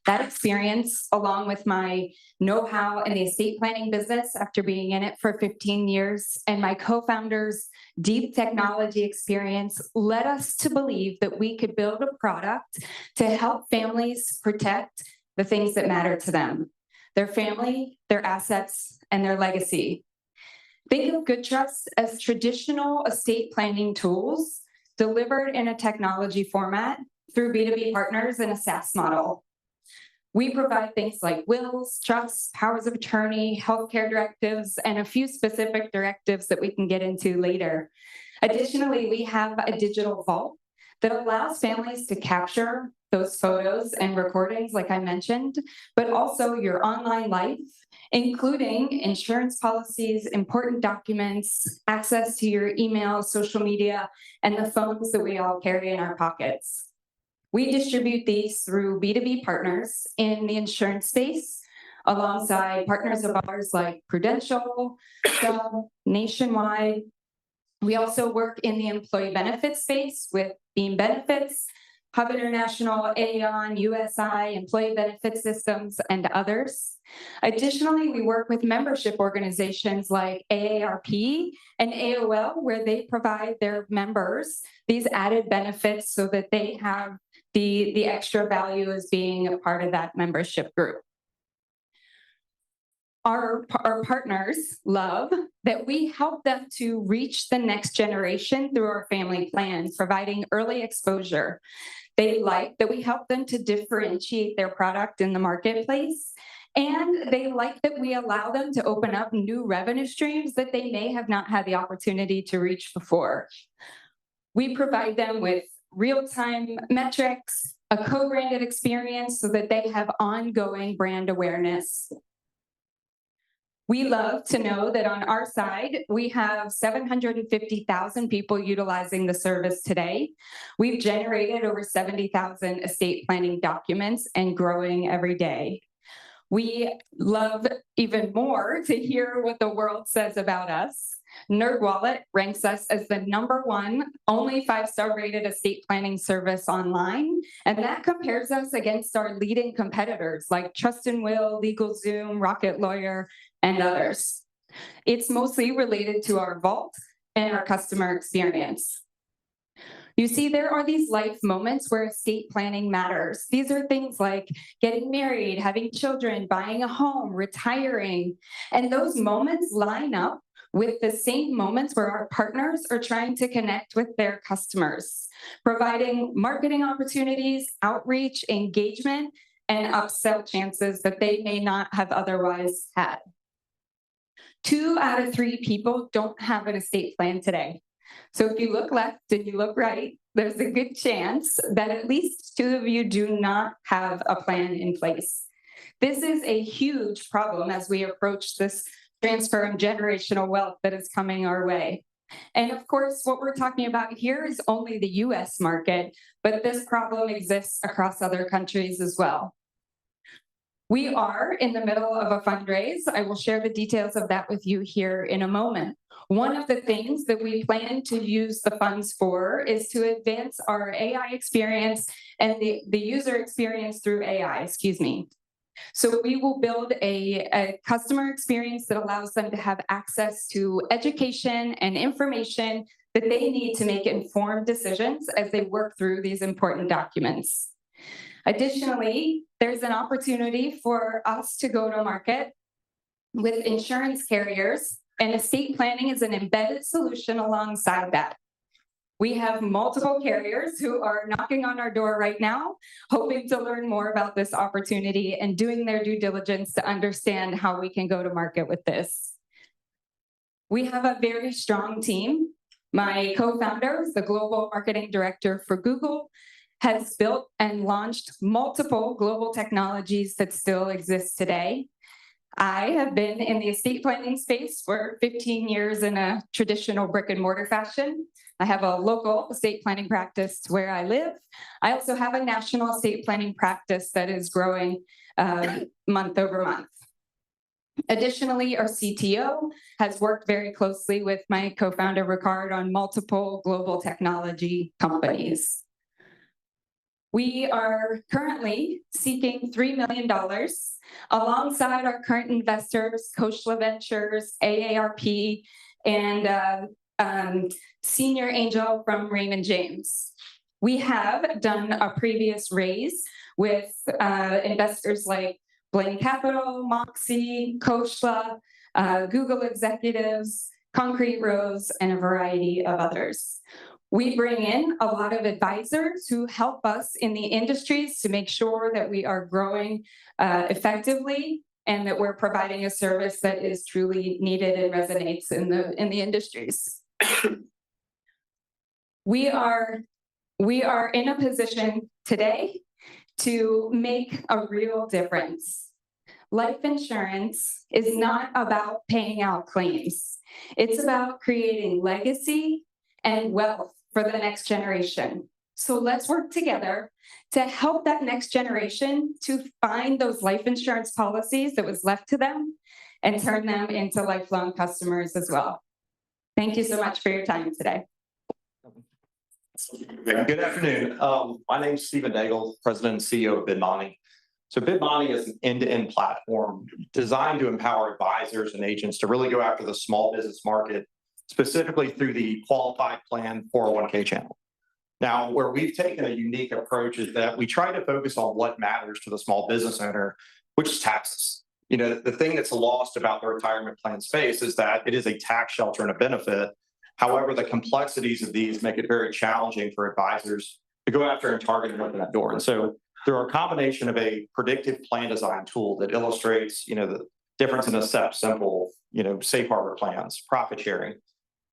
That experience, along with my know-how in the estate planning business after being in it for 15 years, and my co-founder's deep technology experience led us to believe that we could build a product to help families protect the things that matter to them, their family, their assets, and their legacy. Think of GoodTrust as traditional estate planning tools delivered in a technology format through B2B partners in a SaaS model. We provide things like wills, trusts, powers of attorney, healthcare directives, and a few specific directives that we can get into later. Additionally, we have a digital vault that allows families to capture those photos and recordings, like I mentioned, but also your online life, including insurance policies, important documents, access to your email, social media, and the phones that we all carry in our pockets. We distribute these through B2B partners in the insurance space, alongside partners of ours like Prudential, Nationwide. We also work in the employee benefits space with Beam Benefits, Hub International, Aon, USI, Employee Benefit Systems, and others. Additionally, we work with membership organizations like AARP and AOL, where they provide their members these added benefits so that they have the extra value as being a part of that membership group. Our partners love that we help them to reach the next generation through our family plans, providing early exposure. They like that we help them to differentiate their product in the marketplace, and they like that we allow them to open up new revenue streams that they may have not had the opportunity to reach before. We provide them with real-time metrics, a co-branded experience so that they have ongoing brand awareness. We love to know that on our side, we have 750,000 people utilizing the service today. We've generated over 70,000 estate planning documents and growing every day. We love even more to hear what the world says about us. NerdWallet ranks us as the #1 only 5-star rated estate planning service online, and that compares us against our leading competitors like Trust and Will, LegalZoom, Rocket Lawyer, and others. It's mostly related to our vault and our customer experience. You see, there are these life moments where estate planning matters. These are things like getting married, having children, buying a home, retiring, and those moments line up with the same moments where our partners are trying to connect with their customers, providing marketing opportunities, outreach, engagement, and upsell chances that they may not have otherwise had. 2 out of 3 people don't have an estate plan today. So if you look left and you look right, there's a good chance that at least 2 of you do not have a plan in place. This is a huge problem as we approach this transfer of generational wealth that is coming our way. And of course, what we're talking about here is only the US market, but this problem exists across other countries as well. We are in the middle of a fundraise. I will share the details of that with you here in a moment. One of the things that we plan to use the funds for is to advance our AI experience and the user experience through AI, So we will build a customer experience that allows them to have access to education and information that they need to make informed decisions as they work through these important documents. Additionally, there's an opportunity for us to go to market with insurance carriers, and estate planning is an embedded solution alongside that. We have multiple carriers who are knocking on our door right now, hoping to learn more about this opportunity and doing their due diligence to understand how we can go to market with this. We have a very strong team. My co-founder, the global marketing director for Google, has built and launched multiple global technologies that still exist today. I have been in the estate planning space for 15 years in a traditional brick and mortar fashion. I have a local estate planning practice where I live. I also have a national estate planning practice that is growing month over month. Additionally, our CTO has worked very closely with my co-founder, Ricard, on multiple global technology companies. We are currently seeking $3 million alongside our current investors, Koshla Ventures, AARP, and Senior Angel from Raymond James. We have done a previous raise with investors like Blaine Capital, Moxie, Koshla, Google executives, Concrete Rose, and a variety of others. We bring in a lot of advisors who help us in the industries to make sure that we are growing effectively and that we're providing a service that is truly needed and resonates in the industries. We are in a position today to make a real difference. Life insurance is not about paying out claims. It's about creating legacy and wealth for the next generation. So let's work together to help that next generation to find those life insurance policies that was left to them and turn them into lifelong customers as well. Thank you so much for your time today. Good afternoon. My name is Stephen Daigle, President and CEO of BidMoni. So BidMoni is an end-to-end platform designed to empower advisors and agents to really go after the small business market, specifically through the qualified plan 401k channel. Now, where we've taken a unique approach is that we try to focus on what matters to the small business owner, which is taxes. You know, the thing that's lost about the retirement plan space is that it is a tax shelter and a benefit. However, the complexities of these make it very challenging for advisors to go after and target and open that door. And so through a combination of a predictive plan design tool that illustrates, you know, the difference in a simple, you know, safe harbor plans, profit sharing,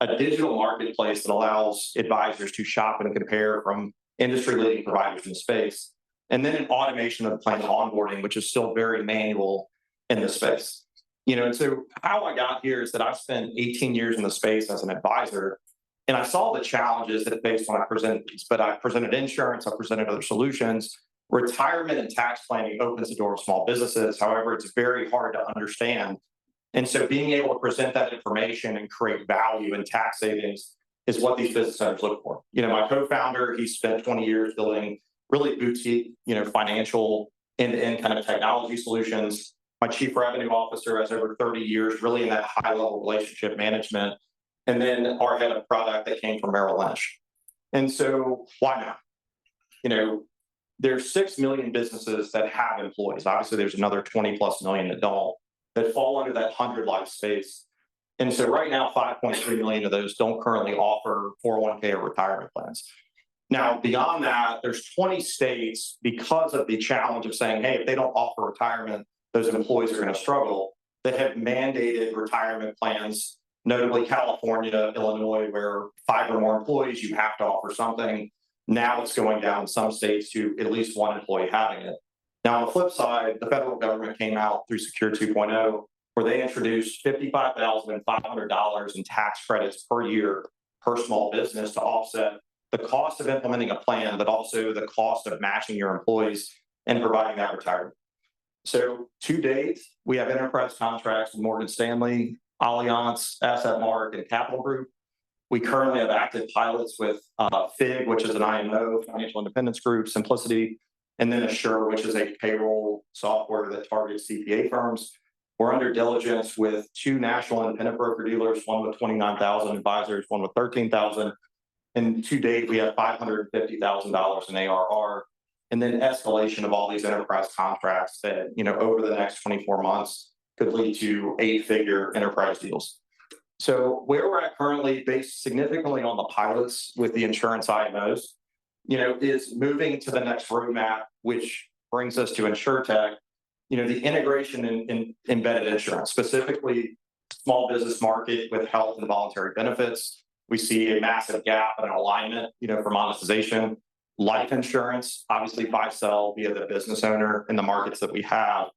a digital marketplace that allows advisors to shop and compare from industry-leading providers in the space, and then an automation of plan onboarding, which is still very manual in the space. You know, and so how I got here is that I've spent 18 years in the space as an advisor, and I saw the challenges that it faced when I presented these, but I presented insurance, I presented other solutions. Retirement and tax planning opens the door of small businesses. However, it's very hard to understand. And so being able to present that information and create value and tax savings is what these business owners look for. You know, my co-founder, he spent 20 years building really boutique, you know, financial end-to-end kind of technology solutions. My chief revenue officer has over 30 years really in that high-level relationship management. And then our head of product that came from Merrill Lynch. And so why not? You know, there's 6 million businesses that have employees. Obviously, there's another 20+ million that don't, that fall under that 100 life space. And so right now, 5.3 million of those don't currently offer 401k or retirement plans. Now, beyond that, there's 20 states, because of the challenge of saying, hey, if they don't offer retirement, those employees are going to struggle, that have mandated retirement plans, notably California, Illinois, where 5 or more employees, you have to offer something. Now it's going down in some states to at least 1 employee having it. Now, on the flip side, the federal government came out through Secure 2.0, where they introduced $55,500 in tax credits per year per small business to offset the cost of implementing a plan, but also the cost of matching your employees and providing that retirement. So to date, we have enterprise contracts with Morgan Stanley, Allianz, AssetMark, and Capital Group. We currently have active pilots with FIG, which is an IMO, Financial Independence Group, Simplicity, and then Assure, which is a payroll software that targets CPA firms. We're under diligence with 2 national independent broker-dealers, one with 29,000 advisors, one with 13,000. And to date, we have $550,000 in ARR. And then escalation of all these enterprise contracts that, you know, over the next 24 months could lead to 8-figure enterprise deals. So where we're at currently, based significantly on the pilots with the insurance IMOs, you know, is moving to the next roadmap, which brings us to InsurTech, you know, the integration in embedded insurance, specifically small business market with health and voluntary benefits. We see a massive gap and alignment, you know, for monetization. Life insurance, obviously buy, sell via the business owner in the markets that we have.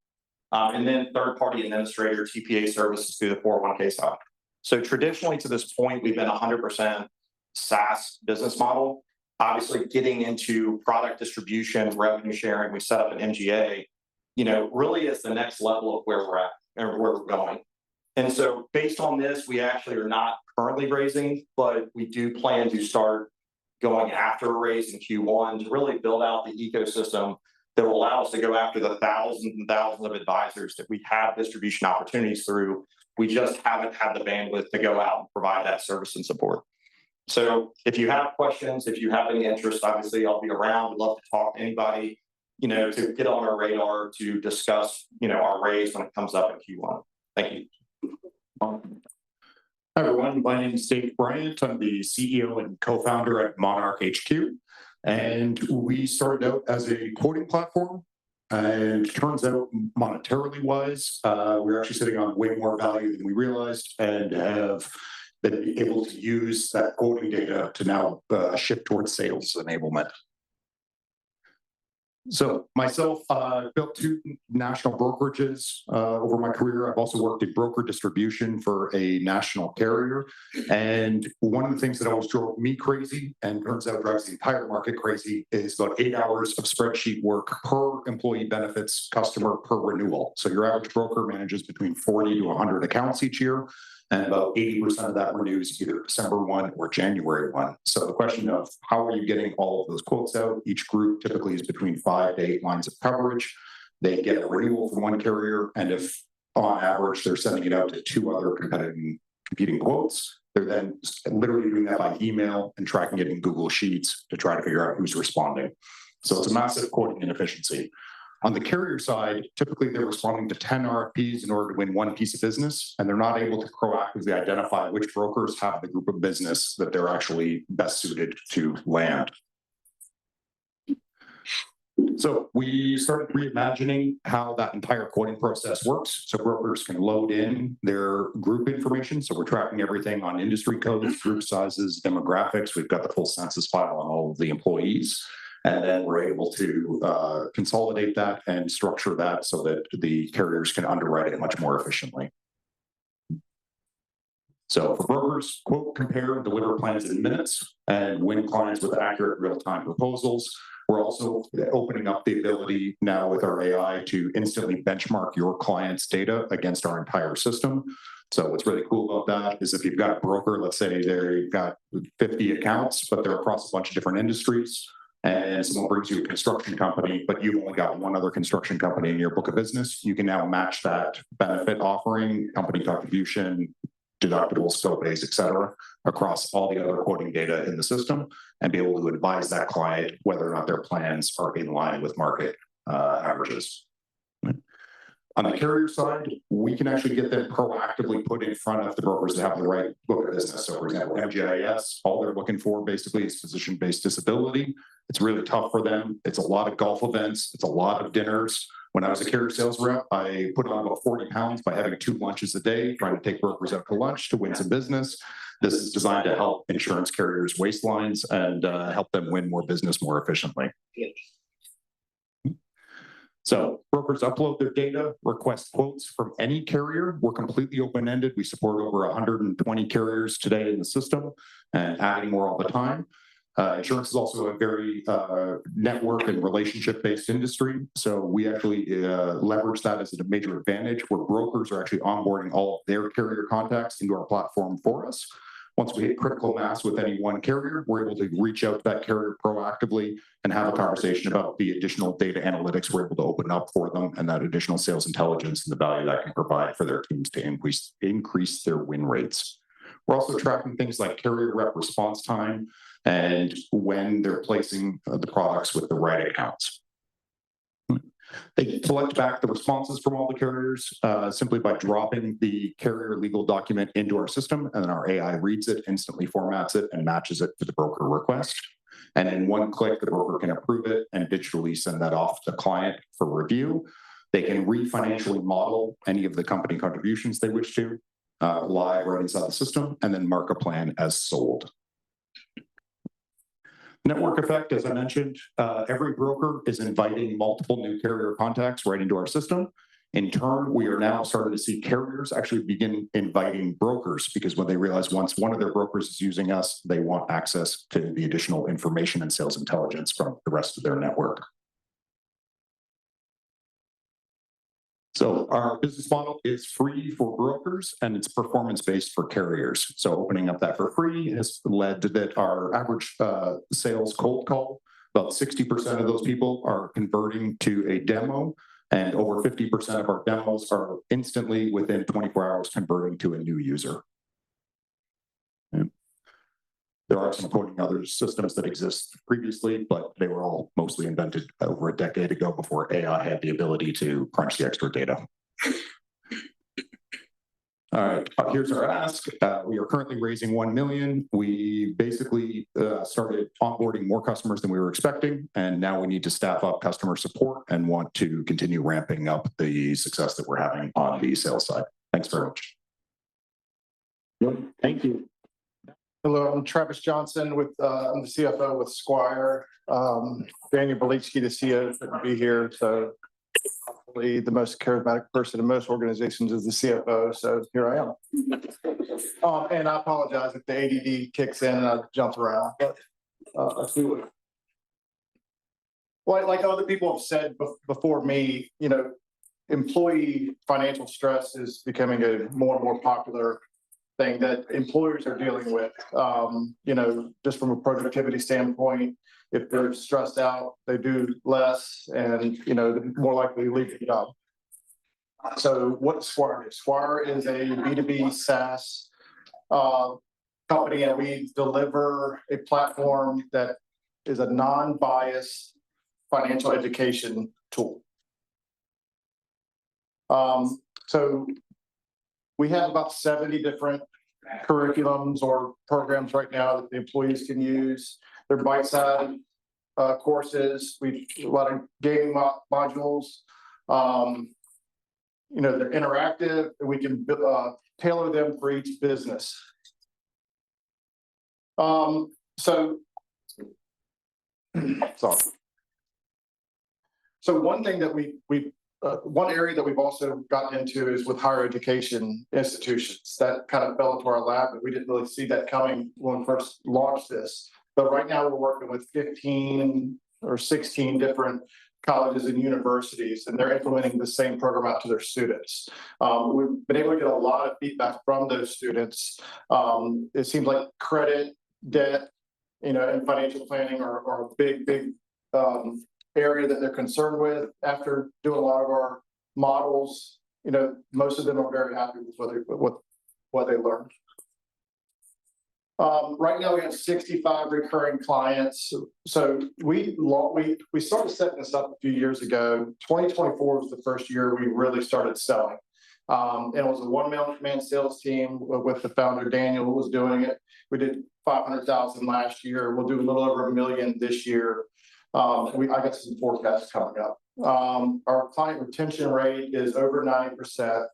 And then third-party administrator, TPA services through the 401k side. So traditionally to this point, we've been 100% SaaS business model. Obviously getting into product distribution, revenue sharing, we set up an MGA, you know, really is the next level of where we're at and where we're going. And so based on this, we actually are not currently raising, but we do plan to start going after a raise in Q1 to really build out the ecosystem that will allow us to go after the thousands and thousands of advisors that we have distribution opportunities through. We just haven't had the bandwidth to go out and provide that service and support. So if you have questions, if you have any interest, obviously I'll be around. I'd love to talk to anybody, you know, to get on our radar to discuss, you know, our raise when it comes up in Q1. Thank you. Hi, everyone. My name is Dave Bryant. I'm the CEO and co-founder at Monark HQ. And we started out as a quoting platform. And it turns out, monetarily wise, we're actually sitting on way more value than we realized and have been able to use that quoting data to now shift towards sales enablement. So myself, built 2 national brokerages over my career. I've also worked in broker distribution for a national carrier. And one of the things that always drove me crazy, and turns out drives the entire market crazy, is about 8 hours of spreadsheet work per employee benefits customer per renewal. So your average broker manages between 40 to 100 accounts each year. And about 80% of that renews either December 1 or January 1. So the question of how are you getting all of those quotes out? Each group typically is between 5 to 8 lines of coverage. They get a renewal from one carrier, and if on average they're sending it out to 2 other competing quotes, they're then literally doing that by email and tracking it in Google Sheets to try to figure out who's responding. So it's a massive quoting inefficiency. On the carrier side, typically they're responding to 10 RFPs in order to win one piece of business, and they're not able to proactively identify which brokers have the group of business that they're actually best suited to land. So we started reimagining how that entire quoting process works. So brokers can load in their group information. So we're tracking everything on industry codes, group sizes, demographics. We've got the full census file on all of the employees. And then we're able to consolidate that and structure that so that the carriers can underwrite it much more efficiently. So for brokers, quote, compare, and deliver plans in minutes and win clients with accurate real-time proposals. We're also opening up the ability now with our AI to instantly benchmark your client's data against our entire system. So what's really cool about that is if you've got a broker, let's say they've got 50 accounts, but they're across a bunch of different industries, and someone brings you a construction company, but you've only got one other construction company in your book of business, you can now match that benefit offering, company contribution, deductible, scope A's, et cetera, across all the other quoting data in the system and be able to advise that client whether or not their plans are in line with market averages. On the carrier side, we can actually get them proactively put in front of the brokers that have the right book of business. So for example, MGIS, all they're looking for basically is physician-based disability. It's really tough for them. It's a lot of golf events. It's a lot of dinners. When I was a carrier sales rep, I put on about 40 pounds by having 2 lunches a day, trying to take brokers out to lunch to win some business. This is designed to help insurance carriers' waistlines and help them win more business more efficiently. So brokers upload their data, request quotes from any carrier. We're completely open-ended. We support over 120 carriers today in the system and adding more all the time. Insurance is also a very network and relationship-based industry. So we actually leverage that as a major advantage where brokers are actually onboarding all of their carrier contacts into our platform for us. Once we hit critical mass with any one carrier, we're able to reach out to that carrier proactively and have a conversation about the additional data analytics we're able to open up for them and that additional sales intelligence and the value that can provide for their teams to increase their win rates. We're also tracking things like carrier rep response time and when they're placing the products with the right accounts. They collect back the responses from all the carriers simply by dropping the carrier legal document into our system, and then our AI reads it, instantly formats it, and matches it to the broker request. And in one click, the broker can approve it and digitally send that off to the client for review. They can re-financially model any of the company contributions they wish to live right inside the system, and then mark a plan as sold. Network effect, as I mentioned, every broker is inviting multiple new carrier contacts right into our system. In turn, we are now starting to see carriers actually begin inviting brokers because when they realize once one of their brokers is using us, they want access to the additional information and sales intelligence from the rest of their network. So our business model is free for brokers and it's performance-based for carriers. So opening up that for free has led to that our average sales cold call, about 60% of those people are converting to a demo, and over 50% of our demos are instantly within 24 hours converting to a new user. There are some quoting other systems that exist previously, but they were all mostly invented over a decade ago before AI had the ability to crunch the extra data. All right, here's our ask. We are currently raising 1 million. We basically started onboarding more customers than we were expecting, and now we need to staff up customer support and want to continue ramping up the success that we're having on the sales side. Thanks very much. Thank you. Hello, I'm Travis Johnson with, I'm the CFO with Sqwire. Daniel Belichki, the CEO, couldn't be here, so probably the most charismatic person in most organizations is the CFO, so here I am. And I apologize if the ADD kicks in and I jump around, but let's do it. Well, like other people have said before me, you know, employee financial stress is becoming a more and more popular thing that employers are dealing with. You know, just from a productivity standpoint, if they're stressed out, they do less and, you know, they're more likely to leave the job. So what Sqwire is? Sqwire is a B2B SaaS company, and we deliver a platform that is a non-biased financial education tool. So we have about 70 different curriculums or programs right now that the employees can use. They're bite-sized courses. We a lot of gaming modules. You know, they're interactive, and we can tailor them for each business. Sorry. So one thing that one area that we've also gotten into is with higher education institutions. That kind of fell into our lap, but we didn't really see that coming when we first launched this. But right now we're working with 15 or 16 different colleges and universities, and they're implementing the same program out to their students. We've been able to get a lot of feedback from those students. It seems like credit, debt, you know, and financial planning are a big area that they're concerned with. After doing a lot of our models, you know, most of them are very happy with what they learned. Right now we have 65 recurring clients. So we started setting this up a few years ago. 2024 was the first year we really started selling. And it was a one-man sales team with the founder, Daniel, who was doing it. We did 500,000 last year. We'll do a little over $1 million this year. I got some forecasts coming up. Our client retention rate is over 90%.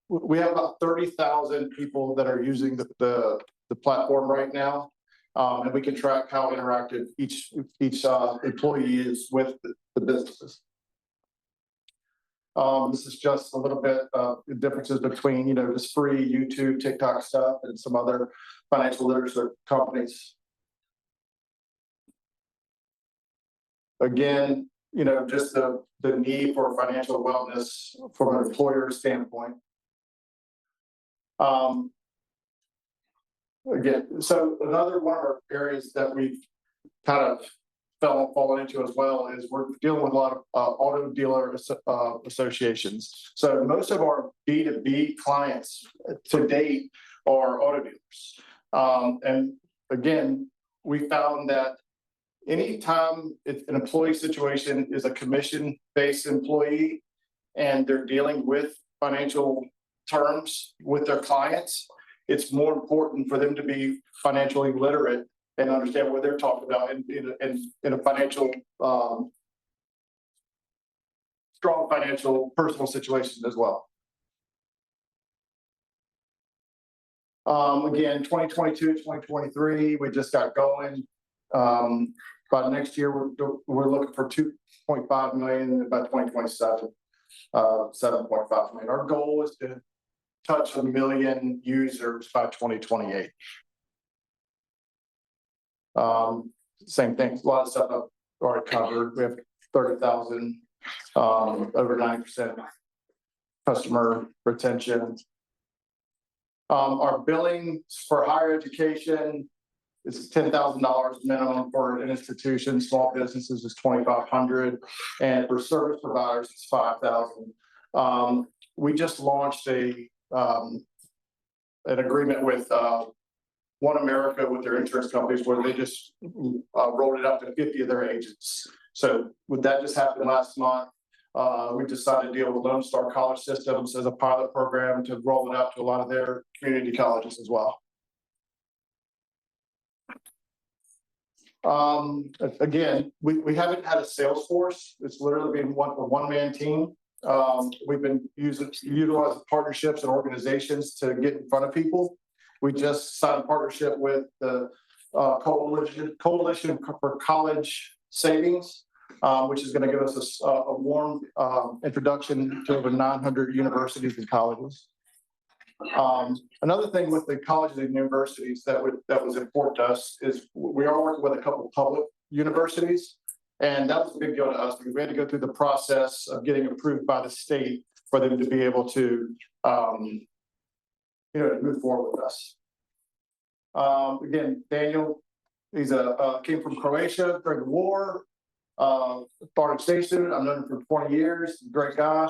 We have about 30,000 people that are using the platform right now, and we can track how interactive each employee is with the businesses. This is just a little bit of the differences between, you know, just free YouTube, TikTok stuff, and some other financial literacy companies. Again, you know, just the need for financial wellness from an employer standpoint. Again, so another one of our areas that we've kind of fallen into as well is we're dealing with a lot of auto dealer associations. So most of our B2B clients to date are auto dealers. And again, we found that anytime an employee situation is a commission-based employee and they're dealing with financial terms with their clients, it's more important for them to be financially literate and understand what they're talking about in a financial, strong financial personal situation as well. Again, 2022, 2023, we just got going. By next year, we're looking for 2.5 million. By 2027, 7.5 million. Our goal is to touch 1 million users by 2028. Same thing. A lot of stuff I've already covered. We have 30,000, over 90% customer retention. Our billing for higher education is $10,000 minimum for an institution. Small businesses is $2,500, and for service providers, it's $5,000. We just launched an agreement with One America with their insurance companies, where they just rolled it up to 50 of their agents. So that just happened last month. we decided to deal with Lone Star College Systems as a pilot program to roll it out to a lot of their community colleges as well. Again, we haven't had a sales force. It's literally been a one-man team. We've been utilizing partnerships and organizations to get in front of people. We just signed a partnership with the Coalition for College Savings, which is going to give us a warm introduction to over 900 universities and colleges. Another thing with the colleges and universities that was important to us is we are working with a couple of public universities, and that was a big deal to us because we had to go through the process of getting approved by the state for them to be able to, to move forward with us. Again, Daniel, he's came from Croatia during the war, foreign exchange student. I've known him for 20 years. Great guy.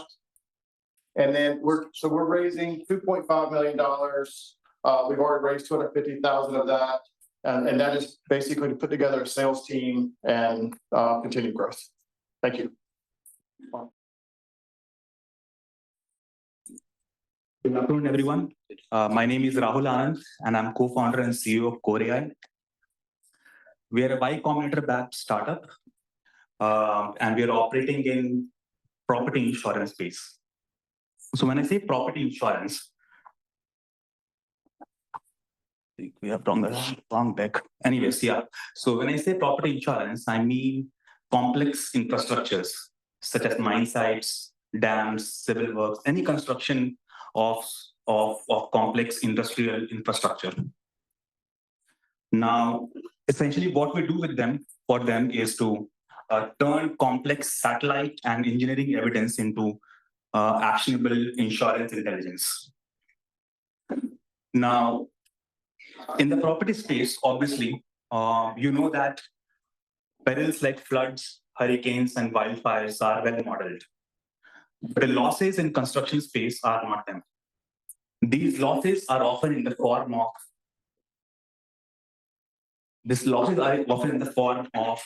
And then we're raising $2.5 million. We've already raised 250,000 of that, and that is basically to put together a sales team and continue growth. Thank you. Good afternoon, everyone. My name is Rahul Anand, and I'm co-founder and CEO of KorrAI. We are a Y Combinator-backed startup, and we are operating in property insurance space. So when I say property insurance, I think we have done the wrong deck. Anyways, yeah. So when I say property insurance, I mean complex infrastructures such as mine sites, dams, civil works, any construction of complex industrial infrastructure. Now, essentially what we do for them is to turn complex satellite and engineering evidence into actionable insurance intelligence. Now, in the property space, obviously, you know that perils like floods, hurricanes, and wildfires are well modeled. But the losses in construction space are not them. These losses are often in the form of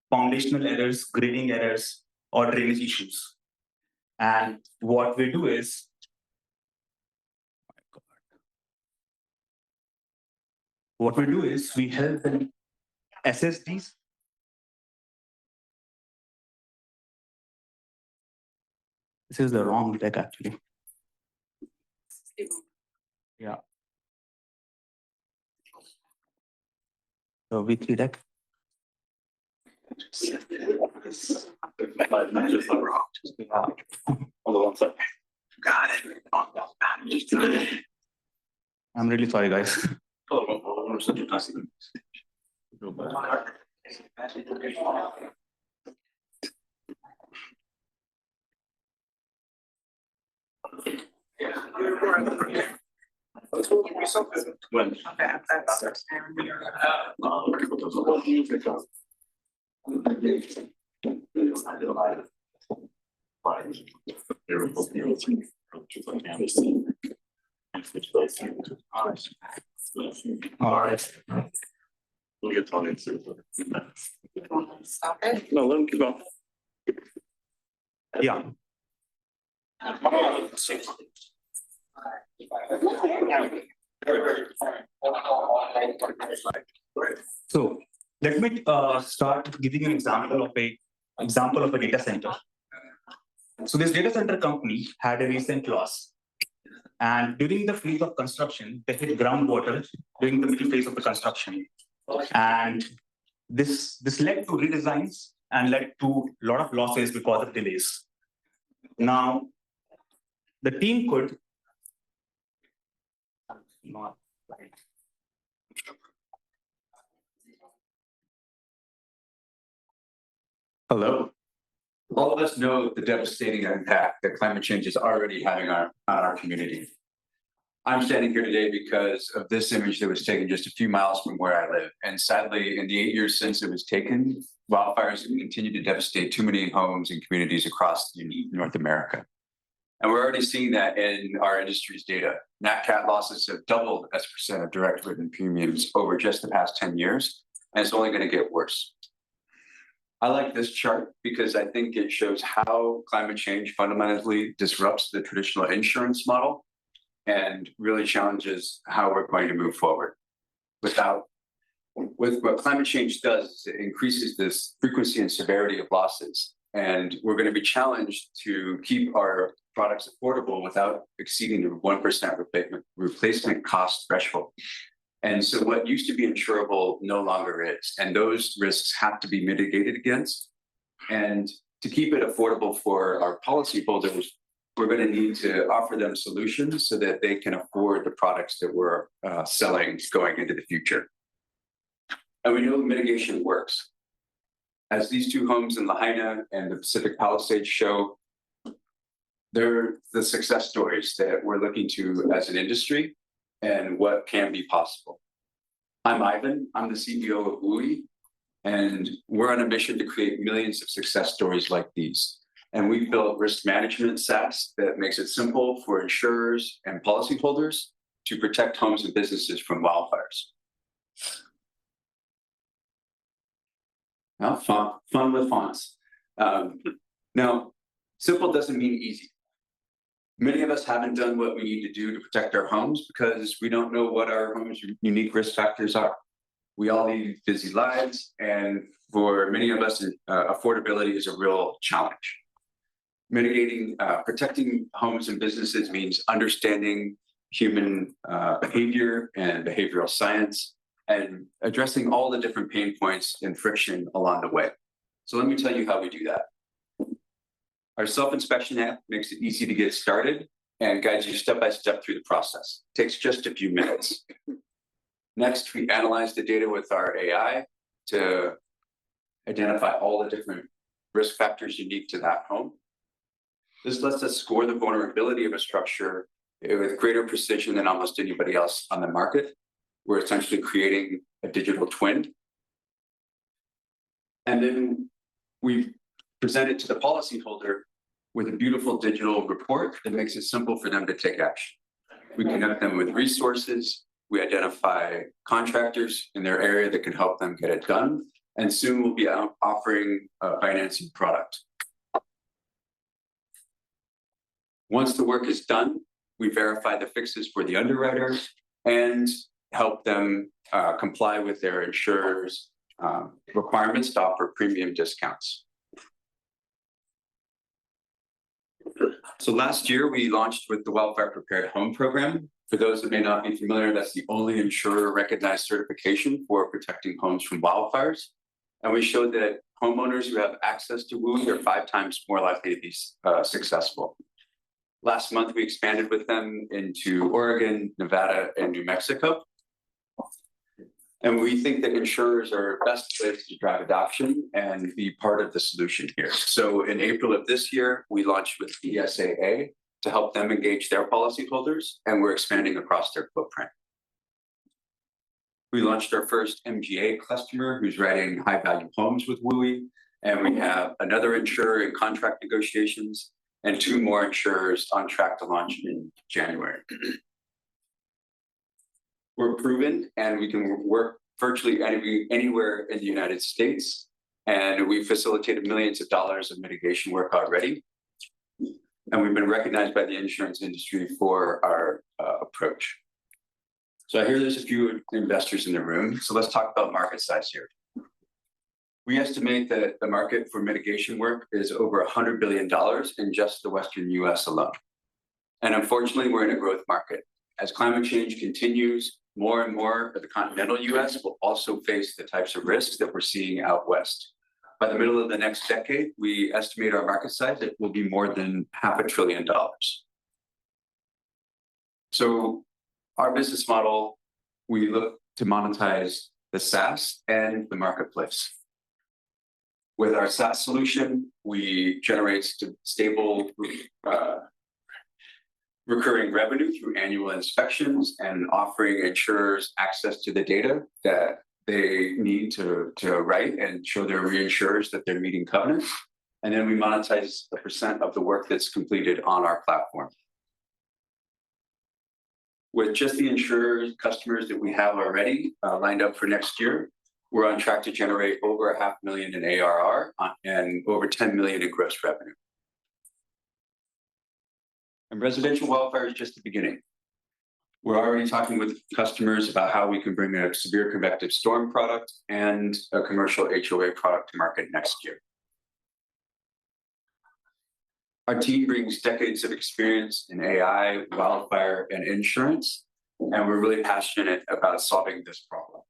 foundational errors, grading errors, or drainage issues. And what we do is, we help them assess these. This is the wrong deck, actually. Yeah. So V3 deck. I'm really sorry, guys. All right. We'll get Tony to stop it. No, let him keep going. Yeah. So let me start giving you an example of a data center. So this data center company had a recent loss. And during the phase of construction, they hit groundwater during the middle phase of the construction. And this led to redesigns and led to a lot of losses because of delays. Now, the team could not like. Hello. All of us know the devastating impact that climate change is already having on our community. I'm standing here today because of this image that was taken just a few miles from where I live. And sadly, in the 8 years since it was taken, wildfires have continued to devastate too many homes and communities across North America. And we're already seeing that in our industry's data. Nat cat losses have doubled as a percent of direct written premiums over just the past 10 years, and it's only going to get worse. I like this chart because I think it shows how climate change fundamentally disrupts the traditional insurance model and really challenges how we're going to move forward. With what climate change does, it increases this frequency and severity of losses. And we're going to be challenged to keep our products affordable without exceeding the 1% replacement cost threshold. And so what used to be insurable no longer is, and those risks have to be mitigated against. And to keep it affordable for our policyholders, we're going to need to offer them solutions so that they can afford the products that we're selling going into the future. And we know mitigation works. As these two homes in Lahaina and the Pacific Palisades show, they're the success stories that we're looking to as an industry and what can be possible. I'm Ivan, I'm the CEO of Wuuii, and we're on a mission to create millions of success stories like these. And we've built risk management SaaS that makes it simple for insurers and policyholders to protect homes and businesses from wildfires. Now, fun with fonts. Now, simple doesn't mean easy. Many of us haven't done what we need to do to protect our homes because we don't know what our home's unique risk factors are. We all lead busy lives, and for many of us, affordability is a real challenge. Protecting homes and businesses means understanding human behavior and behavioral science, and addressing all the different pain points and friction along the way. So let me tell you how we do that. Our self-inspection app makes it easy to get started and guides you step-by-step through the process. It takes just a few minutes. Next, we analyze the data with our AI to identify all the different risk factors unique to that home. This lets us score the vulnerability of a structure with greater precision than almost anybody else on the market. We're essentially creating a digital twin. And then we present it to the policyholder with a beautiful digital report that makes it simple for them to take action. We connect them with resources. We identify contractors in their area that can help them get it done. And soon we'll be offering a financing product. Once the work is done, we verify the fixes for the underwriter and help them comply with their insurer's requirements to offer premium discounts. So last year, we launched with the Wildfire Prepared Home Program. For those that may not be familiar, that's the only insurer-recognized certification for protecting homes from wildfires. And we showed that homeowners who have access to Wuuii are 5 times more likely to be successful. Last month, we expanded with them into Oregon, Nevada, and New Mexico. And we think that insurers are best placed to drive adoption and be part of the solution here. So in April of this year, we launched with ESAA to help them engage their policyholders, and we're expanding across their footprint. We launched our first MGA customer who's writing high-value homes with Wuuii, and we have another insurer in contract negotiations and 2 more insurers on track to launch in January. We're proven and we can work virtually anywhere in the United States. And we've facilitated millions of dollars of mitigation work already. And we've been recognized by the insurance industry for our approach. So I hear there's a few investors in the room. So let's talk about market size here. We estimate that the market for mitigation work is over $100 billion in just the Western US alone. And unfortunately, we're in a growth market. As climate change continues, more and more of the continental US will also face the types of risks that we're seeing out west. By the middle of the next decade, we estimate our market size, it will be more than $500 billion. So our business model, we look to monetize the SaaS and the marketplace. With our SaaS solution, we generate stable recurring revenue through annual inspections and offering insurers access to the data that they need to write and show their reinsurers that they're meeting covenants. And then we monetize the % of the work that's completed on our platform. With just the insurers, customers that we have already lined up for next year, We're on track to generate over $500,000 in ARR and over 10 million in gross revenue. And residential wildfire is just the beginning. We're already talking with customers about how we can bring a severe convective storm product and a commercial HOA product to market next year. Our team brings decades of experience in AI, wildfire, and insurance, and we're really passionate about solving this problem.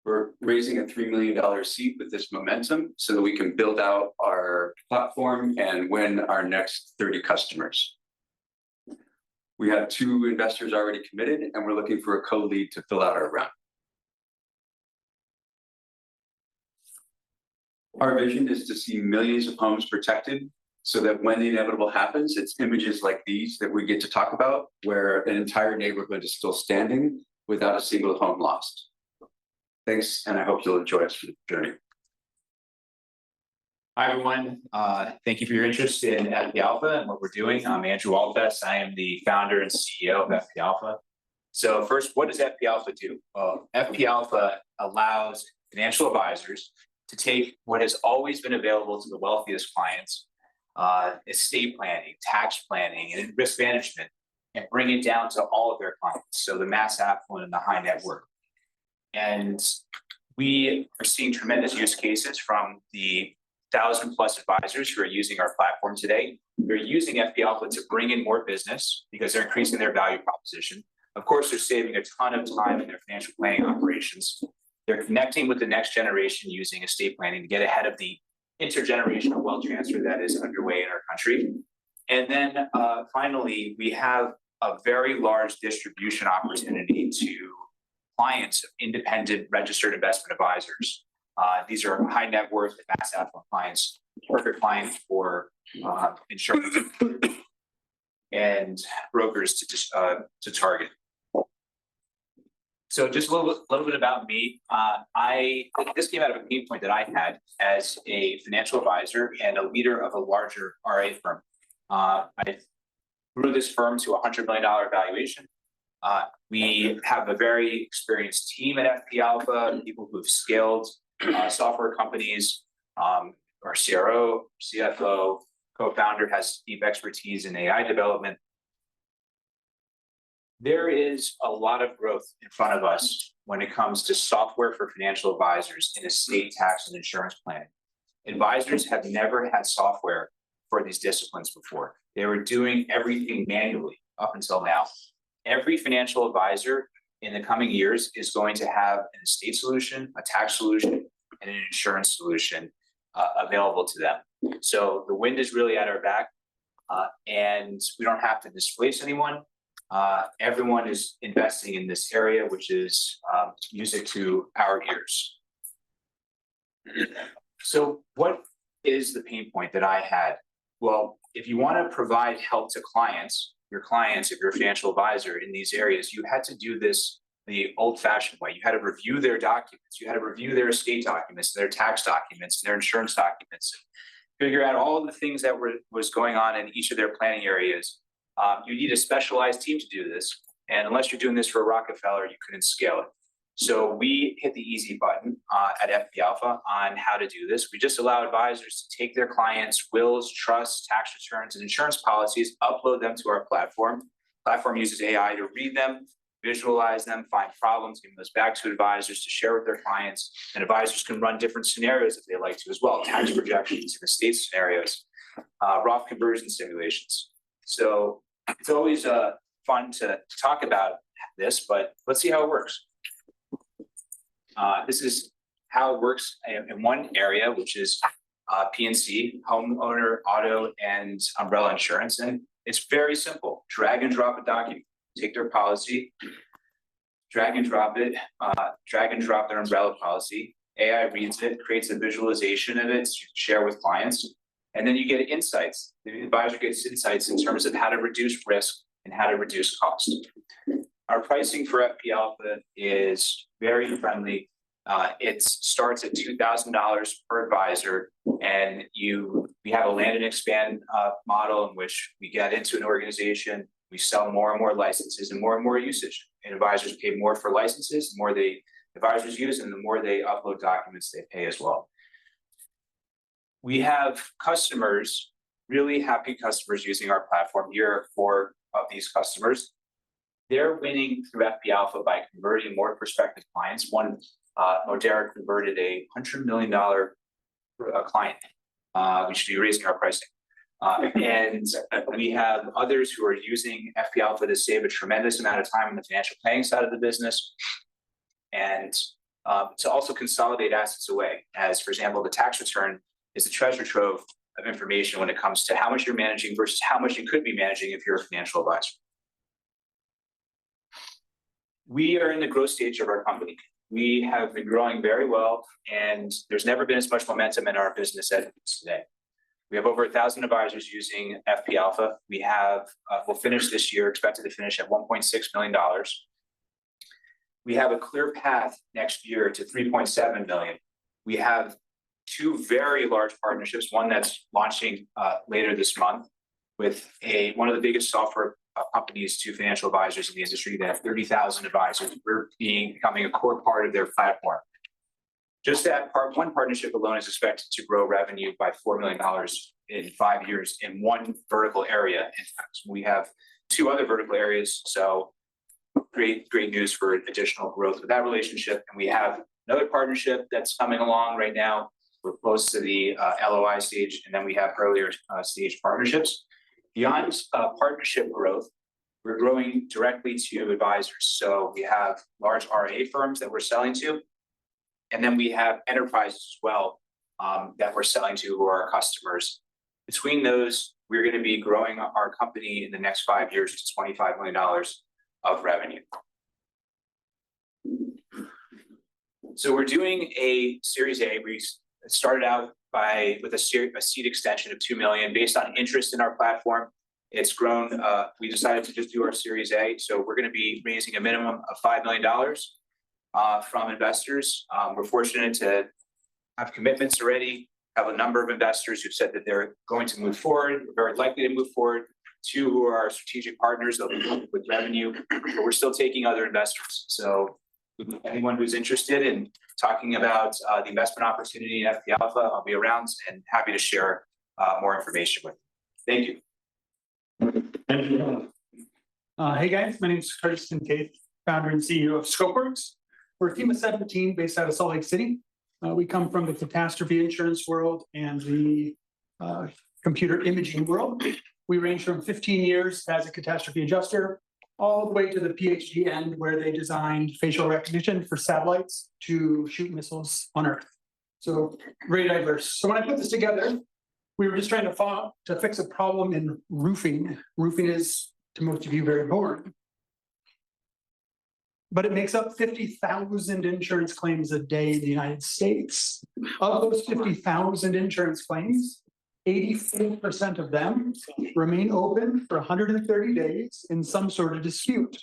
We're raising a $3 million seed with this momentum so that we can build out our platform and win our next 30 customers. We have 2 investors already committed, and we're looking for a co-lead to fill out our round. Our vision is to see millions of homes protected so that when the inevitable happens, it's images like these that we get to talk about, where an entire neighborhood is still standing without a single home lost. Thanks, and I hope you'll enjoy us for the journey. Hi, everyone. Thank you for your interest in FP Alpha and what we're doing. I'm Andrew Walfest. I am the founder and CEO of FP Alpha. So first, what does FP Alpha do? Well, FP Alpha allows financial advisors to take what has always been available to the wealthiest clients, estate planning, tax planning, and risk management, and bring it down to all of their clients. So the mass affluent and the high net worth. And we are seeing tremendous use cases from the 1,000+ advisors who are using our platform today. They're using FP Alpha to bring in more business because they're increasing their value proposition. Of course, they're saving a ton of time in their financial planning operations. They're connecting with the next generation using estate planning to get ahead of the intergenerational wealth transfer that is underway in our country. And then finally, we have a very large distribution opportunity to clients of independent registered investment advisors. These are high net worth and mass affluent clients, perfect clients for insurance and brokers to target. So just a little bit about me. This came out of a pain point that I had as a financial advisor and a leader of a larger RA firm. I grew this firm to a $100 million valuation. We have a very experienced team at FP Alpha, people who've scaled software companies. Our CRO, CFO, co-founder has deep expertise in AI development. There is a lot of growth in front of us when it comes to software for financial advisors in estate tax and insurance planning. Advisors have never had software for these disciplines before. They were doing everything manually up until now. Every financial advisor in the coming years is going to have an estate solution, a tax solution, and an insurance solution available to them. So the wind is really at our back, and we don't have to displace anyone. Everyone is investing in this area, which is music to our ears. So what is the pain point that I had? Well, if you want to provide help to clients, if you're a financial advisor in these areas, you had to do this the old-fashioned way. You had to review their documents. You had to review their estate documents, their tax documents, their insurance documents, figure out all the things that was going on in each of their planning areas. You need a specialized team to do this. And unless you're doing this for a Rockefeller, you couldn't scale it. So we hit the easy button at FP Alpha on how to do this. We just allow advisors to take their clients' wills, trusts, tax returns, and insurance policies, upload them to our platform. The platform uses AI to read them, visualize them, find problems, give those back to advisors to share with their clients. And advisors can run different scenarios if they like to as well, tax projections and estate scenarios, Roth conversion simulations. So it's always fun to talk about this, but let's see how it works. This is how it works in one area, which is P&C, homeowner, auto, and umbrella insurance. And it's very simple. Drag and drop a document. Take their policy, drag and drop it, drag and drop their umbrella policy. AI reads it, creates a visualization of it to share with clients. And then you get insights. The advisor gets insights in terms of how to reduce risk and how to reduce cost. Our pricing for FP Alpha is very friendly. It starts at $2,000 per advisor, and we have a land and expand model in which we get into an organization, we sell more and more licenses and more usage. And advisors pay more for licenses, the more they advisors use, and the more they upload documents, they pay as well. We have customers, really happy customers using our platform. Here are 4 of these customers. They're winning through FP Alpha by converting more prospective clients. One, Modera converted a $100 million client. We should be raising our pricing. And we have others who are using FP Alpha to save a tremendous amount of time on the financial planning side of the business, and to also consolidate assets away. As, for example, the tax return is a treasure trove of information when it comes to how much you're managing versus how much you could be managing if you're a financial advisor. We are in the growth stage of our company. We have been growing very well, and there's never been as much momentum in our business as today. We have over 1,000 advisors using FP Alpha. We have, we'll finish this year, expected to finish at $1.6 million. We have a clear path next year to 3.7 million. We have 2 very large partnerships, one that's launching later this month with one of the biggest software companies to financial advisors in the industry. They have 30,000 advisors. We're becoming a core part of their platform. Just that one partnership alone is expected to grow revenue by $4 million in 5 years in one vertical area. In fact, we have 2 other vertical areas, so great news for additional growth with that relationship. And we have another partnership that's coming along right now. We're close to the LOI stage, and then we have earlier stage partnerships. Beyond partnership growth, we're growing directly to advisors. So we have large RA firms that we're selling to, and then we have enterprises as well that we're selling to who are our customers. Between those, we're going to be growing our company in the next 5 years to $25 million of revenue. So we're doing a Series A. We started out with a seed extension of 2 million based on interest in our platform. It's grown. We decided to just do our Series A. So we're going to be raising a minimum of $5 million from investors. We're fortunate to have commitments already, have a number of investors who've said that they're going to move forward, very likely to move forward. 2 who are our strategic partners, they'll be with revenue, but we're still taking other investors. So anyone who's interested in talking about the investment opportunity in FP Alpha, I'll be around and happy to share more information with you. Thank you. Hey guys, my name is Curtis Kincaid, founder and CEO of Scopeworx. We're a team of 17 based out of Salt Lake City. We come from the catastrophe insurance world and the computer imaging world. We range from 15 years as a catastrophe adjuster all the way to the PhD end, where they designed facial recognition for satellites to shoot missiles on Earth. So very diverse. So when I put this together, we were just trying to fix a problem in roofing. Roofing is, to most of you, very boring. But it makes up 50,000 insurance claims a day in the United States. Of those 50,000 insurance claims, 84% of them remain open for 130 days in some sort of dispute.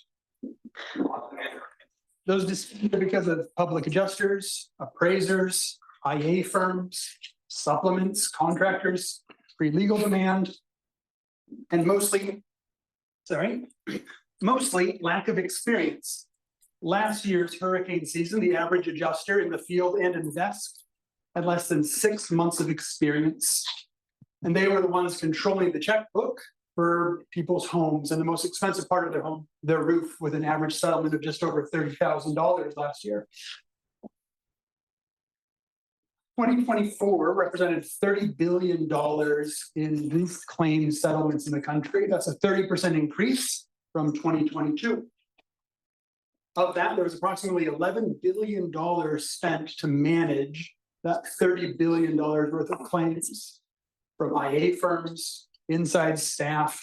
Those disputes are because of public adjusters, appraisers, IA firms, supplements, contractors, pre-legal demand, and mostly lack of experience. Last year's hurricane season, the average adjuster in the field and in the desk had less than 6 months of experience. And they were the ones controlling the checkbook for people's homes, and the most expensive part of their home, their roof, with an average settlement of just over $30,000 last year. 2024 represented $30 billion in roof claim settlements in the country. That's a 30% increase from 2022. Of that, there was approximately $11 billion spent to manage that $30 billion worth of claims from IA firms, inside staff,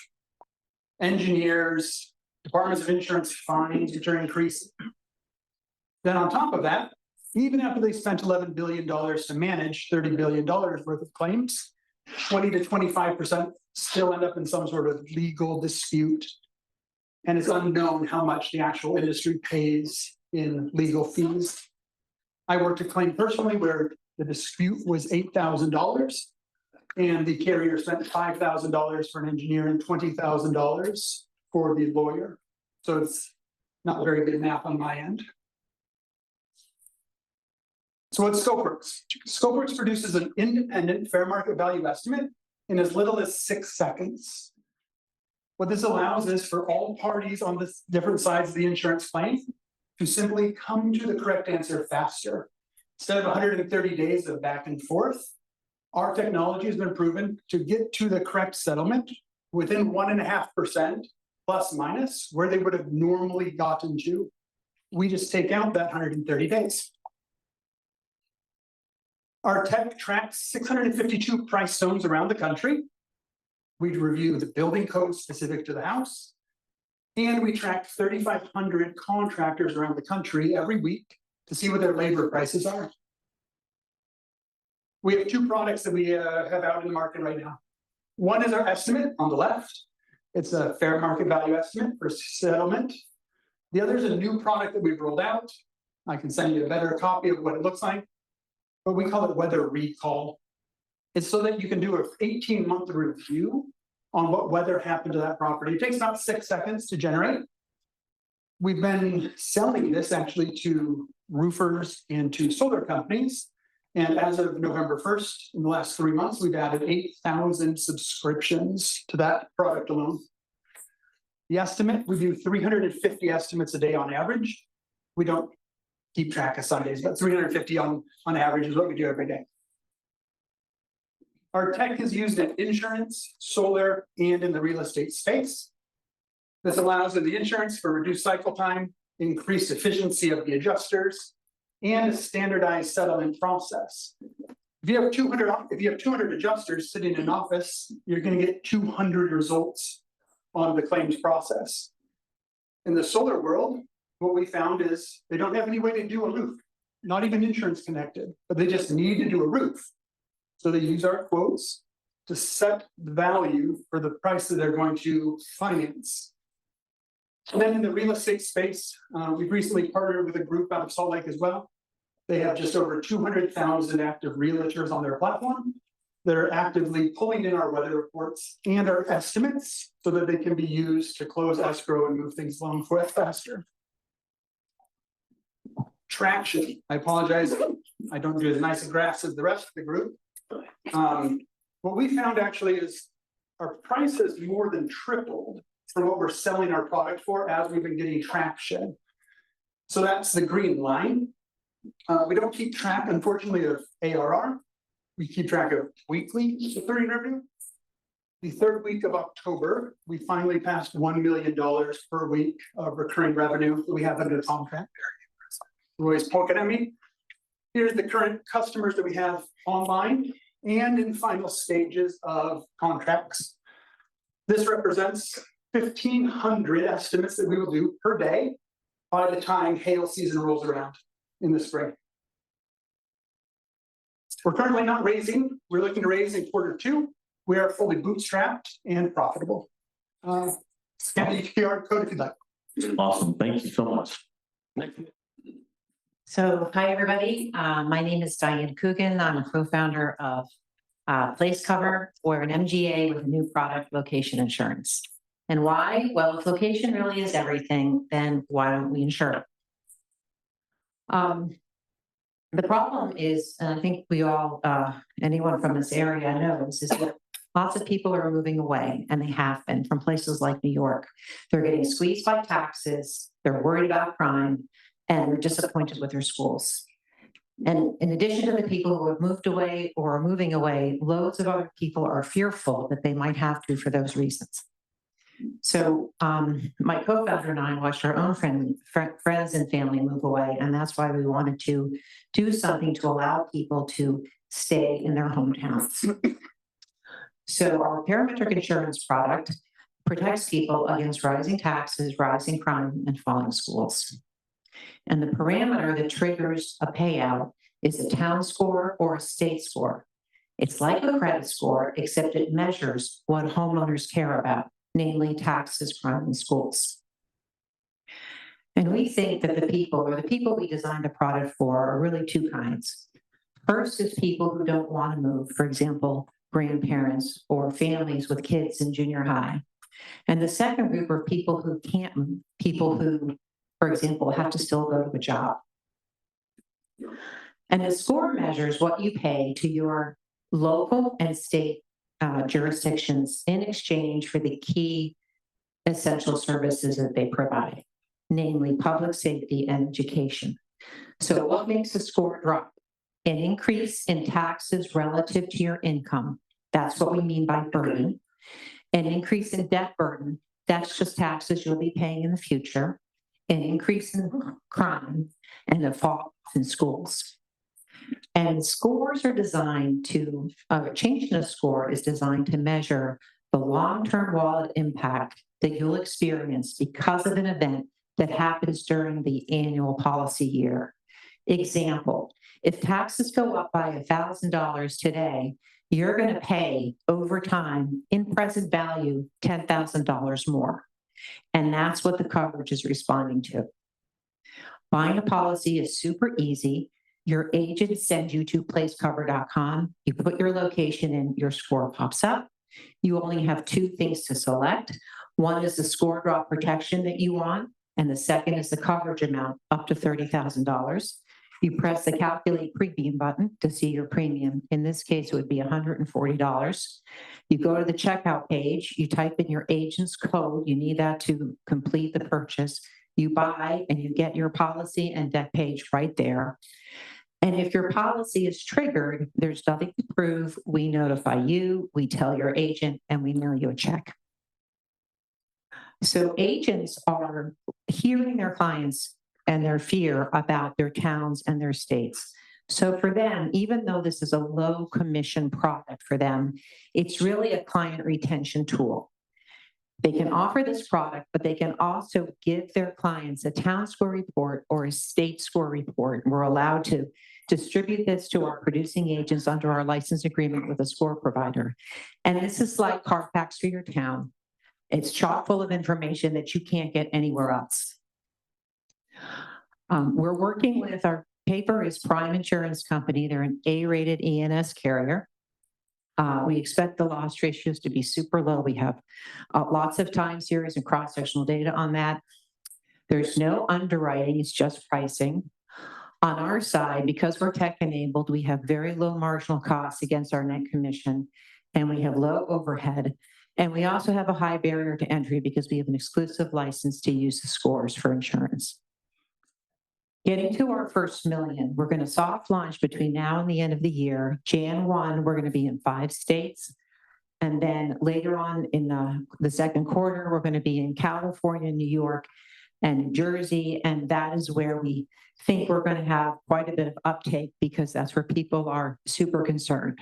engineers, departments of insurance fines, which are increasing. Then on top of that, even after they spent $11 billion to manage $30 billion worth of claims, 20 to 25% still end up in some sort of legal dispute. And it's unknown how much the actual industry pays in legal fees. I worked a claim personally where the dispute was $8,000 and the carrier spent $5,000 for an engineer and $20,000 for the lawyer. So it's not very good math on my end. So what's Scopeworx? Scopeworx produces an independent fair market value estimate in as little as 6 seconds. What this allows is for all parties on the different sides of the insurance claim to simply come to the correct answer faster. Instead of 130 days of back and forth, our technology has been proven to get to the correct settlement within 1.5% plus minus where they would have normally gotten to. We just take out that 130 days. Our tech tracks 652 price zones around the country. We review the building code specific to the house. And we track 3,500 contractors around the country every week to see what their labor prices are. We have 2 products that we have out in the market right now. One is our estimate on the left. It's a fair market value estimate for settlement. The other is a new product that we've rolled out. I can send you a better copy of what it looks like, but we call it weather recall. It's so that you can do an 18-month review on what weather happened to that property. It takes about 6 seconds to generate. We've been selling this actually to roofers and to solar companies. And as of November 1st, in the last 3 months, we've added 8,000 subscriptions to that product alone. The estimate, we do 350 estimates a day on average. We don't keep track of Sundays, but 350 on average is what we do every day. Our tech is used in insurance, solar, and in the real estate space. This allows in the insurance for reduced cycle time, increased efficiency of the adjusters, and a standardized settlement process. If you have 200 adjusters sitting in an office, you're going to get 200 results on the claims process. In the solar world, what we found is they don't have any way to do a roof, not even insurance connected, but they just need to do a roof. So they use our quotes to set the value for the price that they're going to finance. And then in the real estate space, we've recently partnered with a group out of Salt Lake as well. They have just over 200,000 active realtors on their platform that are actively pulling in our weather reports and our estimates so that they can be used to close escrow and move things along faster. Traction. I apologize. I don't do as nice a graph as the rest of the group. What we found actually is our price has more than tripled for what we're selling our product for as we've been getting traction. So that's the green line. We don't keep track, unfortunately, of ARR. We keep track of weekly recurring revenue. The 3rd week of October, we finally passed $1 million per week of recurring revenue that we have under the contract. Roy's poking at me. Here's the current customers that we have online and in final stages of contracts. This represents 1,500 estimates that we will do per day by the time hail season rolls around in the spring. We're currently not raising. We're looking to raise in Q2. We are fully bootstrapped and profitable. Scan the QR code if you'd like. Awesome. Thank you so much. So, hi, everybody. My name is Diane Coogan. I'm a co-founder of PlaceCovr. We're an MGA with a new product, location insurance. And why? Well, if location really is everything, then why don't we insure it? The problem is, and I think we all, anyone from this area knows, is that lots of people are moving away, and they have been from places like New York. They're getting squeezed by taxes, they're worried about crime, and they're disappointed with their schools. And in addition to the people who have moved away or are moving away, loads of other people are fearful that they might have to for those reasons. So my co-founder and I watched our own friends and family move away, and that's why we wanted to do something to allow people to stay in their hometowns. So our parametric insurance product protects people against rising taxes, rising crime, and falling schools. And the parameter that triggers a payout is a town score or a state score. It's like a credit score, except it measures what homeowners care about, namely taxes, crime, and schools. And we think that the people we designed the product for are really 2 kinds. First is people who don't want to move, for example, grandparents or families with kids in junior high. And the second group are people who can't move, people who, for example, have to still go to a job. And the score measures what you pay to your local and state jurisdictions in exchange for the key essential services that they provide, namely public safety and education. So what makes a score drop? An increase in taxes relative to your income. That's what we mean by burden. An increase in debt burden. That's just taxes you'll be paying in the future. An increase in crime and a fall in schools. And scores are designed to, changing a score is designed to measure the long-term wallet impact that you'll experience because of an event that happens during the annual policy year. Example, if taxes go up by $1,000 today, you're going to pay over time in present value $10,000 more. And that's what the coverage is responding to. Buying a policy is super easy. Your agent sends you to PlaceCovr.com. You put your location in, your score pops up. You only have two things to select. One is the score drop protection that you want, and the second is the coverage amount up to $30,000. You press the calculate premium button to see your premium. In this case, it would be $140. You go to the checkout page, you type in your agent's code. You need that to complete the purchase. You buy and you get your policy and deck page right there. And if your policy is triggered, there's nothing to prove. We notify you, we tell your agent, and we mail you a check. So agents are hearing their clients and their fear about their towns and their states. So for them, even though this is a low commission product for them, it's really a client retention tool. They can offer this product, but they can also give their clients a town score report or a state score report. We're allowed to distribute this to our producing agents under our license agreement with a score provider. And this is like CarFacts for your town. It's chock full of information that you can't get anywhere else. We're working with our paper is Prime Insurance Company. They're an A-rated E&S carrier. We expect the loss ratios to be super low. We have lots of time series and cross-sectional data on that. There's no underwriting, it's just pricing. On our side, because we're tech-enabled, we have very low marginal costs against our net commission, and we have low overhead. And we also have a high barrier to entry because we have an exclusive license to use the scores for insurance. Getting to our first million, we're going to soft launch between now and the end of the year. Jan 1, we're going to be in 5 states. And then later on in the second quarter, we're going to be in California, New York, and New Jersey. And that is where we think we're going to have quite a bit of uptake because that's where people are super concerned.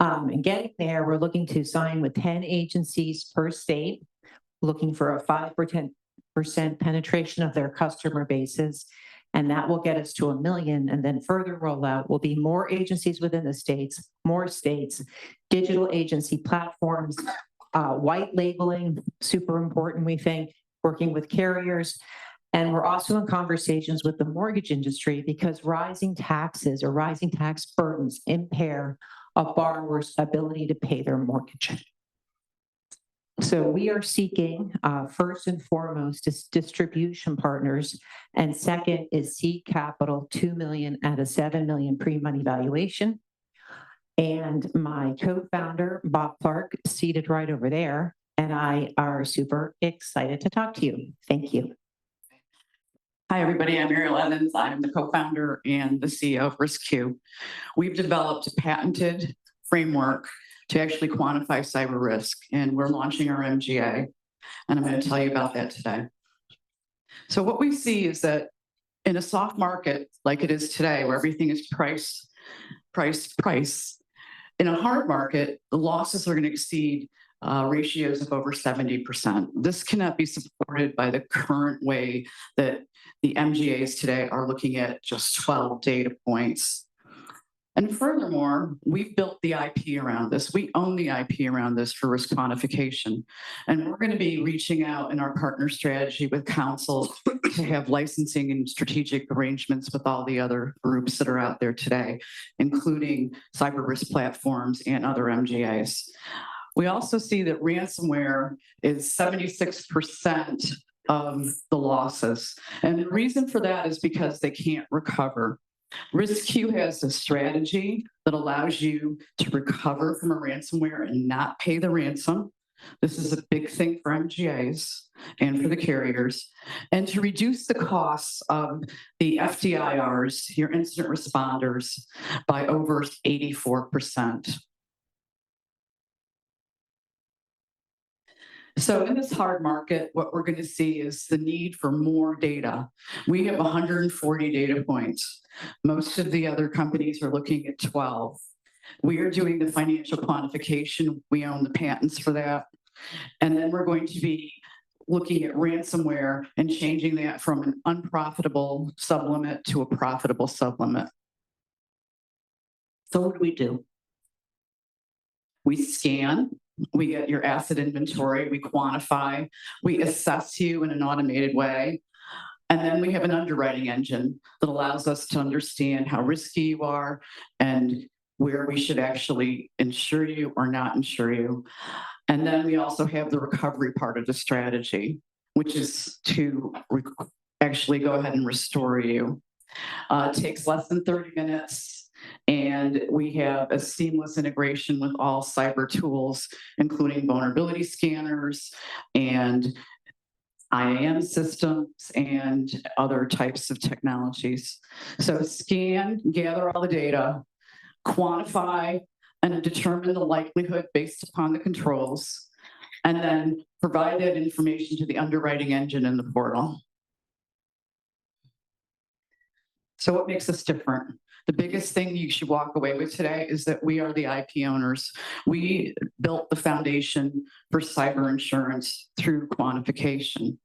And getting there, we're looking to sign with 10 agencies per state, looking for a 5% penetration of their customer bases. And that will get us to 1 million. And then further rollout will be more agencies within the states, more states, digital agency platforms, white labeling, super important, we think, working with carriers. And we're also in conversations with the mortgage industry because rising taxes or rising tax burdens impair a borrower's ability to pay their mortgage. So we are seeking, first and foremost, is distribution partners, and second is seed capital, 2 million at a 7 million pre-money valuation. And my co-founder, Bob Clark, seated right over there, and I are super excited to talk to you. Thank you. Hi, everybody. I'm Ariel Evans. I'm the co-founder and the CEO of RiskQ. We've developed a patented framework to actually quantify cyber risk, and we're launching our MGA, and I'm going to tell you about that today. So what we see is that in a soft market like it is today, where everything is price, in a hard market, the losses are going to exceed ratios of over 70%. This cannot be supported by the current way that the MGAs today are looking at just 12 data points. And furthermore, we've built the IP around this. We own the IP around this for risk quantification. And we're going to be reaching out in our partner strategy with councils to have licensing and strategic arrangements with all the other groups that are out there today, including cyber risk platforms and other MGAs. We also see that ransomware is 76% of the losses. And the reason for that is because they can't recover. RiskQ has a strategy that allows you to recover from a ransomware and not pay the ransom. This is a big thing for MGAs and for the carriers, and to reduce the costs of the FDIRs, your incident responders, by over 84%. So in this hard market, what we're going to see is the need for more data. We have 140 data points. Most of the other companies are looking at 12. We are doing the financial quantification. We own the patents for that. And then we're going to be looking at ransomware and changing that from an unprofitable sublimit to a profitable sublimit. So what do? We scan, we get your asset inventory, we quantify, we assess you in an automated way. And then we have an underwriting engine that allows us to understand how risky you are and where we should actually insure you or not insure you. And then we also have the recovery part of the strategy, which is to actually go ahead and restore you. It takes less than 30 minutes, and we have a seamless integration with all cyber tools, including vulnerability scanners and IAM systems and other types of technologies. So scan, gather all the data, quantify, and determine the likelihood based upon the controls, and then provide that information to the underwriting engine in the portal. So what makes us different? The biggest thing you should walk away with today is that we are the IP owners. We built the foundation for cyber insurance through quantification.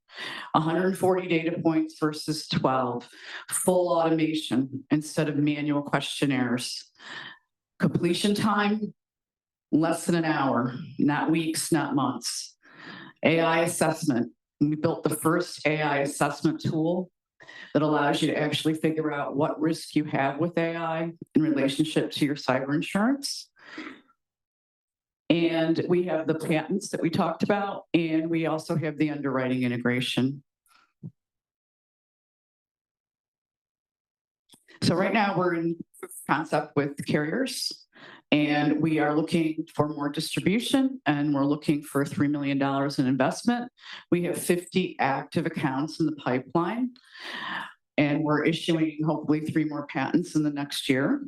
140 data points versus 12, full automation instead of manual questionnaires. Completion time, less than an hour, not weeks, not months. AI assessment. We built the first AI assessment tool that allows you to actually figure out what risk you have with AI in relationship to your cyber insurance. And we have the patents that we talked about, and we also have the underwriting integration. So right now we're in concept with carriers, and we are looking for more distribution, and we're looking for $3 million in investment. We have 50 active accounts in the pipeline, and we're issuing hopefully 3 more patents in the next year.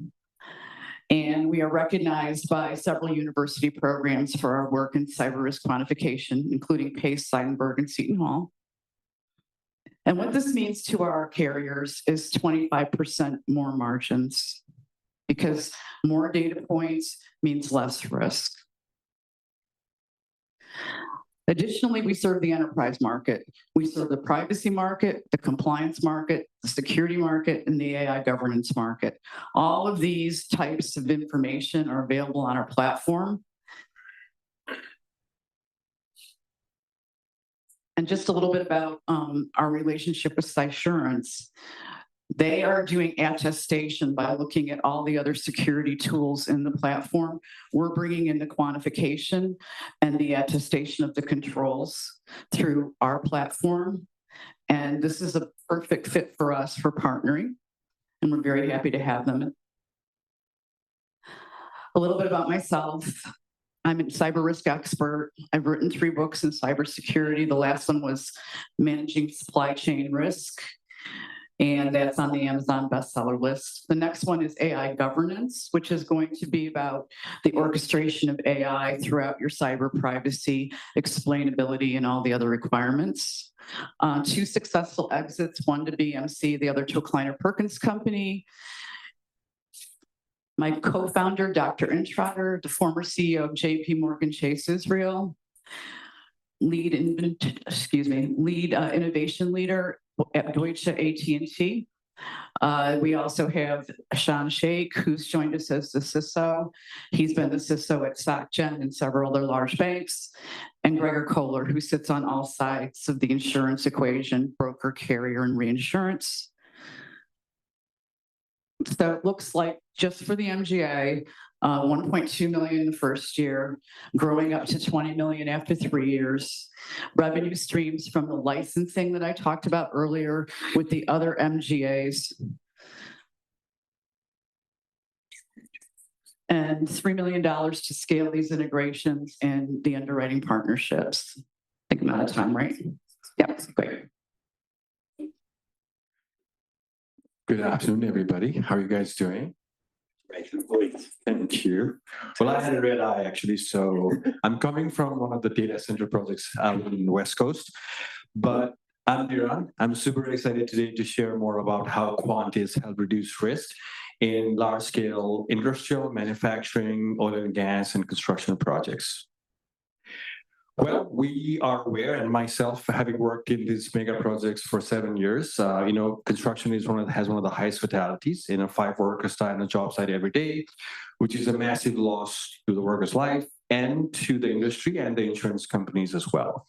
And we are recognized by several university programs for our work in cyber risk quantification, including Pace, Seidenberg, and Seton Hall. And what this means to our carriers is 25% more margins, because more data points means less risk. Additionally, we serve the enterprise market. We serve the privacy market, the compliance market, the security market, and the AI governance market. All of these types of information are available on our platform. And just a little bit about our relationship with Citrusx. They are doing attestation by looking at all the other security tools in the platform. We're bringing in the quantification and the attestation of the controls through our platform. And this is a perfect fit for us for partnering, and we're very happy to have them. A little bit about myself. I'm a cyber risk expert. I've written 3 books in cybersecurity. The last one was Managing Supply Chain Risk, and that's on the Amazon bestseller list. The next one is AI governance, which is going to be about the orchestration of AI throughout your cyber privacy, explainability, and all the other requirements. 2 successful exits, one to BMC, the other to a Kleiner Perkins company. My co-founder, Dr. Introtter, the former CEO of JP Morgan Chase Israel, lead innovation leader at Deutsche AT&T. We also have Sean Sheikh, who's joined us as the CISO. He's been the CISO at SocGen and several other large banks. And Gregor Kohler, who sits on all sides of the insurance equation, broker, carrier, and reinsurance. So it looks like just for the MGA, 1.2 million the first year, growing up to 20 million after 3 years. Revenue streams from the licensing that I talked about earlier with the other MGAs. and $3 million to scale these integrations and the underwriting partnerships. I think I'm out of time, right? Yeah, great. Good afternoon, everybody. How are you guys doing? Thank you. Well, I had a red eye actually, so I'm coming from one of the data center projects out in the West Coast, but I'm Dhiran. I'm super excited today to share more about how Kwant is help reduce risk in large-scale industrial, manufacturing, oil and gas, and construction projects. Well, we are aware, and myself, having worked in these mega projects for 7 years, construction is has one of the highest fatalities. 5 workers die on a job site every day, which is a massive loss to the worker's life and to the industry and the insurance companies as well.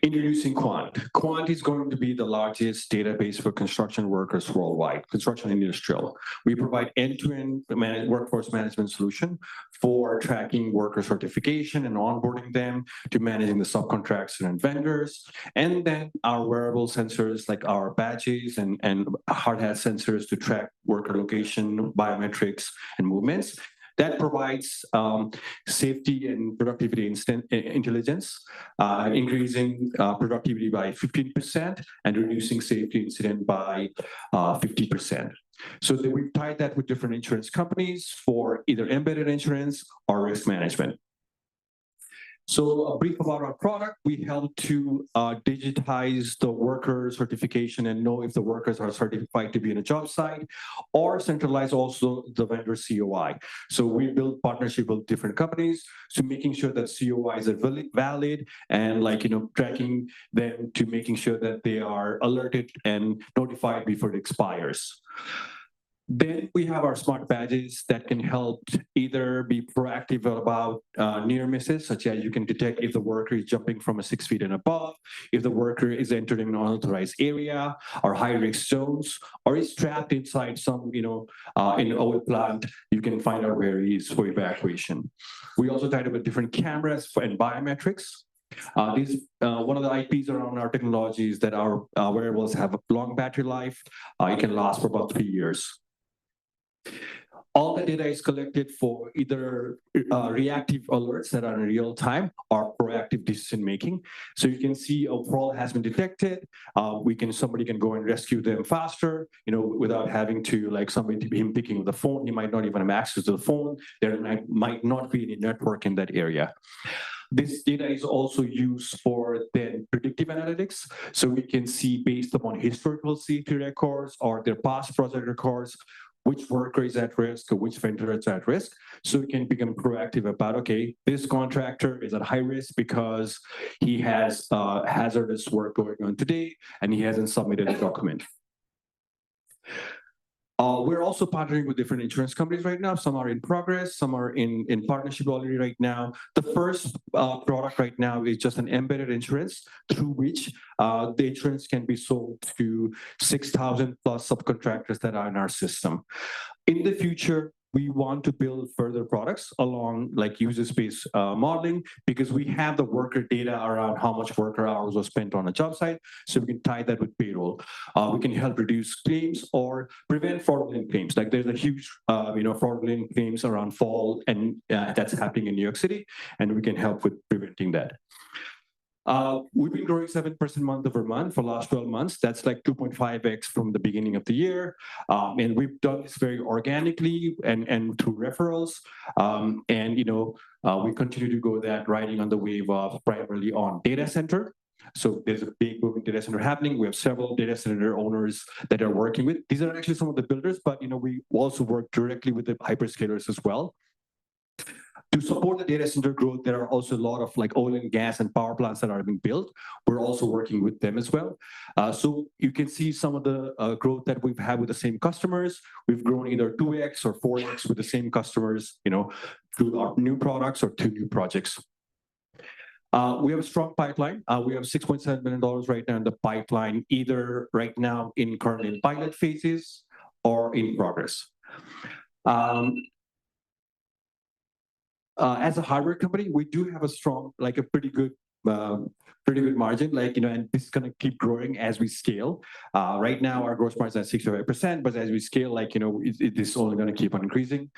Introducing Kwant. Kwant is going to be the largest database for construction workers worldwide, construction and industrial. We provide end-to-end workforce management solution for tracking worker certification and onboarding them, to managing the subcontractors and vendors, and then our wearable sensors like our badges and hard hat sensors to track worker location, biometrics, and movements. That provides safety and productivity intelligence, increasing productivity by 15% and reducing safety incident by 50%. So we've tied that with different insurance companies for either embedded insurance or risk management. So a brief about our product. We help to digitize the worker certification and know if the workers are certified to be in a job site, or centralize also the vendor COI. So we build partnership with different companies, so making sure that COIs are valid and tracking them to making sure that they are alerted and notified before it expires. Then we have our smart badges that can help either be proactive about near misses, such as you can detect if the worker is jumping from 6 feet and above, if the worker is entering an unauthorized area or high-risk zones, or is trapped inside some, in an oil plant, you can find out where he is for evacuation. We also tied up with different cameras and biometrics. One of the IPs around our technology is that our wearables have a long battery life. It can last for about 3 years. All the data is collected for either reactive alerts that are in real time or proactive decision making. So you can see a fraud has been detected. Somebody can go and rescue them faster, without having to somebody to be him picking up the phone. He might not even have access to the phone. There might not be any network in that area. This data is also used for then predictive analytics. So we can see based upon historical safety records or their past project records, which worker is at risk or which vendor is at risk. So we can become proactive about, okay, this contractor is at high risk because he has hazardous work going on today and he hasn't submitted a document. We're also partnering with different insurance companies right now. Some are in progress, some are in partnership already right now. The first product right now is just an embedded insurance through which the insurance can be sold to 6,000 plus subcontractors that are in our system. In the future, we want to build further products along user space modeling, because we have the worker data around how much worker hours was spent on a job site. So we can tie that with payroll. We can help reduce claims or prevent fraudulent claims. There's a huge, fraudulent claims around fall, and that's happening in New York City, and we can help with preventing that. We've been growing 7% month over month for the last 12 months. That's 2.5x from the beginning of the year. And we've done this very organically and through referrals. We continue to go that riding on the wave of primarily on data center. So there's a big moving data center happening. We have several data center owners that are working with. These are actually some of the builders, but we also work directly with the hyperscalers as well. To support the data center growth, there are also a lot of oil and gas and power plants that are being built. We're also working with them as well. So you can see some of the growth that we've had with the same customers. We've grown either 2x or 4x with the same customers, through our new products or through new projects. We have a strong pipeline. We have $6.7 million right now in the pipeline, either right now currently in pilot phases or in progress. As a hardware company, we do have a strong, a pretty good pretty good margin, and this is going to keep growing as we scale. Right now, our gross margin is at 65%, but as we scale, it is only going to keep on increasing.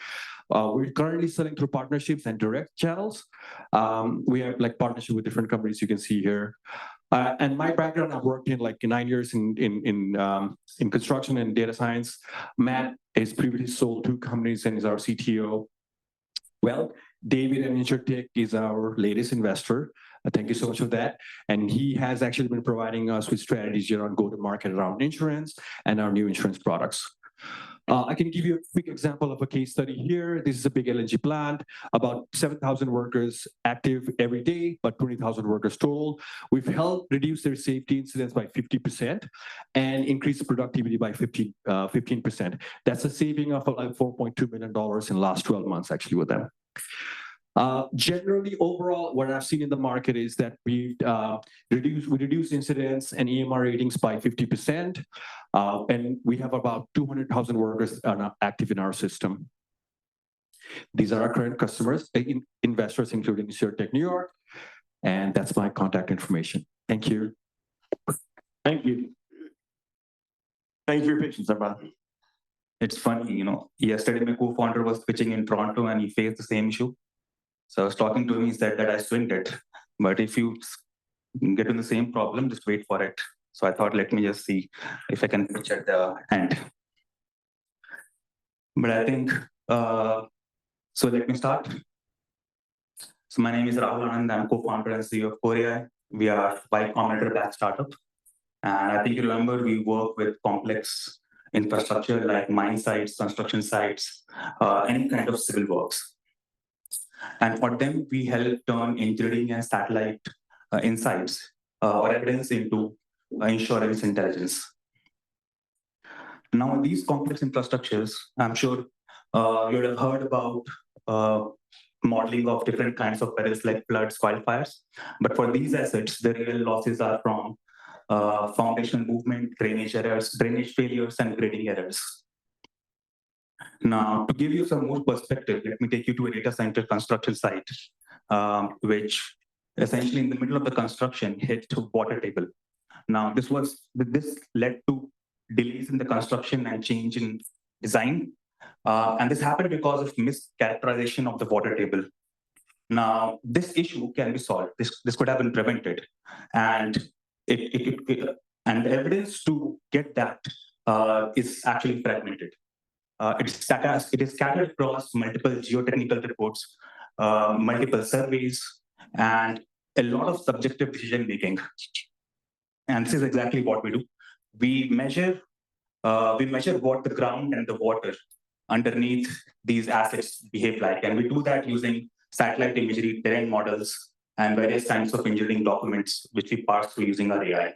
We're currently selling through partnerships and direct channels. We have partnership with different companies you can see here. And my background, I've worked in 9 years in construction and data science. Matt has previously sold 2 companies and is our CTO. Well, David and InsurTech is our latest investor. Thank you so much for that. And he has actually been providing us with strategies around go-to-market around insurance and our new insurance products. I can give you a quick example of a case study here. This is a big LNG plant, about 7,000 workers active every day, but 20,000 workers total. We've helped reduce their safety incidents by 50% and increase the productivity by 15%. That's a saving of $4.2 million in the last 12 months actually with them. Generally, overall, what I've seen in the market is that we reduce incidents and EMR ratings by 50%, and we have about 200,000 workers active in our system. These are our current customers, investors, including InsurTech New York, and that's my contact information. Thank you. Thank you. Thank you for your patience, everybody. It's funny, yesterday my co-founder was pitching in Toronto and he faced the same issue. So I was talking to him, he said that I swinged it. But if you get in the same problem, just wait for it. So I thought, let me just see if I can pitch at the end. But I think, so let me start. So my name is Rahul Anand. I'm co-founder and CEO of KorrAI. We are Y Combinator-backed startup. And I think you remember we work with complex infrastructure like mine sites, construction sites, any kind of civil works. And for them, we help turn engineering and satellite insights or evidence into insurance intelligence. Now, these complex infrastructures, I'm sure you would have heard about modeling of different kinds of perils like floods, wildfires. But for these assets, the real losses are from foundation movement, drainage errors, drainage failures, and grading errors. Now, to give you some more perspective, let me take you to a data center construction site, which essentially in the middle of the construction hit water table. Now, this led to delays in the construction and change in design. And this happened because of mischaracterization of the water table. Now, this issue can be solved. This could have been prevented. And the evidence to get that is actually fragmented. It is scattered across multiple geotechnical reports, multiple surveys, and a lot of subjective decision making. And this is exactly what we do. We measure what the ground and the water underneath these assets behave like, and we do that using satellite imagery, terrain models, and various kinds of engineering documents which we parse through using our AI.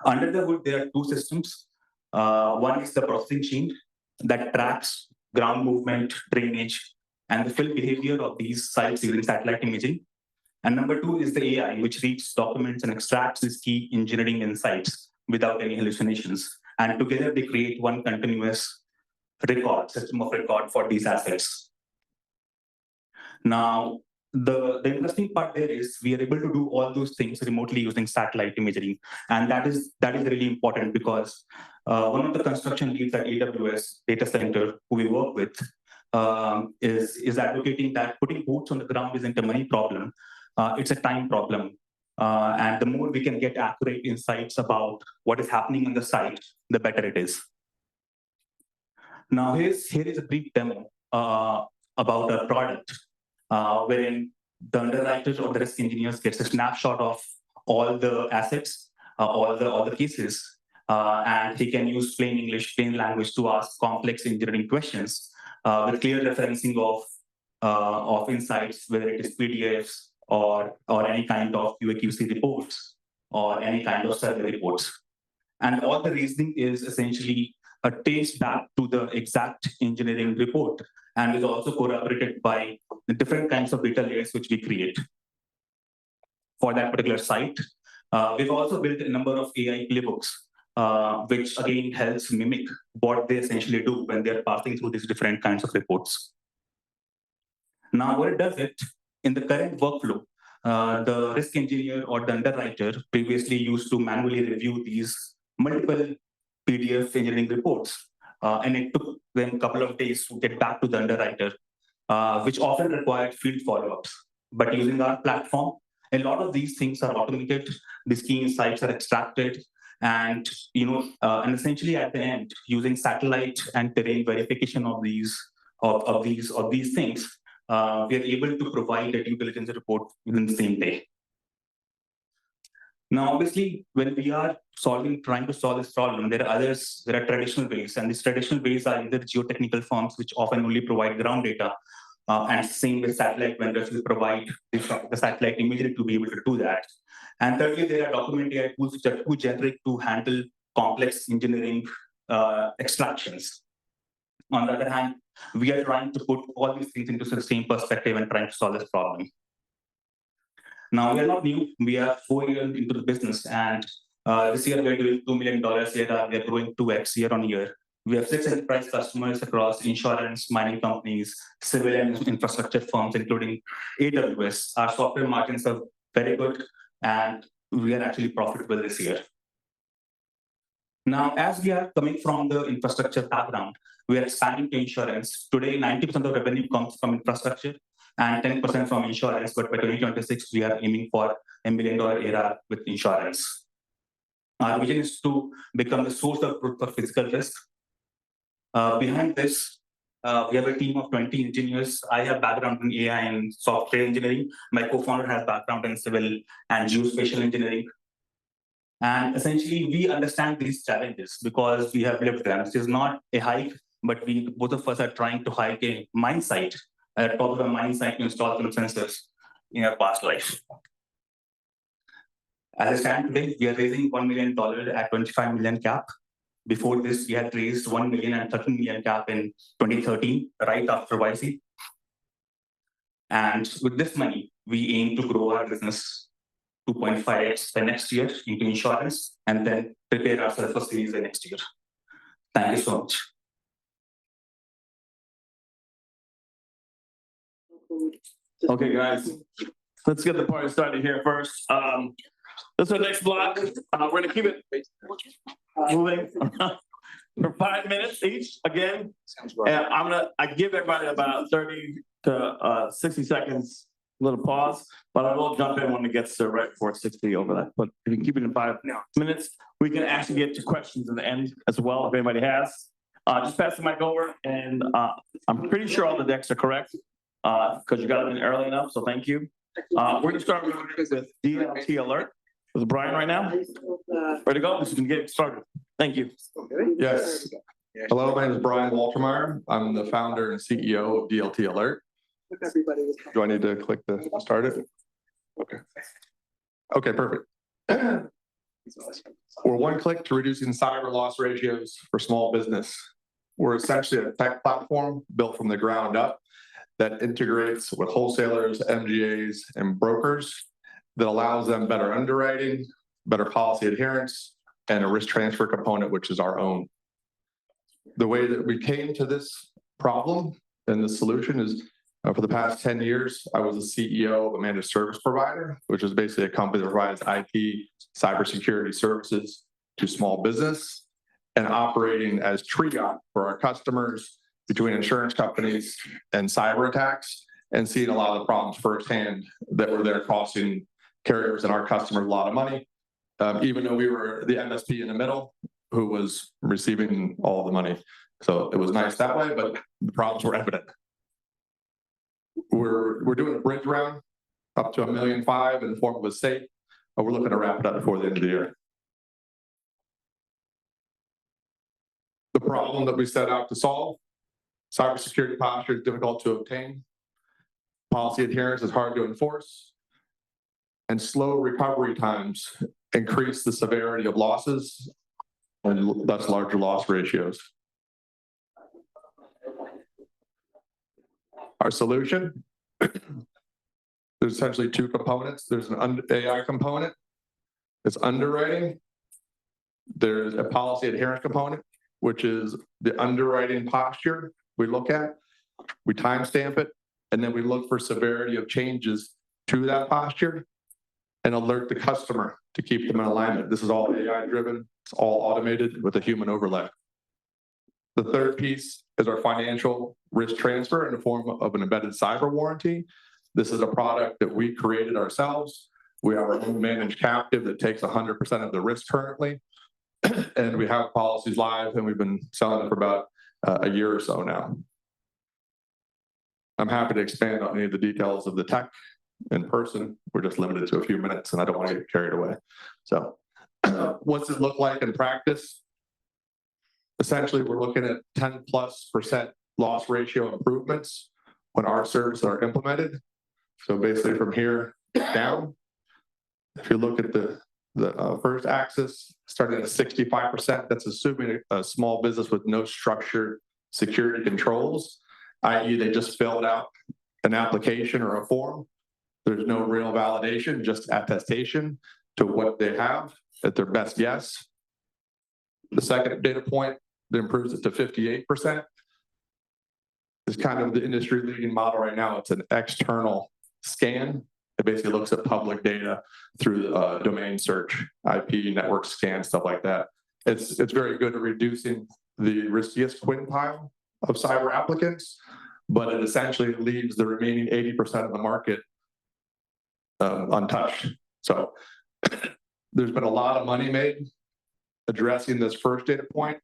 Under the hood, there are 2 systems. One is the processing chain that tracks ground movement, drainage, and the fill behavior of these sites using satellite imaging. And number 2 is the AI, which reads documents and extracts these key engineering insights without any hallucinations. And together they create one continuous system of record for these assets. Now, the interesting part there is we are able to do all those things remotely using satellite imaging. And that is really important because one of the construction leads at AWS data center who we work with is advocating that putting boots on the ground isn't a money problem. It's a time problem. And the more we can get accurate insights about what is happening on the site, the better it is. Now, here is a brief demo about a product wherein the underwriters or the risk engineers gets a snapshot of all the assets, all the cases, and he can use plain English, plain language to ask complex engineering questions with clear referencing of insights, whether it is PDFs or any kind of QA/QC reports or any kind of survey reports. And all the reasoning is essentially a taste back to the exact engineering report and is also corroborated by the different kinds of data layers which we create for that particular site. We've also built a number of AI playbooks, which again helps mimic what they essentially do when they're passing through these different kinds of reports. Now, what it does in the current workflow, the risk engineer or the underwriter previously used to manually review these multiple PDF engineering reports. And it took them a couple of days to get back to the underwriter, which often required field follow-ups. But using our platform, a lot of these things are automated, the key insights are extracted, and and essentially at the end, using satellite and terrain verification of these things, we are able to provide a due diligence report within the same day. Now, obviously, when we are trying to solve this problem, there are traditional ways, and these traditional ways are either geotechnical firms, which often only provide ground data, and same with satellite vendors who provide the satellite imagery to be able to do that. And thirdly, there are document AI tools who generate to handle complex engineering extractions. On the other hand, we are trying to put all these things into the same perspective and trying to solve this problem. Now, we are not new. We are 4 years into the business, and this year we are doing $2 million ARR. We are growing 2x year on year. We have 6 enterprise customers across insurance, mining companies, civil and infrastructure firms, including AWS. Our software margins are very good, and we are actually profitable this year. Now, as we are coming from the infrastructure background, we are expanding to insurance. Today, 90% of revenue comes from infrastructure and 10% from insurance, but by 2026, we are aiming for $1 million ARR with insurance. Our vision is to become the source of truth for physical risk. Behind this, we have a team of 20 engineers. I have background in AI and software engineering. My co-founder has background in civil and geospatial engineering. And essentially, we understand these challenges because we have lived them. This is not a hike, but both of us are trying to hike a mine site, at the top of a mine site to install some sensors in our past life. As I stand today, we are raising $1 million at 25 million cap. Before this, we had raised 1 million and 13 million cap in 2013, right after YC. And with this money, we aim to grow our business 2.5x the next year into insurance, and then prepare ourselves for Series A next year. Thank you so much. Okay, guys, let's get the party started here first. This is our next block. We're going to keep it moving for 5 minutes each. Again, and I give everybody about 30 to 60 seconds, little pause, but I will jump in when it gets to right before 60 over that. But if you can keep it in 5 minutes, we can actually get to questions in the end as well, if anybody has. Just pass the mic over, and I'm pretty sure all the decks are correct because you got them in early enough, so thank you. We're going to start with DLT Alert with Brian right now. Ready to go? This is going to get started. Thank you. Yes. Hello, my name is Brian Waltermeyer. I'm the founder and CEO of DLT Alert. Do I need to click the start it? Okay. Okay, perfect. We're one click to reducing cyber loss ratios for small business. We're essentially a tech platform built from the ground up that integrates with wholesalers, MGAs, and brokers that allows them better underwriting, better policy adherence, and a risk transfer component, which is our own. The way that we came to this problem and the solution is for the past 10 years, I was the CEO of a managed service provider, which is basically a company that provides IT cybersecurity services to small business and operating as triage for our customers between insurance companies and cyber attacks, and seeing a lot of the problems firsthand that were there costing carriers and our customers a lot of money, even though we were the MSP in the middle who was receiving all the money. So it was nice that way, but the problems were evident. We're doing a bridge round up to $1.5 million in the form of a safe, but we're looking to wrap it up before the end of the year. The problem that we set out to solve: cybersecurity posture is difficult to obtain, policy adherence is hard to enforce, and slow recovery times increase the severity of losses and thus larger loss ratios. Our solution, there's essentially two components. There's an AI component, it's underwriting. There's a policy adherence component, which is the underwriting posture we look at. We timestamp it, and then we look for severity of changes to that posture and alert the customer to keep them in alignment. This is all AI driven. It's all automated with a human overlay. The third piece is our financial risk transfer in the form of an embedded cyber warranty. This is a product that we created ourselves. We are our own managed captive that takes 100% of the risk currently. And we have policies live, and we've been selling them for about a year or so now. I'm happy to expand on any of the details of the tech in person. We're just limited to a few minutes, and I don't want to get carried away. So what's it look like in practice? Essentially, we're looking at 10+% loss ratio improvements when our services are implemented. So basically from here down, if you look at the first axis, starting at 65%, that's assuming a small business with no structured security controls, i.e. they just filled out an application or a form. There's no real validation, just attestation to what they have at their best guess. The second data point that improves it to 58% is kind of the industry leading model right now. It's an external scan. It basically looks at public data through domain search, IP, network scan, stuff like that. It's very good at reducing the riskiest quintile of cyber applicants, but it essentially leaves the remaining 80% of the market untouched. So there's been a lot of money made addressing this first data point.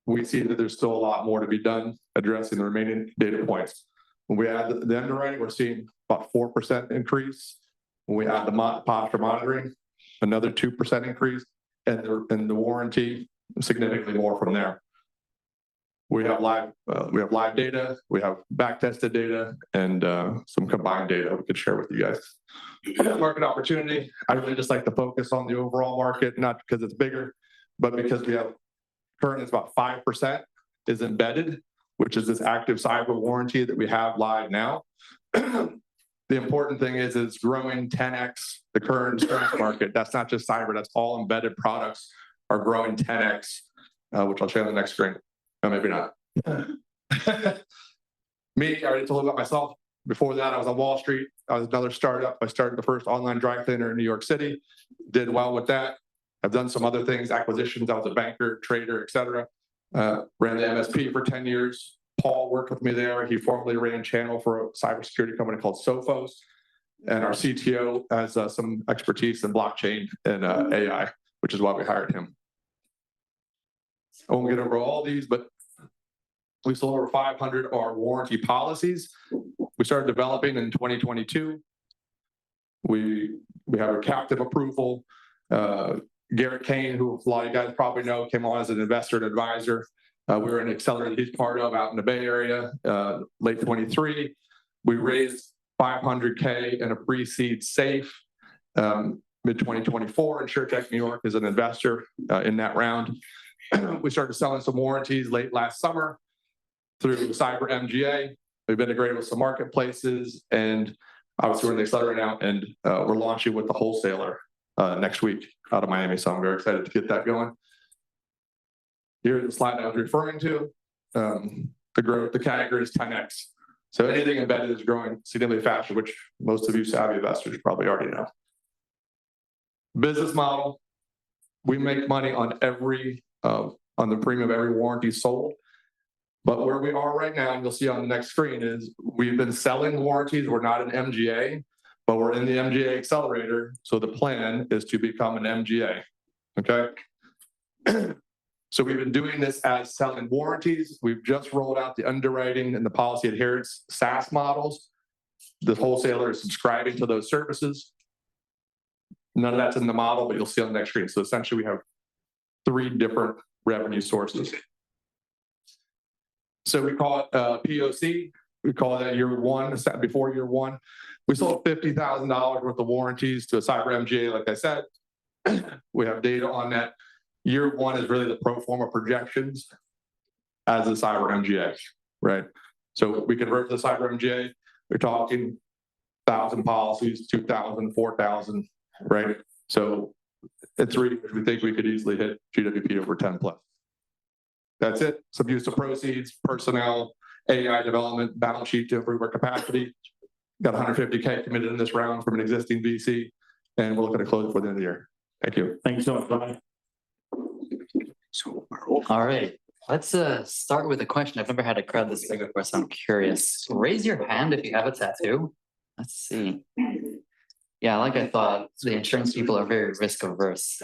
We see that there's still a lot more to be done addressing the remaining data points. When we add the underwriting, we're seeing about 4% increase. When we add the posture monitoring, another 2% increase, and the warranty significantly more from there. We have live data, we have back tested data, and some combined data we could share with you guys. Market opportunity, I really just like to focus on the overall market, not because it's bigger, but because we have currently it's about 5% is embedded, which is this active cyber warranty that we have live now. The important thing is it's growing 10x the current insurance market. That's not just cyber, that's all embedded products are growing 10x, which I'll show on the next screen. No, maybe not. Me, I already told about myself. Before that, I was on Wall Street. I was another startup. I started the first online dry cleaner in New York City. Did well with that. I've done some other things, acquisitions. I was a banker, trader, etc. Ran the MSP for 10 years. Paul worked with me there. He formerly ran channel for a cybersecurity company called Sophos. And our CTO has some expertise in blockchain and AI, which is why we hired him. I won't get over all these, but we sold over 500 of our warranty policies. We started developing in 2022. We have a captive approval. Garrett Kane, who a lot of you guys probably know, came on as an investor and advisor. We were an accelerator he's part of out in the Bay Area, late 23. We raised $500K in a pre-seed safe, mid-2024. InsurTech NY is an investor in that round. We started selling some warranties late last summer through Cyber MGA. We've integrated with some marketplaces, and obviously we're in the accelerator now, and we're launching with the wholesaler next week out of Miami. So I'm very excited to get that going. Here's the slide I was referring to. The growth, the category is 10x. So anything embedded is growing significantly faster, which most of you savvy investors probably already know. Business model, we make money on on the premium of every warranty sold. But where we are right now, and you'll see on the next screen, is we've been selling warranties. We're not an MGA, but we're in the MGA accelerator. So the plan is to become an MGA. Okay. So we've been doing this as selling warranties. We've just rolled out the underwriting and the policy adherence SaaS models. The wholesaler is subscribing to those services. None of that's in the model, but you'll see on the next screen. So essentially we have 3 different revenue sources. So we call it POC. We call that year 1, before year 1. We sold $50,000 worth of warranties to a cyber MGA, like I said. We have data on that. Year 1 is really the pro forma projections as a cyber MGA, right? So we convert to the cyber MGA. We're talking 1,000 policies, 2,000, 4,000, right? So it's really, we think we could easily hit GWP over 10 plus. That's it. Some use of proceeds, personnel, AI development, balance sheet to improve our capacity. Got 150K committed in this round from an existing VC, and we're looking to close before the end of the year. Thank you. Thank you so much, Brian. All right, let's start with a question. I've never had a crowd this big before, so I'm curious. Raise your hand if you have a tattoo. Let's see. Yeah, like I thought, the insurance people are very risk averse.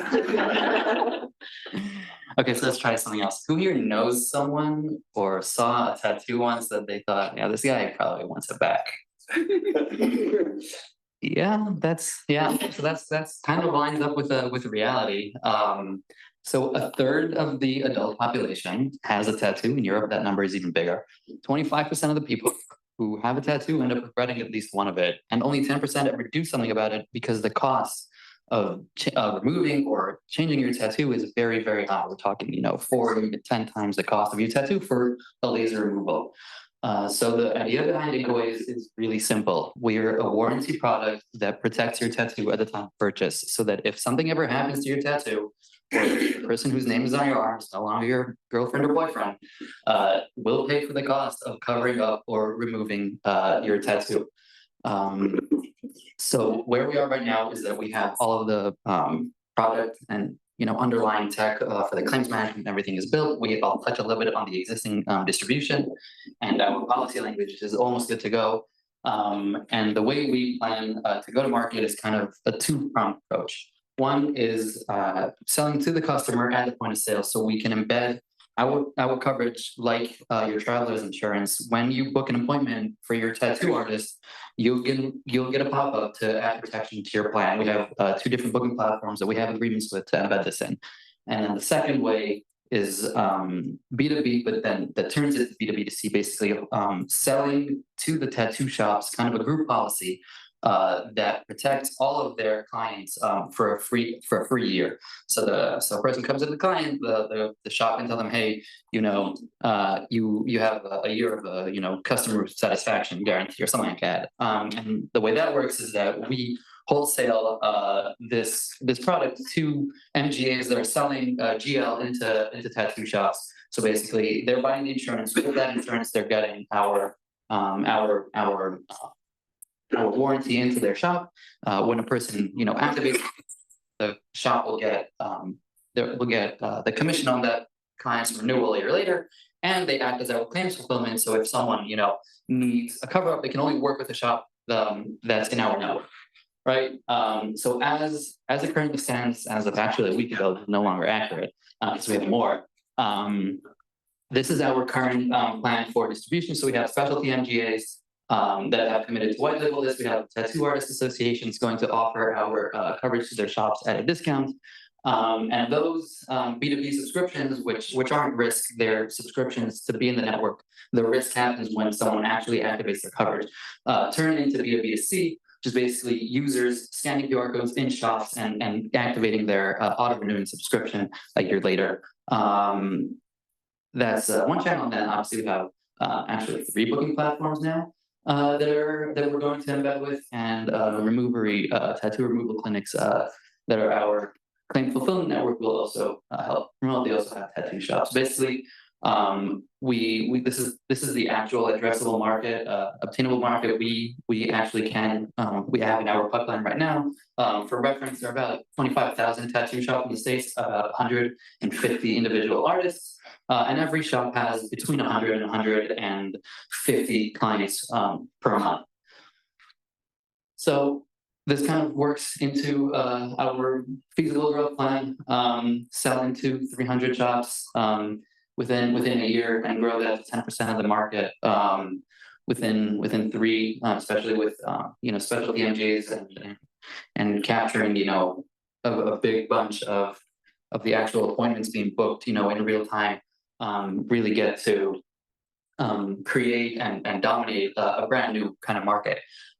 Okay, so let's try something else. Who here knows someone or saw a tattoo once that they thought, yeah, this guy probably wants it back? Yeah, so that's kind of lines up with reality. So a third of the adult population has a tattoo. In Europe, that number is even bigger. 25% of the people who have a tattoo end up regretting at least one of it, and only 10% ever do something about it because the cost of removing or changing your tattoo is very, very high. We're talking, 4 to 10 times the cost of your tattoo for a laser removal. So the idea behind Inkaway is really simple. We're a warranty product that protects your tattoo at the time of purchase, so that if something ever happens to your tattoo, or the person whose name is on your arm is no longer your girlfriend or boyfriend, will pay for the cost of covering up or removing your tattoo. So where we are right now is that we have all of the product and underlying tech for the claims management and everything is built. I'll touch a little bit on the existing distribution, and our policy language is almost good to go. And the way we plan to go to market is kind of a two-pronged approach. One is selling to the customer at the point of sale, so we can embed our coverage like your traveler's insurance. When you book an appointment for your tattoo artist, you'll get a pop-up to add protection to your plan. We have 2 different booking platforms that we have agreements with to embed this in. And then the second way is B2B, but then that turns it B2B2C, basically selling to the tattoo shops, kind of a group policy that protects all of their clients for a free year. So a person comes to the client, the shop, and tell them, hey, you have a year of customer satisfaction guarantee or something like that. And the way that works is that we wholesale this product to MGAs that are selling GL into tattoo shops. So basically, they're buying the insurance. With that insurance, they're getting our warranty into their shop. When a person activates, the shop will get the commission on that client's renewal a year later, and they act as our claims fulfillment. So if someone needs a cover up, they can only work with a shop that's in our network, right? So as it currently stands, as of actually a week ago, it's no longer accurate because we have more. This is our current plan for distribution. So we have specialty MGAs that have committed to white label this. We have tattoo artist associations going to offer our coverage to their shops at a discount. And those B2B subscriptions, which aren't risk, they're subscriptions to be in the network. The risk happens when someone actually activates their coverage. Turn into B2B2C, which is basically users scanning QR codes in shops and activating their auto-renewing subscription a year later. That's one channel. And then obviously we have actually 3 booking platforms now that we're going to embed with, and tattoo removal clinics that are our claim fulfillment network will also help promote. They also have tattoo shops. Basically, this is the actual addressable market, obtainable market. We actually can we have in our pipeline right now. For reference, there are about 25,000 tattoo shops in the States, about 150 individual artists. And every shop has between 100 and 150 clients per month. So this kind of works into our feasible growth plan, selling to 300 shops within a year and grow that to 10% of the market within 3, especially with specialty MGAs and capturing a big bunch of the actual appointments being booked in real time. Really get to create and dominate a brand new kind of market.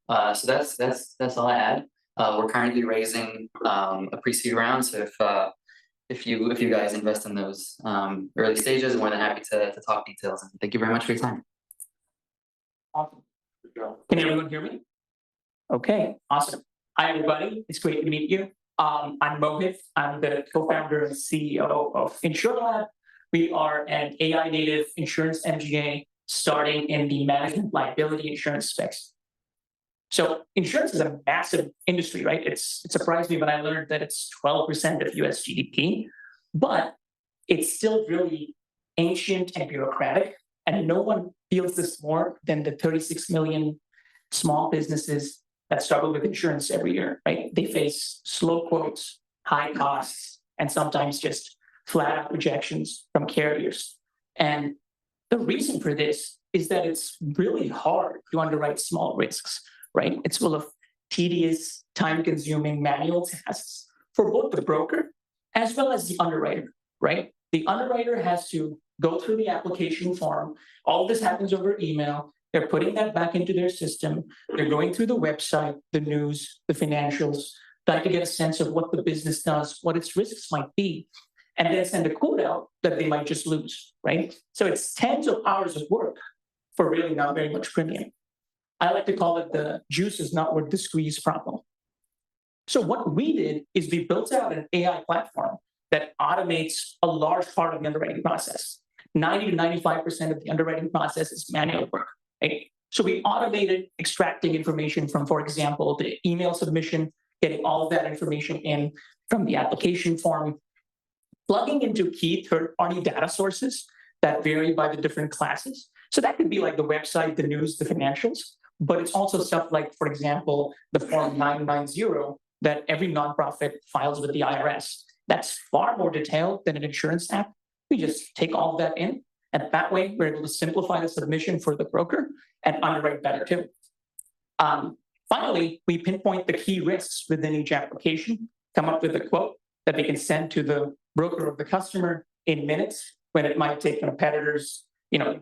So that's all I had. We're currently raising a pre-seed round. So if you guys invest in those early stages, I'm more than happy to talk details. And thank you very much for your time. Awesome. Can everyone hear me? Okay, awesome. Hi, everybody. It's great to meet you. I'm Mohit. I'm the co-founder and CEO of InsureLab. We are an AI native insurance MGA starting in the management liability insurance space. So insurance is a massive industry, right? It surprised me when I learned that it's 12% of US GDP, but it's still really ancient and bureaucratic. And no one feels this more than the 36 million small businesses that struggle with insurance every year, right? They face slow quotes, high costs, and sometimes just flat out rejections from carriers. And the reason for this is that it's really hard to underwrite small risks, right? It's full of tedious, time-consuming manual tasks for both the broker as well as the underwriter, right? The underwriter has to go through the application form. All of this happens over email. They're putting that back into their system. They're going through the website, the news, the financials, trying to get a sense of what the business does, what its risks might be, and then send a quote out that they might just lose, right? So it's tens of hours of work for really not very much premium. I like to call it the juice is not worth the squeeze problem. So what we did is we built out an AI platform that automates a large part of the underwriting process. 90 to 95% of the underwriting process is manual work, right? So we automated extracting information from, for example, the email submission, getting all of that information in from the application form, plugging into key third-party data sources that vary by the different classes. So that could be like the website, the news, the financials, but it's also stuff like, for example, the Form 990 that every nonprofit files with the IRS. That's far more detailed than an insurance app. We just take all of that in, and that way we're able to simplify the submission for the broker and underwrite better too. Finally, we pinpoint the key risks within each application, come up with a quote that they can send to the broker or the customer in minutes when it might take competitors,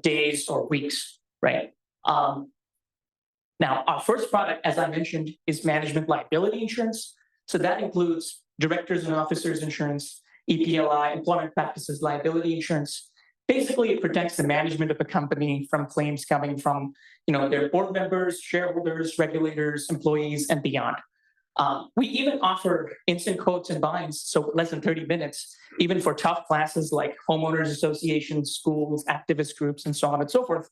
days or weeks, right? Now, our first product, as I mentioned, is management liability insurance. So that includes directors and officers insurance, EPLI, employment practices liability insurance. Basically, it protects the management of the company from claims coming from, their board members, shareholders, regulators, employees, and beyond. We even offer instant quotes and binds, so less than 30 minutes, even for tough classes like homeowners associations, schools, activist groups, and so on and so forth,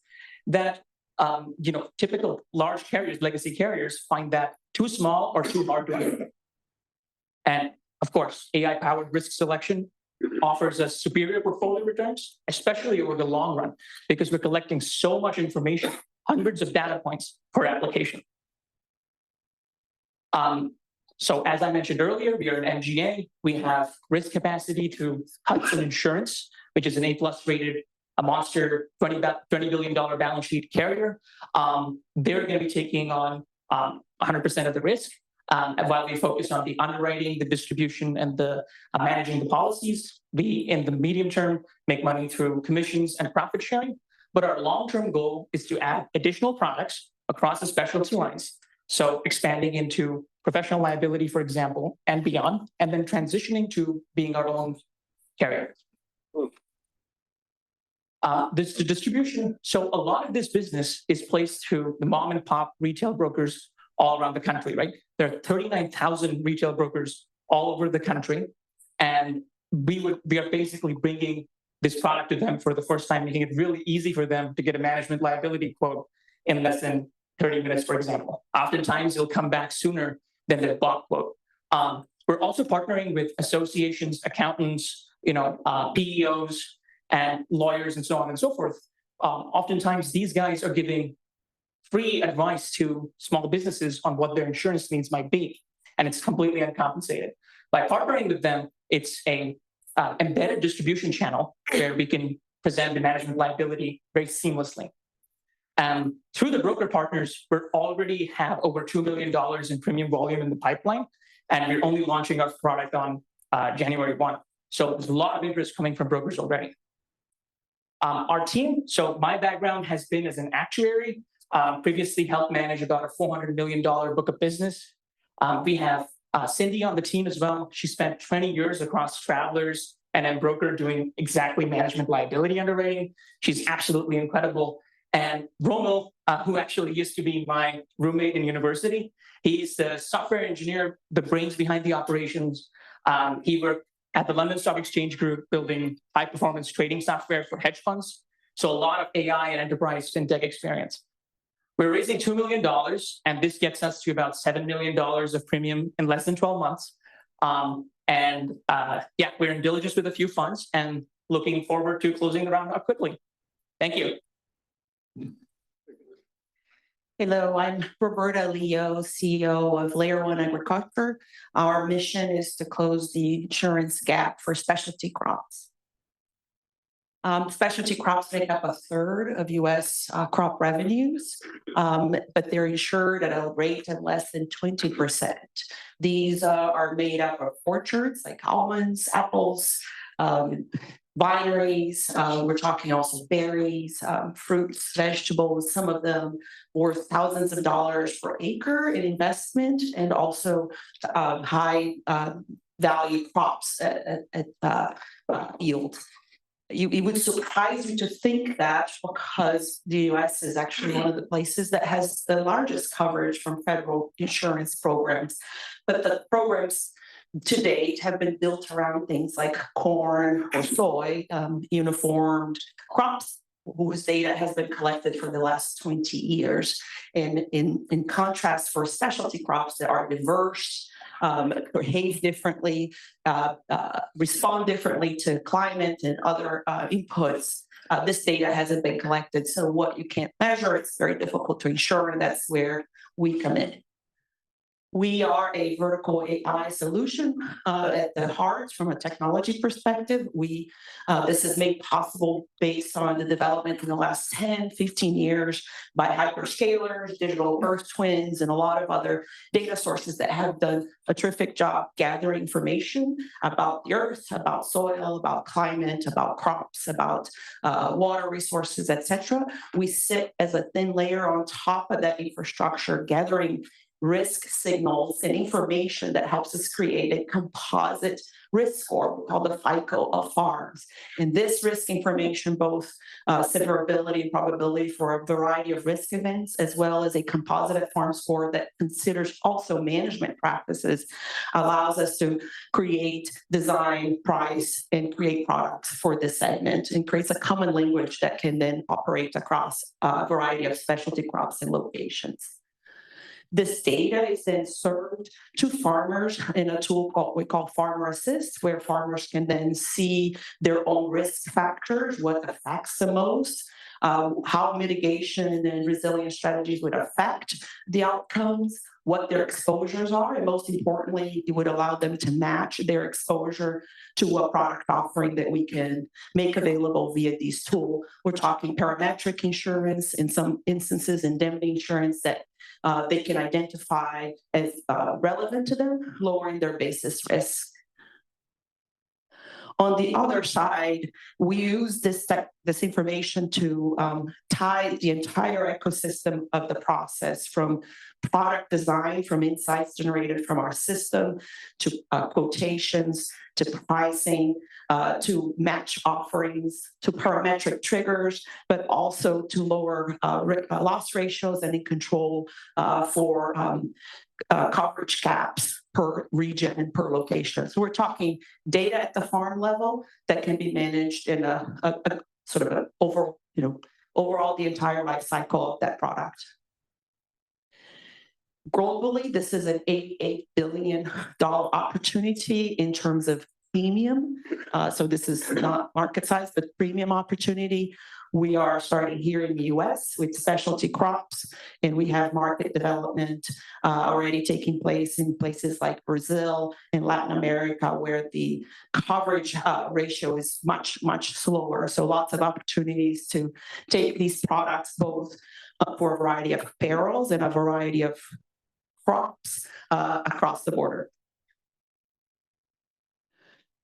that typical large carriers, legacy carriers, find that too small or too hard to do. And of course, AI-powered risk selection offers us superior portfolio returns, especially over the long run, because we're collecting so much information, hundreds of data points per application. So as I mentioned earlier, we are an MGA. We have risk capacity through Hudson Insurance, which is an A+ rated, a monster $20 billion balance sheet carrier. They're going to be taking on 100% of the risk. While we focus on the underwriting, the distribution, and the managing the policies, we, in the medium term, make money through commissions and profit sharing. But our long-term goal is to add additional products across the specialty lines. So expanding into professional liability, for example, and beyond, and then transitioning to being our own carrier. This the distribution. So a lot of this business is placed through the mom and pop retail brokers all around the country, right? There are 39,000 retail brokers all over the country. And we are basically bringing this product to them for the first time, making it really easy for them to get a management liability quote in less than 30 minutes, for example. Oftentimes, it'll come back sooner than the block quote. We're also partnering with associations, accountants, PEOs, and lawyers, and so on and so forth. Oftentimes, these guys are giving free advice to small businesses on what their insurance needs might be, and it's completely uncompensated. By partnering with them, it's a embedded distribution channel where we can present the management liability very seamlessly. Through the broker partners, we already have over $2 million in premium volume in the pipeline, and we're only launching our product on January 1. So there's a lot of interest coming from brokers already. Our team, so my background has been as an actuary, previously helped manage about a $400 million book of business. We have Cindy on the team as well. She spent 20 years across Travelers and broker doing exactly management liability underwriting. She's absolutely incredible. And Romo, who actually used to be my roommate in university, he's the software engineer, the brains behind the operations. He worked at the London Stock Exchange Group building high-performance trading software for hedge funds. So a lot of AI and enterprise fintech experience. We're raising $2 million, and this gets us to about $7 million of premium in less than 12 months. Yeah, we're in diligence with a few funds and looking forward to closing the round up quickly. Thank you. Hello, I'm Roberta Leo, CEO of Layer 1 Agriculture. Our mission is to close the insurance gap for specialty crops. Specialty crops make up a third of U.S. Crop revenues, but they're insured at a rate of less than 20%. These are made up of orchards like almonds, apples, wineries. We're talking also berries, fruits, vegetables, some of them worth thousands of dollars per acre in investment, and also high value crops at yield. It would surprise you to think that, because the US is actually one of the places that has the largest coverage from federal insurance programs. But the programs to date have been built around things like corn or soy, uniformed crops, whose data has been collected for the last 20 years. And in contrast, for specialty crops that are diverse, behave differently, respond differently to climate and other inputs, this data hasn't been collected. So what you can't measure, it's very difficult to insure, and that's where we come in. We are a vertical AI solution at the heart from a technology perspective. This is made possible based on the development in the last 10, 15 years by hyperscalers, digital earth twins, and a lot of other data sources that have done a terrific job gathering information about the earth, about soil, about climate, about crops, about water resources, etc. We sit as a thin layer on top of that infrastructure, gathering risk signals and information that helps us create a composite risk score called the FICO of farms. And this risk information, both severability and probability for a variety of risk events, as well as a composite farm score that considers also management practices, allows us to create, design, price, and create products for this segment, and creates a common language that can then operate across a variety of specialty crops and locations. This data is then served to farmers in a tool we call Farmer Assist, where farmers can then see their own risk factors, what affects the most, how mitigation and resilience strategies would affect the outcomes, what their exposures are, and most importantly, it would allow them to match their exposure to a product offering that we can make available via these tools. We're talking parametric insurance, in some instances indemnity insurance that they can identify as relevant to them, lowering their basis risk. On the other side, we use this information to tie the entire ecosystem of the process, from product design, from insights generated from our system, to quotations, to pricing, to match offerings, to parametric triggers, but also to lower loss ratios and in control for coverage gaps per region and per location. So we're talking data at the farm level that can be managed in a sort of an overall the entire life cycle of that product. Globally, this is an $88 billion opportunity in terms of premium. So this is not market size, but premium opportunity. We are starting here in the US with specialty crops, and we have market development already taking place in places like Brazil and Latin America, where the coverage ratio is much, much slower. So lots of opportunities to take these products both for a variety of perils and a variety of crops across the border.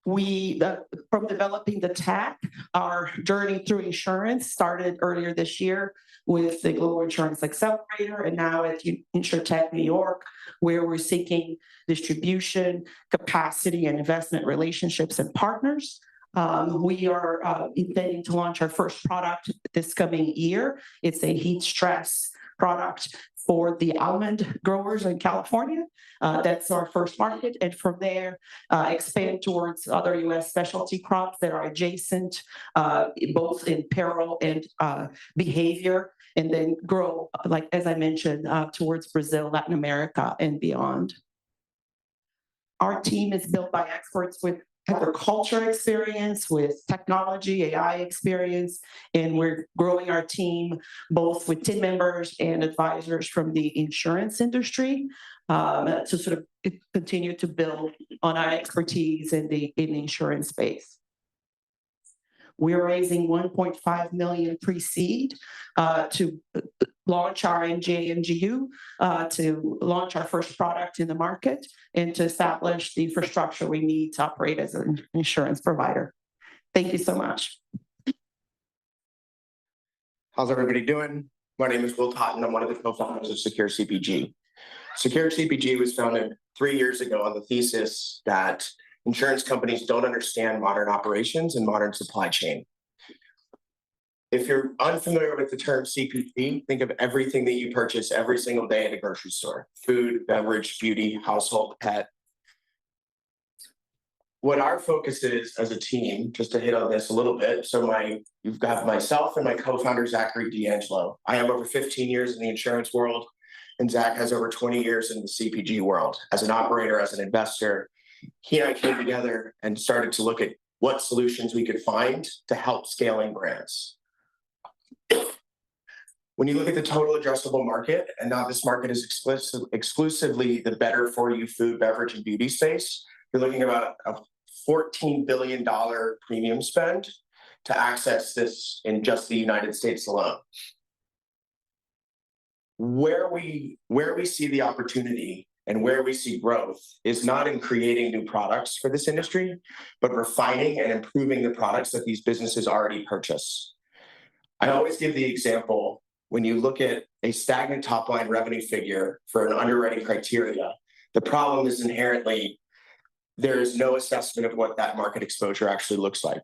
From developing the tech, our journey through insurance started earlier this year with the Global Insurance Accelerator, and now at InsurTech New York, where we're seeking distribution, capacity, and investment relationships and partners. We are intending to launch our first product this coming year. It's a heat stress product for the almond growers in California. That's our first market. And from there, expand towards other US specialty crops that are adjacent, both in peril and behavior, and then grow, like, as I mentioned, towards Brazil, Latin America, and beyond. Our team is built by experts with agriculture experience, with technology, AI experience, and we're growing our team both with team members and advisors from the insurance industry to sort of continue to build on our expertise in the insurance space. We're raising 1.5 million pre-seed to launch our MGA MGU, to launch our first product in the market, and to establish the infrastructure we need to operate as an insurance provider. Thank you so much. How's everybody doing? My name is Will Totten. I'm one of the co-founders of SecureCPG. SecureCPG was founded 3 years ago on the thesis that insurance companies don't understand modern operations and modern supply chain. If you're unfamiliar with the term CPG, think of everything that you purchase every single day at a grocery store: food, beverage, beauty, household, pet. What our focus is as a team, just to hit on this a little bit, you've got myself and my co-founder, Zachary D'Angelo. I have over 15 years in the insurance world, and Zach has over 20 years in the CPG world. As an operator, as an investor, he and I came together and started to look at what solutions we could find to help scaling brands. When you look at the total addressable market, and now this market is exclusively the better for you food, beverage, and beauty space, you're looking at about a $14 billion premium spend to access this in just the United States alone. Where we see the opportunity and where we see growth is not in creating new products for this industry, but refining and improving the products that these businesses already purchase. I always give the example, when you look at a stagnant top-line revenue figure for an underwriting criteria, the problem is inherently there is no assessment of what that market exposure actually looks like.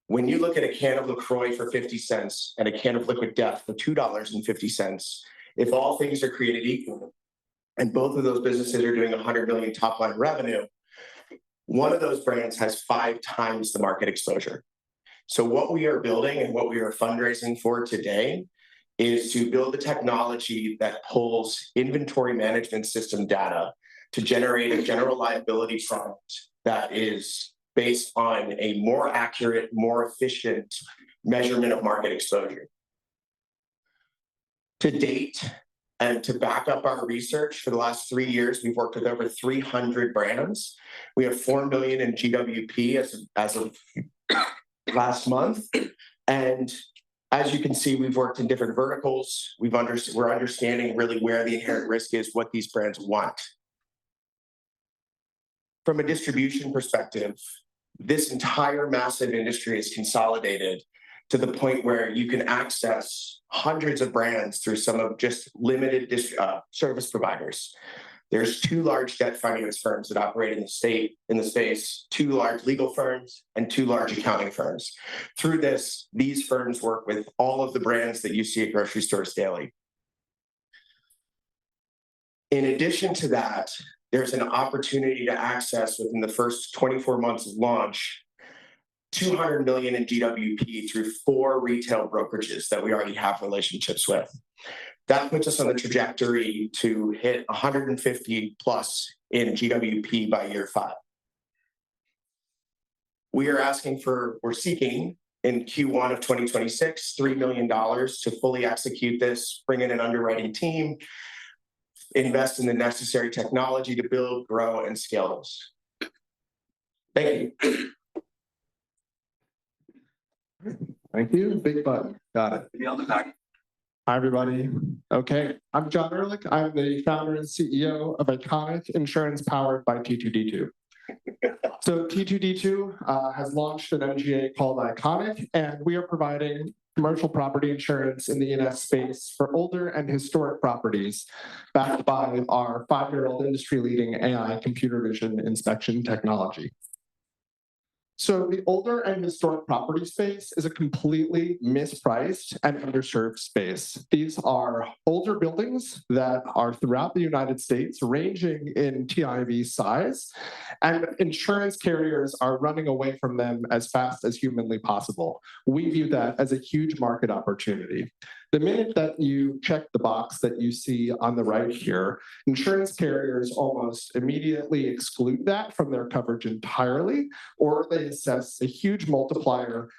When you look at a can of LaCroix for 50 cents and a can of Liquid Death for $2.50, if all things are created equal, and both of those businesses are doing 100 million top-line revenue, one of those brands has 5 times the market exposure. So what we are building and what we are fundraising for today is to build the technology that pulls inventory management system data to generate a general liability product that is based on a more accurate, more efficient measurement of market exposure. To date, and to back up our research, for the last 3 years, we've worked with over 300 brands. We have 4 million in GWP as of last month. And as you can see, we've worked in different verticals. We're understanding really where the inherent risk is, what these brands want. From a distribution perspective, this entire massive industry is consolidated to the point where you can access hundreds of brands through some of just limited service providers. There's 2 large debt finance firms that operate in the space, 2 large legal firms, and 2 large accounting firms. Through this, these firms work with all of the brands that you see at grocery stores daily. In addition to that, there's an opportunity to access within the first 24 months of launch, 200 million in GWP through 4 retail brokerages that we already have relationships with. That puts us on the trajectory to hit 150 plus in GWP by year 5. We're seeking in Q1 of 2026, $3 million to fully execute this, bring in an underwriting team, invest in the necessary technology to build, grow, and scale this. Thank you. Thank you. Big button. Got it. Hi, everybody. Okay, I'm John Ehrlich. I'm the founder and CEO of Iconic Insurance powered by T2D2. So T2D2 has launched an MGA called Iconic, and we are providing commercial property insurance in the E&S space for older and historic properties, backed by our 5-year-old industry-leading AI computer vision inspection technology. So the older and historic property space is a completely mispriced and underserved space. These are older buildings that are throughout the United States, ranging in TIV size, and insurance carriers are running away from them as fast as humanly possible. We view that as a huge market opportunity. The minute that you check the box that you see on the right here, insurance carriers almost immediately exclude that from their coverage entirely, or they assess a huge multiplier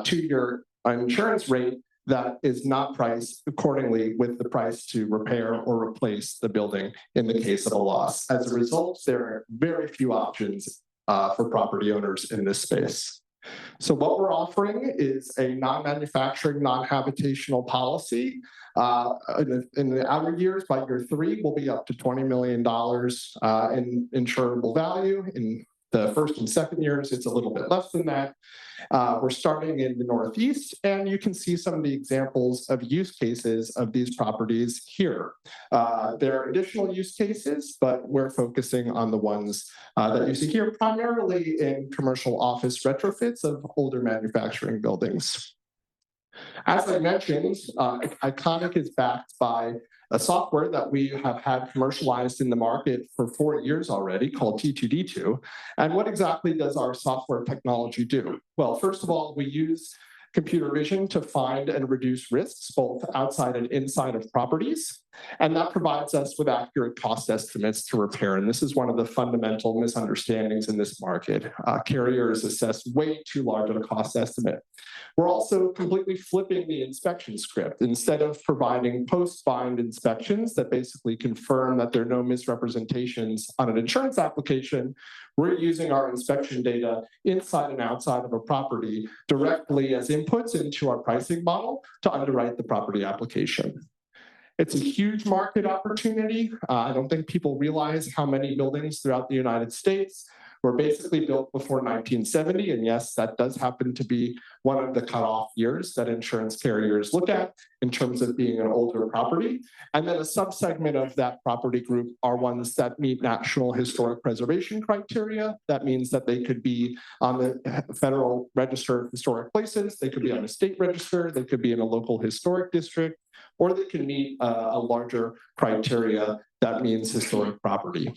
to your insurance rate that is not priced accordingly with the price to repair or replace the building in the case of a loss. As a result, there are very few options for property owners in this space. So what we're offering is a non-manufacturing, non-habitational policy. In the outer years, by year 3, we'll be up to $20 million in insurable value. In the first and second years, it's a little bit less than that. We're starting in the Northeast, and you can see some of the examples of use cases of these properties here. There are additional use cases, but we're focusing on the ones that you see here, primarily in commercial office retrofits of older manufacturing buildings. As I mentioned, Iconic is backed by a software that we have had commercialized in the market for 4 years already called T2D2. And what exactly does our software technology do? Well, first of all, we use computer vision to find and reduce risks both outside and inside of properties. And that provides us with accurate cost estimates to repair. And this is one of the fundamental misunderstandings in this market. Carriers assess way too large of a cost estimate. We're also completely flipping the inspection script. Instead of providing post-bind inspections that basically confirm that there are no misrepresentations on an insurance application, we're using our inspection data inside and outside of a property directly as inputs into our pricing model to underwrite the property application. It's a huge market opportunity. I don't think people realize how many buildings throughout the United States were basically built before 1970. And yes, that does happen to be one of the cutoff years that insurance carriers look at in terms of being an older property. And then a subsegment of that property group are ones that meet National Historic Preservation criteria. That means that they could be on the Federal Register of Historic Places, they could be on a state register, they could be in a local historic district, or they can meet a larger criteria that means historic property.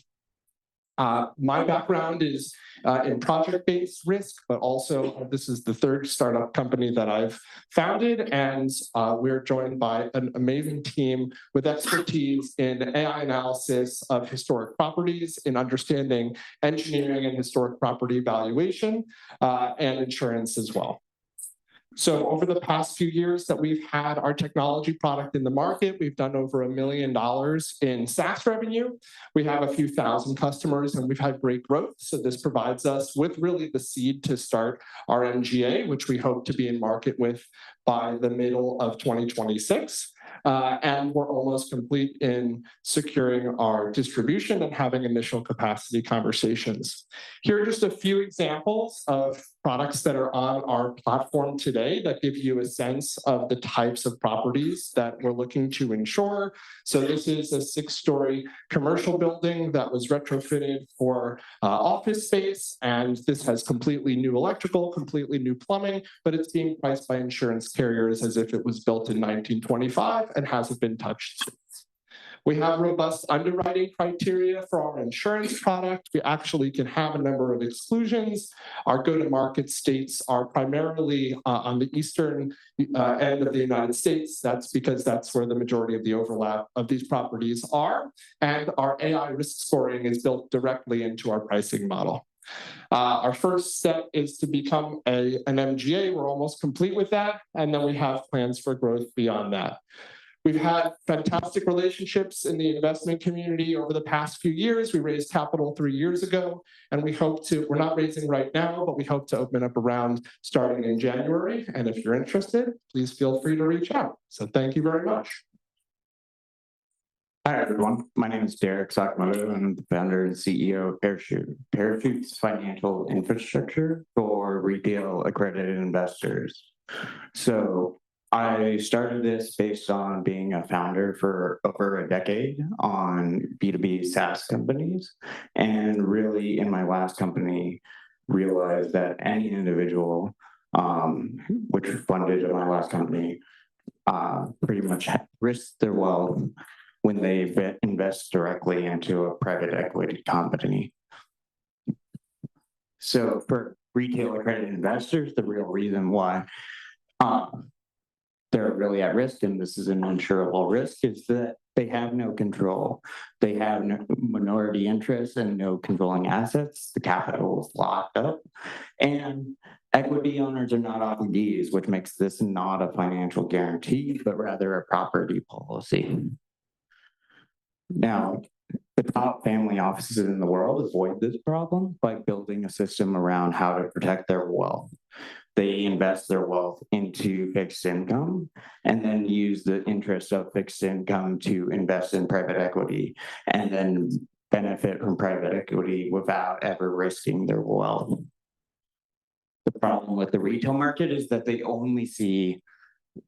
My background is in project-based risk, but also this is the third startup company that I've founded, and we're joined by an amazing team with expertise in AI analysis of historic properties, in understanding engineering and historic property valuation, and insurance as well. So over the past few years that we've had our technology product in the market, we've done over $1 million in SaaS revenue. We have a few thousand customers and we've had great growth. So this provides us with really the seed to start our MGA, which we hope to be in market with by the middle of 2026. And we're almost complete in securing our distribution and having initial capacity conversations. Here are just a few examples of products that are on our platform today that give you a sense of the types of properties that we're looking to insure. So this is a 6-story commercial building that was retrofitted for office space, and this has completely new electrical, completely new plumbing, but it's being priced by insurance carriers as if it was built in 1925 and hasn't been touched since. We have robust underwriting criteria for our insurance product. We actually can have a number of exclusions. Our go-to-market states are primarily on the eastern end of the United States. That's because that's where the majority of the overlap of these properties are. And our AI risk scoring is built directly into our pricing model. Our first step is to become an MGA. We're almost complete with that. And then we have plans for growth beyond that. We've had fantastic relationships in the investment community over the past few years. We raised capital 3 years ago, and we hope to, we're not raising right now, but we hope to open up a round starting in January. And if you're interested, please feel free to reach out. So thank you very much. Hi, everyone. My name is Derek Sakamoto. I'm the founder and CEO of Parachute. Parachute's financial infrastructure for retail accredited investors. So I started this based on being a founder for over a decade on B2B SaaS companies. And really in my last company, realized that any individual, which funded my last company, pretty much risk their wealth when they invest directly into a private equity company. So for retail accredited investors, the real reason why they're really at risk, and this is an insurable risk, is that they have no control. They have no minority interest and no controlling assets. The capital is locked up. And equity owners are not obligees, which makes this not a financial guarantee, but rather a property policy. Now, the top family offices in the world avoid this problem by building a system around how to protect their wealth. They invest their wealth into fixed income and then use the interest of fixed income to invest in private equity and then benefit from private equity without ever risking their wealth. The problem with the retail market is that they only see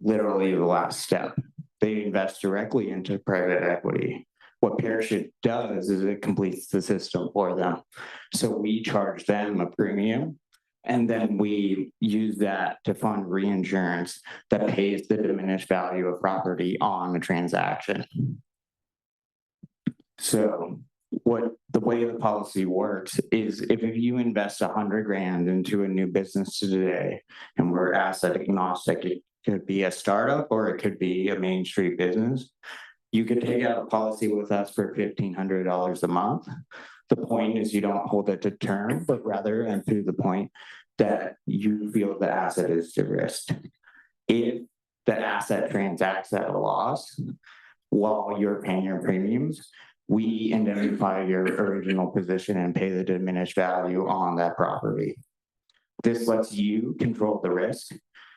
literally the last step. They invest directly into private equity. What Parachute does is it completes the system for them. So we charge them a premium, and then we use that to fund reinsurance that pays the diminished value of property on the transaction. So the way the policy works is if you invest 100 grand into a new business today, and we're asset agnostic, it could be a startup or it could be a Main Street business, you could take out a policy with us for $1,500 a month. The point is you don't hold it to term, but rather and through the point that you feel the asset is de-risked. If the asset transacts at a loss while you're paying your premiums, we indemnify your original position and pay the diminished value on that property. This lets you control the risk.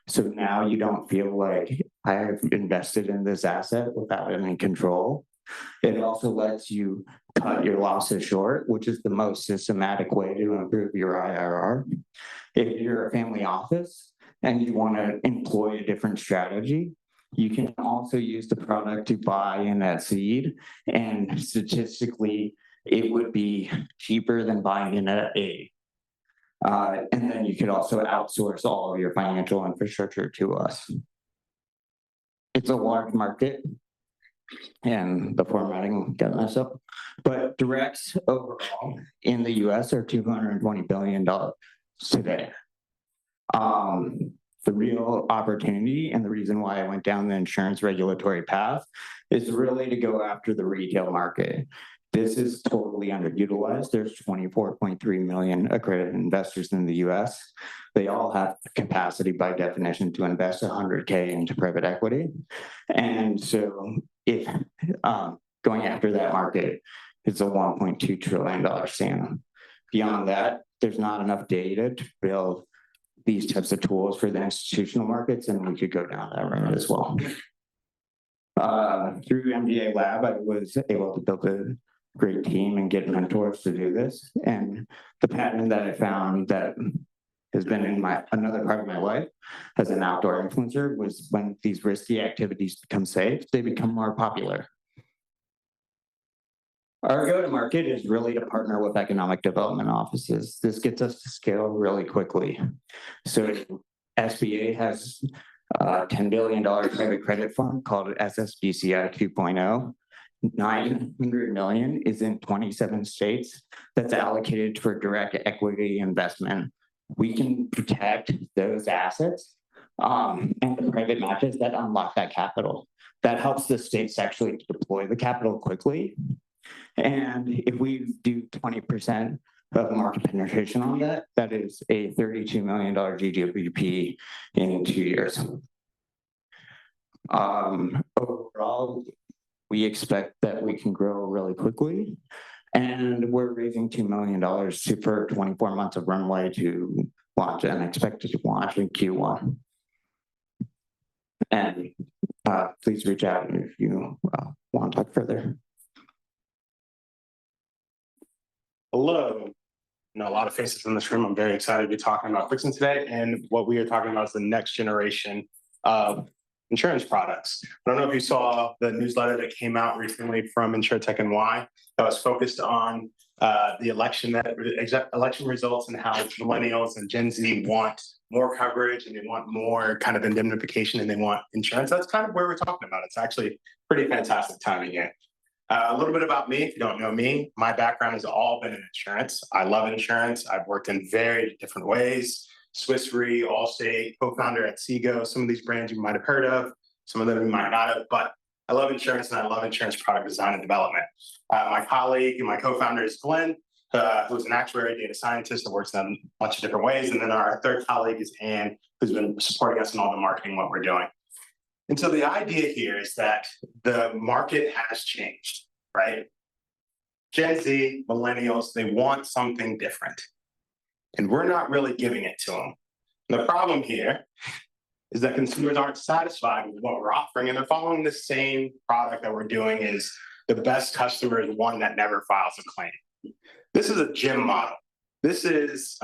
So now you don't feel like I've invested in this asset without any control. It also lets you cut your losses short, which is the most systematic way to improve your IRR. If you're a family office and you want to employ a different strategy, you can also use the product to buy in at seed, and statistically, it would be cheaper than buying in at A. And then you could also outsource all of your financial infrastructure to us. It's a large market, and the formatting got messed up, but directs overall in the US are $220 billion today. The real opportunity and the reason why I went down the insurance regulatory path is really to go after the retail market. This is totally underutilized. There's 24.3 million accredited investors in the US. They all have capacity by definition to invest 100K into private equity. And so if going after that market, it's a $1.2 trillion SAM. Beyond that, there's not enough data to build these types of tools for the institutional markets, and we could go down that road as well. Through MDA Lab, I was able to build a great team and get mentors to do this. And the pattern that I found that has been in another part of my life as an outdoor influencer was when these risky activities become safe, they become more popular. Our go-to-market is really to partner with economic development offices. This gets us to scale really quickly. So SBA has a $10 billion private credit fund called SSBCI 2.0. 900 million is in 27 states that's allocated for direct equity investment. We can protect those assets and the private matches that unlock that capital. That helps the states actually deploy the capital quickly. And if we do 20% of market penetration on that, that is a $32 million GDP in 2 years. Overall, we expect that we can grow really quickly, and we're raising $2 million for 24 months of runway to launch and expected to launch in Q1. And please reach out if you want to talk further. Hello. A lot of faces in this room. I'm very excited to be talking about Qixent today. And what we are talking about is the next generation of insurance products. I don't know if you saw the newsletter that came out recently from InsurTech NY that was focused on the election results and how millennials and Gen Z want more coverage and they want more kind of indemnification and they want insurance. That's kind of where we're talking about. It's actually pretty fantastic timing here. A little bit about me, if you don't know me, my background has all been in insurance. I love insurance. I've worked in very different ways. Swiss Re, Allstate, co-founder at Seago, some of these brands you might have heard of, some of them you might not have, but I love insurance and I love insurance product design and development. My colleague and my co-founder is Glenn, who's an actuary, data scientist that works in a bunch of different ways. And then our third colleague is Anne, who's been supporting us in all the marketing, what we're doing. And so the idea here is that the market has changed, right? Gen Z, millennials, they want something different. And we're not really giving it to them. And the problem here is that consumers aren't satisfied with what we're offering, and they're following the same product that we're doing is the best customer is one that never files a claim. This is a gym model. This is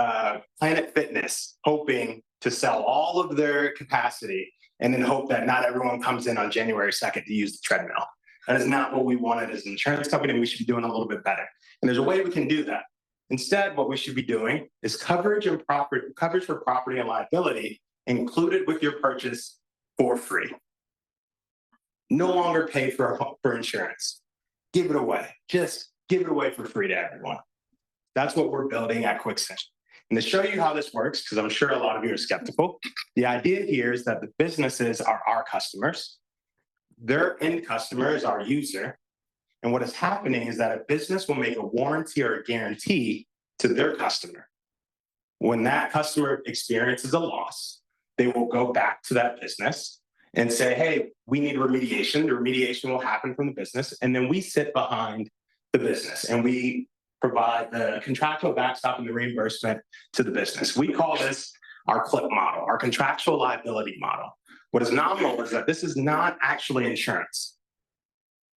Planet Fitness hoping to sell all of their capacity and then hope that not everyone comes in on January 2nd to use the treadmill. That is not what we wanted as an insurance company, and we should be doing a little bit better. And there's a way we can do that. Instead, what we should be doing is coverage for property and liability included with your purchase for free. No longer pay for insurance. Give it away. Just give it away for free to everyone. That's what we're building at Qixent. And to show you how this works, because I'm sure a lot of you are skeptical, the idea here is that the businesses are our customers. Their end customer is our user. And what is happening is that a business will make a warranty or a guarantee to their customer. When that customer experiences a loss, they will go back to that business and say, hey, we need remediation. The remediation will happen from the business. And then we sit behind the business and we provide the contractual backstop and the reimbursement to the business. We call this our CLIP model, our contractual liability model. What is nominal is that this is not actually insurance.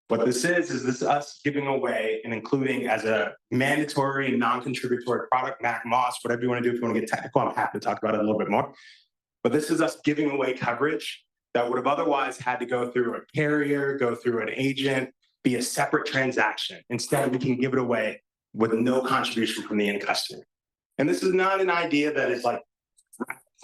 What this is us giving away and including as a mandatory and non-contributory product, Mac Moss, whatever you want to do. If you want to get technical, I'm happy to talk about it a little bit more. But this is us giving away coverage that would have otherwise had to go through a carrier, go through an agent, be a separate transaction. Instead, we can give it away with no contribution from the end customer. And this is not an idea that is like,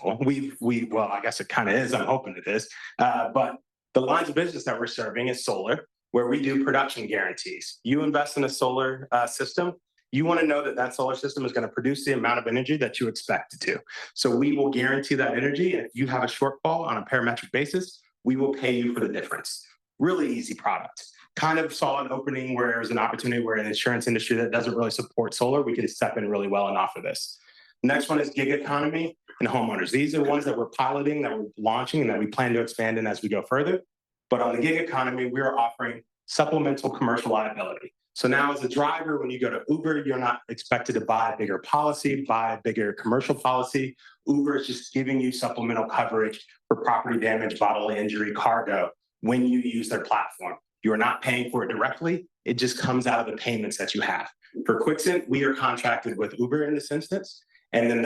well, I guess it kind of is, I'm hoping it is. But the lines of business that we're serving is solar, where we do production guarantees. You invest in a solar system, you want to know that that solar system is going to produce the amount of energy that you expect it to. So we will guarantee that energy. And if you have a shortfall on a parametric basis, we will pay you for the difference. Really easy product. Kind of saw an opening where there's an opportunity where an insurance industry that doesn't really support solar, we can step in really well and offer this. Next one is gig economy and homeowners. These are ones that we're piloting, that we're launching, and that we plan to expand in as we go further. But on the gig economy, we are offering supplemental commercial liability. So now as a driver, when you go to Uber, you're not expected to buy a bigger policy, buy a bigger commercial policy. Uber is just giving you supplemental coverage for property damage, bodily injury, cargo when you use their platform. You are not paying for it directly. It just comes out of the payments that you have. For Qixent, we are contracted with Uber in this instance. And then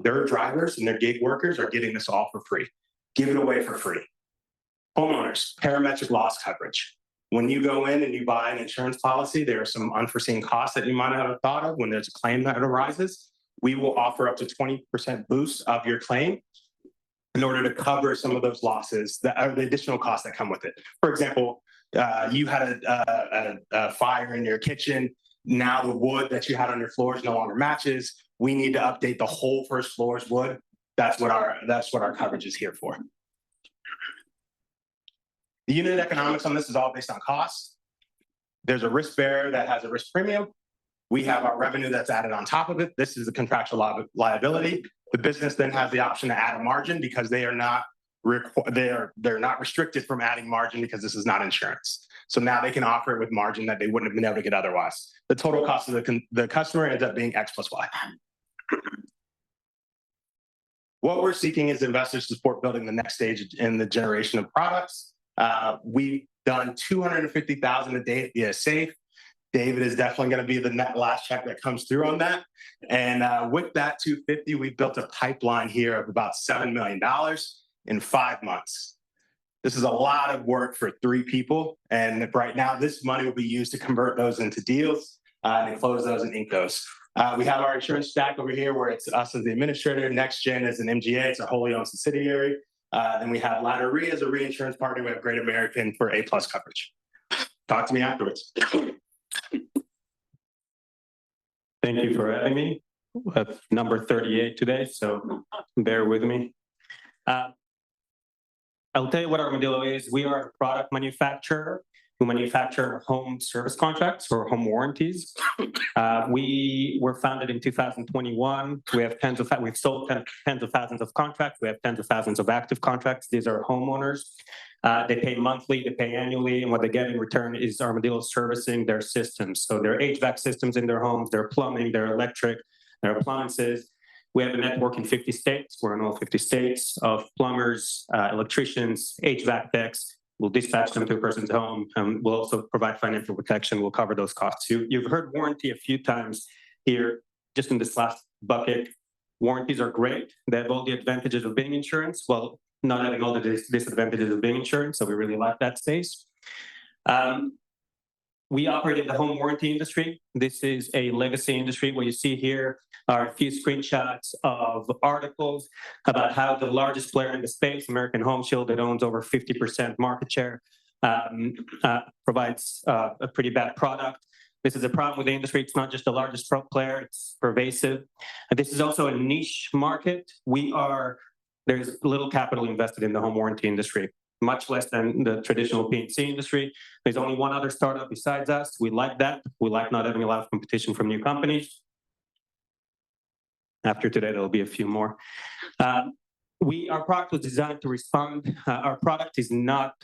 their drivers and their gig workers are getting this all for free. Give it away for free. Homeowners, parametric loss coverage. When you go in and you buy an insurance policy, there are some unforeseen costs that you might not have thought of when there's a claim that arises. We will offer up to 20% boost of your claim in order to cover some of those losses, the additional costs that come with it. For example, you had a fire in your kitchen. Now the wood that you had on your floors no longer matches. We need to update the whole first floor's wood. That's what our coverage is here for. The unit economics on this is all based on cost. There's a risk bearer that has a risk premium. We have our revenue that's added on top of it. This is the contractual liability. The business then has the option to add a margin because they are not they're not restricted from adding margin because this is not insurance. So now they can offer it with margin that they wouldn't have been able to get otherwise. The total cost of the customer ends up being X plus Y. What we're seeking is investors to support building the next stage in the generation of products. We've done 250,000 a day via Safe. David is definitely going to be the last check that comes through on that. And with that 250, we built a pipeline here of about $7 million in 5 months. This is a lot of work for 3 people. And right now, this money will be used to convert those into deals and close those and ink those. We have our insurance stack over here where it's us as the administrator. NextGen is an MGA. It's a wholly owned subsidiary. Then we have Velaris Re as a reinsurance partner. We have Great American for A+ coverage. Talk to me afterwards. Thank you for having me. That's number 38 today, so bear with me. I'll tell you what Armadillo is. We are a product manufacturer who manufacture home service contracts or home warranties. We were founded in 2021. We've sold tens of thousands of contracts. We have tens of thousands of active contracts. These are homeowners. They pay monthly, they pay annually, and what they get in return is Armadillo servicing their systems. So their HVAC systems in their homes, their plumbing, their electric, their appliances. We have a network in 50 states. We're in all 50 states of plumbers, electricians, HVAC techs. We'll dispatch them to a person's home, and we'll also provide financial protection. We'll cover those costs. You've heard warranty a few times here, just in this last bucket. Warranties are great. They have all the advantages of being insurance, while not having all the disadvantages of being insurance. So we really like that space. We operate in the home warranty industry. This is a legacy industry. What you see here are a few screenshots of articles about how the largest player in the space, American Home Shield, that owns over 50% market share, provides a pretty bad product. This is a problem with the industry. It's not just the largest player, it's pervasive. And this is also a niche market. There's little capital invested in the home warranty industry, much less than the traditional P&C industry. There's only one other startup besides us. We like that. We like not having a lot of competition from new companies. After today, there'll be a few more. Our product was designed to respond. Our product is not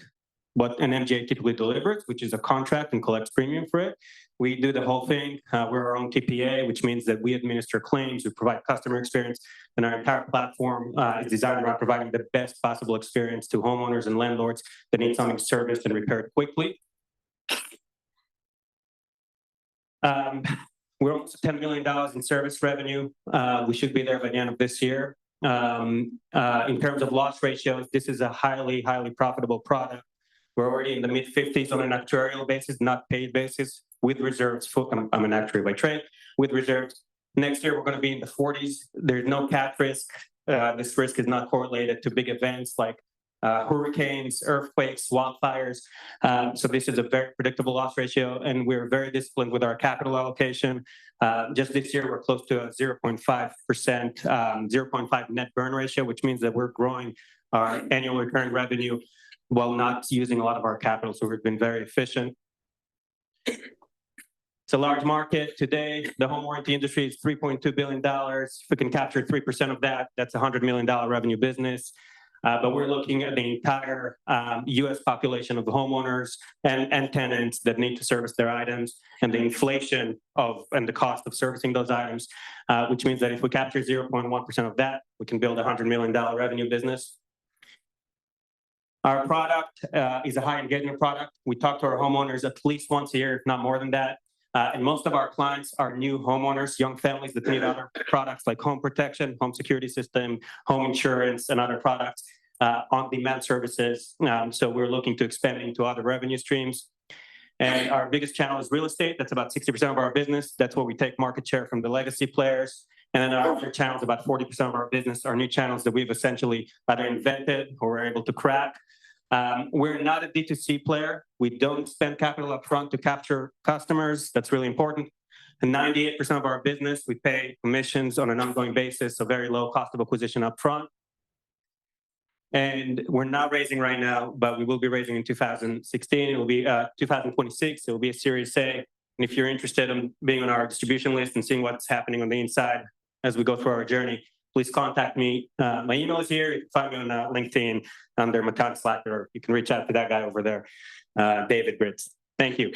what an MGA typically delivers, which is a contract and collects premium for it. We do the whole thing. We're our own TPA, which means that we administer claims, we provide customer experience, and our entire platform is designed around providing the best possible experience to homeowners and landlords that need something serviced and repaired quickly. We're almost at $10 million in service revenue. We should be there by the end of this year. In terms of loss ratios, this is a highly, highly profitable product. We're already in the mid-50s on an actuarial basis, not paid basis, with reserves. I'm an actuary by trade, with reserves. Next year, we're going to be in the 40s. There's no cat risk. This risk is not correlated to big events like hurricanes, earthquakes, wildfires. So this is a very predictable loss ratio, and we're very disciplined with our capital allocation. Just this year, we're close to a 0.5%, 0.5 net burn ratio, which means that we're growing our annual recurring revenue while not using a lot of our capital. So we've been very efficient. It's a large market today. The home warranty industry is $3.2 billion. If we can capture 3% of that, that's a $100 million revenue business. But we're looking at the entire US population of the homeowners and tenants that need to service their items, and the inflation and the cost of servicing those items, which means that if we capture 0.1% of that, we can build a $100 million revenue business. Our product is a high engagement product. We talk to our homeowners at least once a year, if not more than that. And most of our clients are new homeowners, young families that need other products like home protection, home security system, home insurance, and other products, on-demand services. So we're looking to expand into other revenue streams. And our biggest channel is real estate. That's about 60% of our business. That's where we take market share from the legacy players. And then our other channels, about 40% of our business, are new channels that we've essentially either invented or we're able to crack. We're not a D2C player. We don't spend capital up front to capture customers. That's really important. And 98% of our business, we pay commissions on an ongoing basis, so very low cost of acquisition up front. And we're not raising right now, but we will be raising in 2016. It will be 2026. It will be a Series A. And if you're interested in being on our distribution list and seeing what's happening on the inside as we go through our journey, please contact me. My email is here. You can find me on LinkedIn under Matan Slack, or you can reach out to that guy over there, David Gritz. Thank you.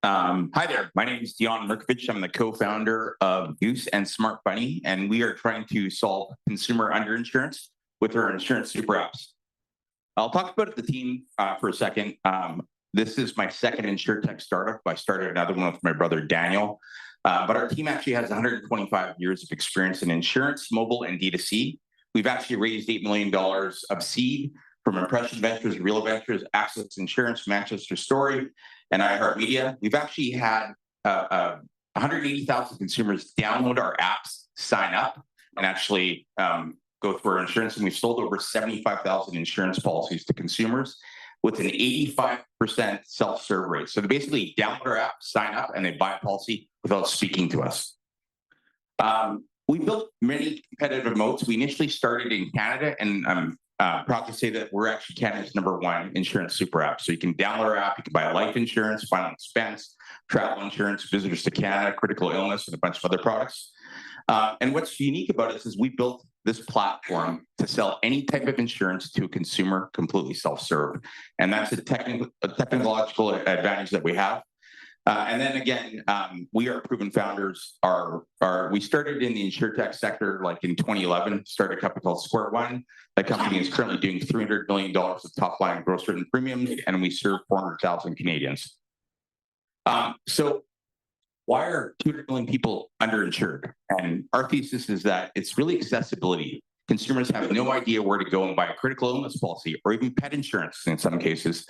Hi there. My name is Dion Merkovich. I'm the co-founder of Goose and Smart Bunny, and we are trying to solve consumer underinsurance with our insurance super apps. I'll talk about the team for a second. This is my second InsurTech startup. I started another one with my brother Daniel. But our team actually has 125 years of experience in insurance, mobile, and D2C. We've actually raised $8 million of seed. from Impression Ventures, Real Ventures, Access Insurance, Manchester Story, and iHeartMedia. We've actually had 180,000 consumers download our apps, sign up, and actually go through our insurance. And we've sold over 75,000 insurance policies to consumers with an 85% self-serve rate. So they basically download our app, sign up, and they buy a policy without speaking to us. We built many competitive moats. We initially started in Canada, and I'm proud to say that we're actually Canada's #1 insurance super app. So you can download our app, you can buy life insurance, final expense, travel insurance, visitors to Canada, critical illness, and a bunch of other products. And what's unique about us is we built this platform to sell any type of insurance to a consumer completely self-serve. And that's a technological advantage that we have. And then again, we are proven founders. We started in the InsurTech sector like in 2011, started a company called Sqwire. That company is currently doing $300 million of top line gross written premiums, and we serve 400,000 Canadians. So why are 200 million people underinsured? And our thesis is that it's really accessibility. Consumers have no idea where to go and buy a critical illness policy or even pet insurance in some cases.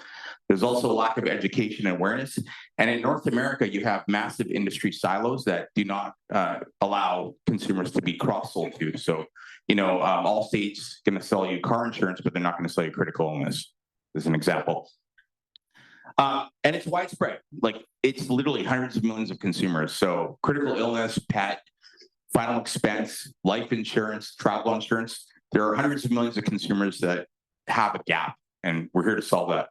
There's also a lack of education and awareness. And in North America, you have massive industry silos that do not allow consumers to be cross-sold to. So, Allstate's going to sell you car insurance, but they're not going to sell you critical illness, as an example. And it's widespread. Like, it's literally hundreds of millions of consumers. So critical illness, pet, final expense, life insurance, travel insurance. There are hundreds of millions of consumers that have a gap, and we're here to solve that.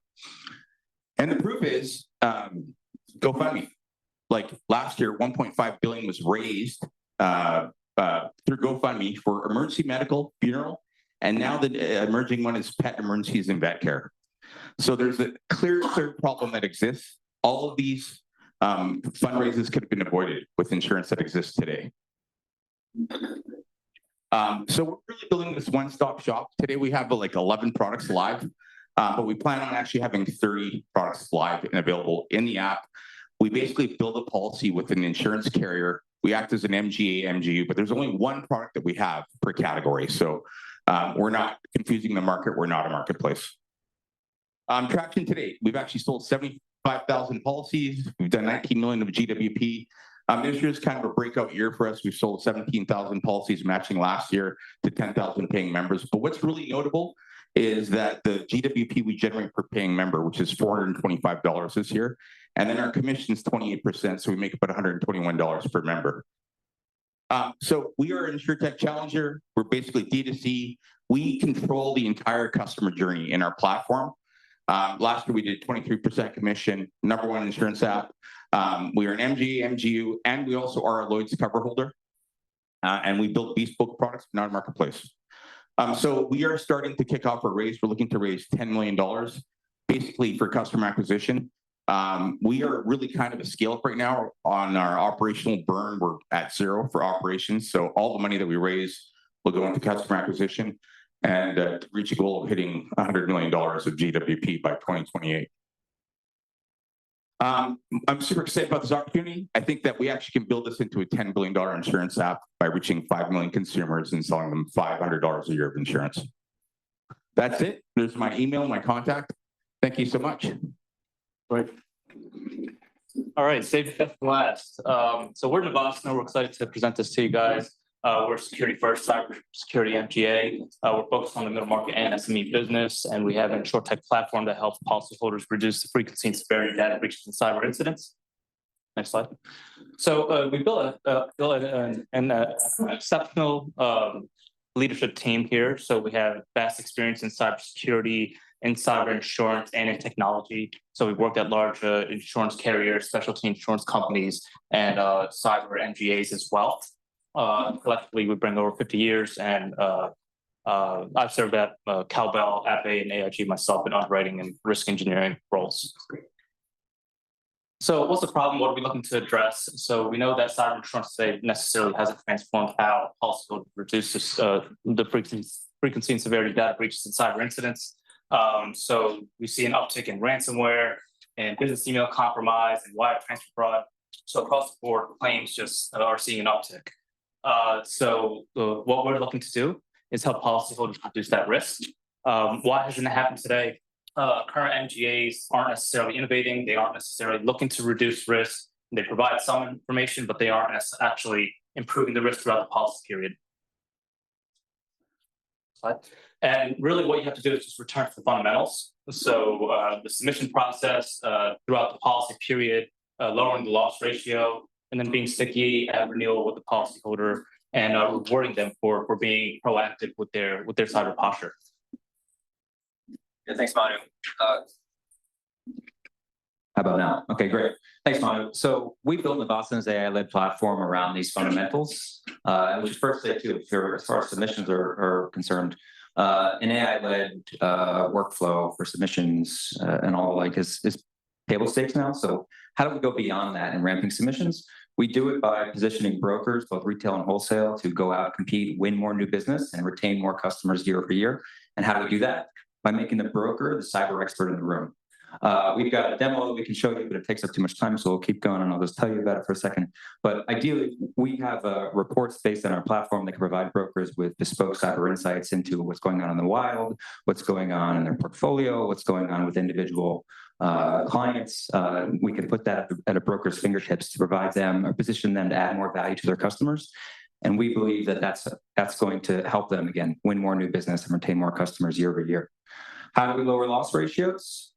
And the proof is GoFundMe. Like last year, 1.5 billion was raised through GoFundMe for emergency medical, funeral, and now the emerging one is pet emergencies and vet care. So there's a clear problem that exists. All of these fundraisers could have been avoided with insurance that exists today. So we're really building this one-stop shop. Today we have like 11 products live, but we plan on actually having 30 products live and available in the app. We basically build a policy with an insurance carrier. We act as an MGA, MGU, but there's only one product that we have per category. So we're not confusing the market. We're not a marketplace. Traction to date, we've actually sold 75,000 policies. We've done 19 million of GWP. This year is kind of a breakout year for us. We've sold 17,000 policies, matching last year to 10,000 paying members. But what's really notable is that the GWP we generate per paying member, which is $425 this year, and then our commission is 28%, so we make about $121 per member. So we are an InsurTech challenger. We're basically D2C. We control the entire customer journey in our platform. Last year we did 23% commission, #1 insurance app. We are an MGA, MGU, and we also are a Lloyd's cover holder. And we build bespoke products, not a marketplace. So we are starting to kick off a raise. We're looking to raise $10 million, basically for customer acquisition. We are really kind of a scale up right now on our operational burn. We're at 0 for operations. So all the money that we raise will go into customer acquisition and to reach a goal of hitting $100 million of GWP by 2028. I'm super excited about this opportunity. I think that we actually can build this into a $10 billion insurance app by reaching 5 million consumers and selling them $500 a year of insurance. That's it. There's my email, my contact. Thank you so much. Right. All right, save the last. So we're Navasana. We're excited to present this to you guys. We're security first, cyber security MGA. We're focused on the middle market and SME business, and we have an InsurTech platform that helps policyholders reduce the frequency and severity of data breaches and cyber incidents. Next slide. So we built an exceptional leadership team here. So we have vast experience in cybersecurity, in cyber insurance, and in technology. So we've worked at large insurance carriers, specialty insurance companies, and cyber MGAs as well. Collectively, we bring over 50 years, and I've served at Cowbell, Ape, and AIG myself in underwriting and risk engineering roles. So what's the problem? What are we looking to address? So we know that cyber insurance today necessarily hasn't transformed how policyholders reduces the frequency and severity of data breaches and cyber incidents. So we see an uptick in ransomware and business email compromise and wire transfer fraud. So across the board, claims just are seeing an uptick. So what we're looking to do is help policyholders reduce that risk. Why hasn't it happened today? Current MGAs aren't necessarily innovating. They aren't necessarily looking to reduce risk. They provide some information, but they aren't actually improving the risk throughout the policy period. And really what you have to do is just return to the fundamentals. So the submission process throughout the policy period, lowering the loss ratio, and then being sticky at renewal with the policyholder and rewarding them for being proactive with their cyber posture. Yeah, thanks, Manu. How about now? Okay, great. Thanks, Manu. So we built Navasana's AI-led platform around these fundamentals. And we should first say too, as far as submissions are concerned, an AI-led workflow for submissions and all like is table stakes now. So how do we go beyond that in ramping submissions? We do it by positioning brokers, both retail and wholesale, to go out, compete, win more new business, and retain more customers year over year. And how do we do that? By making the broker the cyber expert in the room. We've got a demo that we can show you, but it takes up too much time, so we'll keep going and I'll just tell you about it for a second. But ideally, we have reports based on our platform that can provide brokers with bespoke cyber insights into what's going on in the wild, what's going on in their portfolio, what's going on with individual clients. We can put that at a broker's fingertips to provide them or position them to add more value to their customers. And we believe that that's going to help them, again, win more new business and retain more customers year over year. How do we lower loss ratios?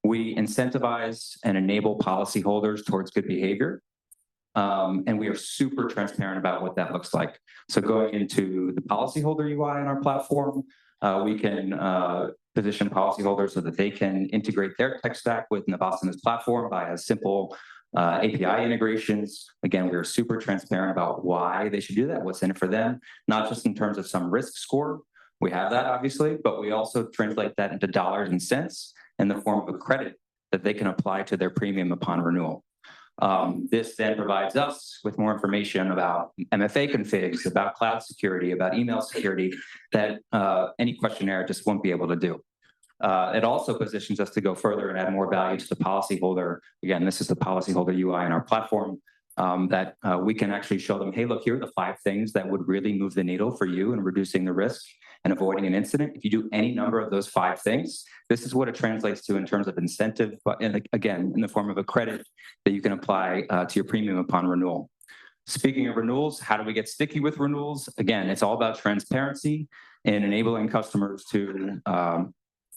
We incentivize and enable policyholders towards good behavior. And we are super transparent about what that looks like. So going into the policyholder UI on our platform, we can position policyholders so that they can integrate their tech stack with Navasana's platform via simple API integrations. Again, we are super transparent about why they should do that, what's in it for them, not just in terms of some risk score. We have that, obviously, but we also translate that into dollars and cents in the form of a credit that they can apply to their premium upon renewal. This then provides us with more information about MFA configs, about cloud security, about email security that any questionnaire just won't be able to do. It also positions us to go further and add more value to the policyholder. Again, this is the policyholder UI in our platform that we can actually show them, hey, look, here are the 5 things that would really move the needle for you in reducing the risk and avoiding an incident. If you do any number of those 5 things, this is what it translates to in terms of incentive, but again, in the form of a credit that you can apply to your premium upon renewal. Speaking of renewals, how do we get sticky with renewals? Again, it's all about transparency and enabling customers to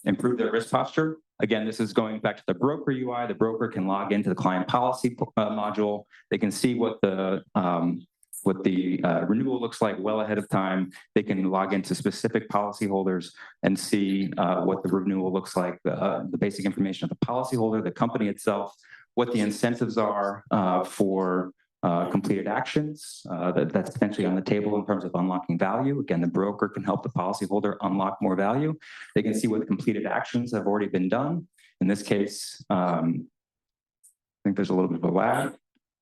improve their risk posture. Again, this is going back to the broker UI. The broker can log into the client policy module. They can see what the renewal looks like well ahead of time. They can log into specific policyholders and see what the renewal looks like, the basic information of the policyholder, the company itself, what the incentives are for completed actions that's potentially on the table in terms of unlocking value. Again, the broker can help the policyholder unlock more value. They can see what completed actions have already been done. In this case, I think there's a little bit of a lag.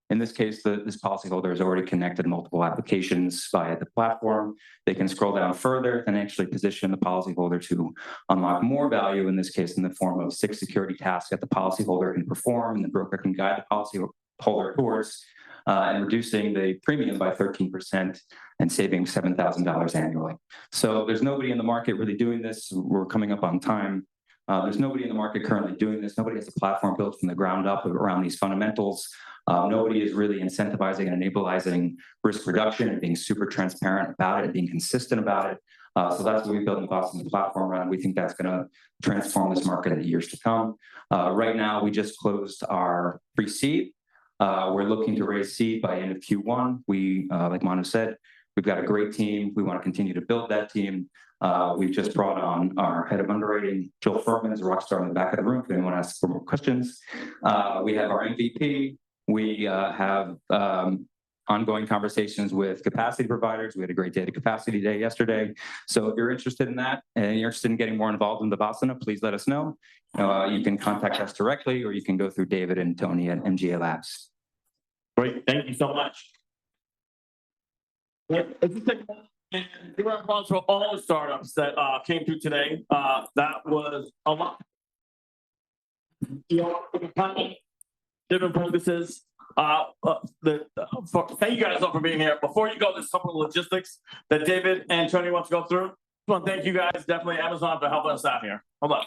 In this case, this policyholder has already connected multiple applications via the platform. They can scroll down further and actually position the policyholder to unlock more value, in this case, in the form of 6 security tasks that the policyholder can perform, and the broker can guide the policyholder towards and reducing the premium by 13% and saving $7,000 annually. So there's nobody in the market really doing this. We're coming up on time. There's nobody in the market currently doing this. Nobody has a platform built from the ground up around these fundamentals. Nobody is really incentivizing and enabling risk reduction and being super transparent about it and being consistent about it. So that's what we built Navasana's platform around. We think that's going to transform this market in the years to come. Right now, we just closed our pre-seed. We're looking to raise seed by end of Q1. We, like Manu said, we've got a great team. We want to continue to build that team. We've just brought on our head of underwriting, Joel Furman, is a rock star in the back of the room if anyone asks for more questions. We have our MVP. We have ongoing conversations with capacity providers. We had a great data capacity day yesterday. So if you're interested in that and you're interested in getting more involved in Navasana, please let us know. You can contact us directly, or you can go through David and Tony at MGA Labs. Great, thank you so much. We were responsible for all the startups that came through today. That was a lot. Different focuses. Thank you guys all for being here. Before you go, there's a couple of logistics that David and Tony want to go through. Well, thank you guys, definitely Amazon for helping us out here. Hold on.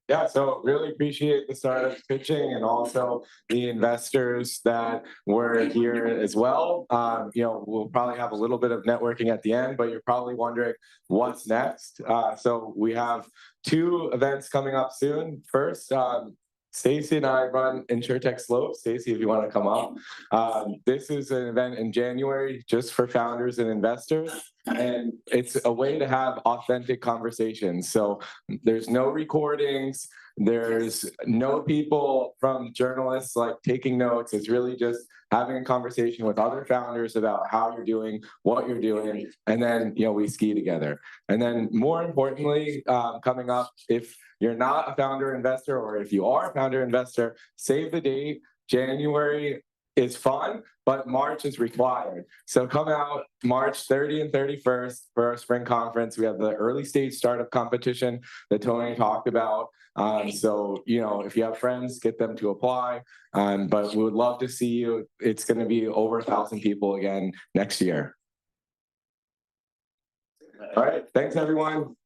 Yeah, so really appreciate the startups pitching and also the investors that were here as well. We'll probably have a little bit of networking at the end, but you're probably wondering what's next. So we have 2 events coming up soon. First, Stacy and I run InsurTech Slope. Stacy, if you want to come up. This is an event in January just for founders and investors. And it's a way to have authentic conversations. So there's no recordings. There's no people from journalists like taking notes. It's really just having a conversation with other founders about how you're doing, what you're doing, and then we ski together. And then more importantly, coming up, if you're not a founder investor, or if you are a founder investor, save the date. January is fun, but March is required. So come out March 30 and 31st for our spring conference. We have the early stage startup competition that Tony talked about. So, if you have friends, get them to apply. But we would love to see you. It's going to be over 1,000 people again next year. All right. Thanks, everyone.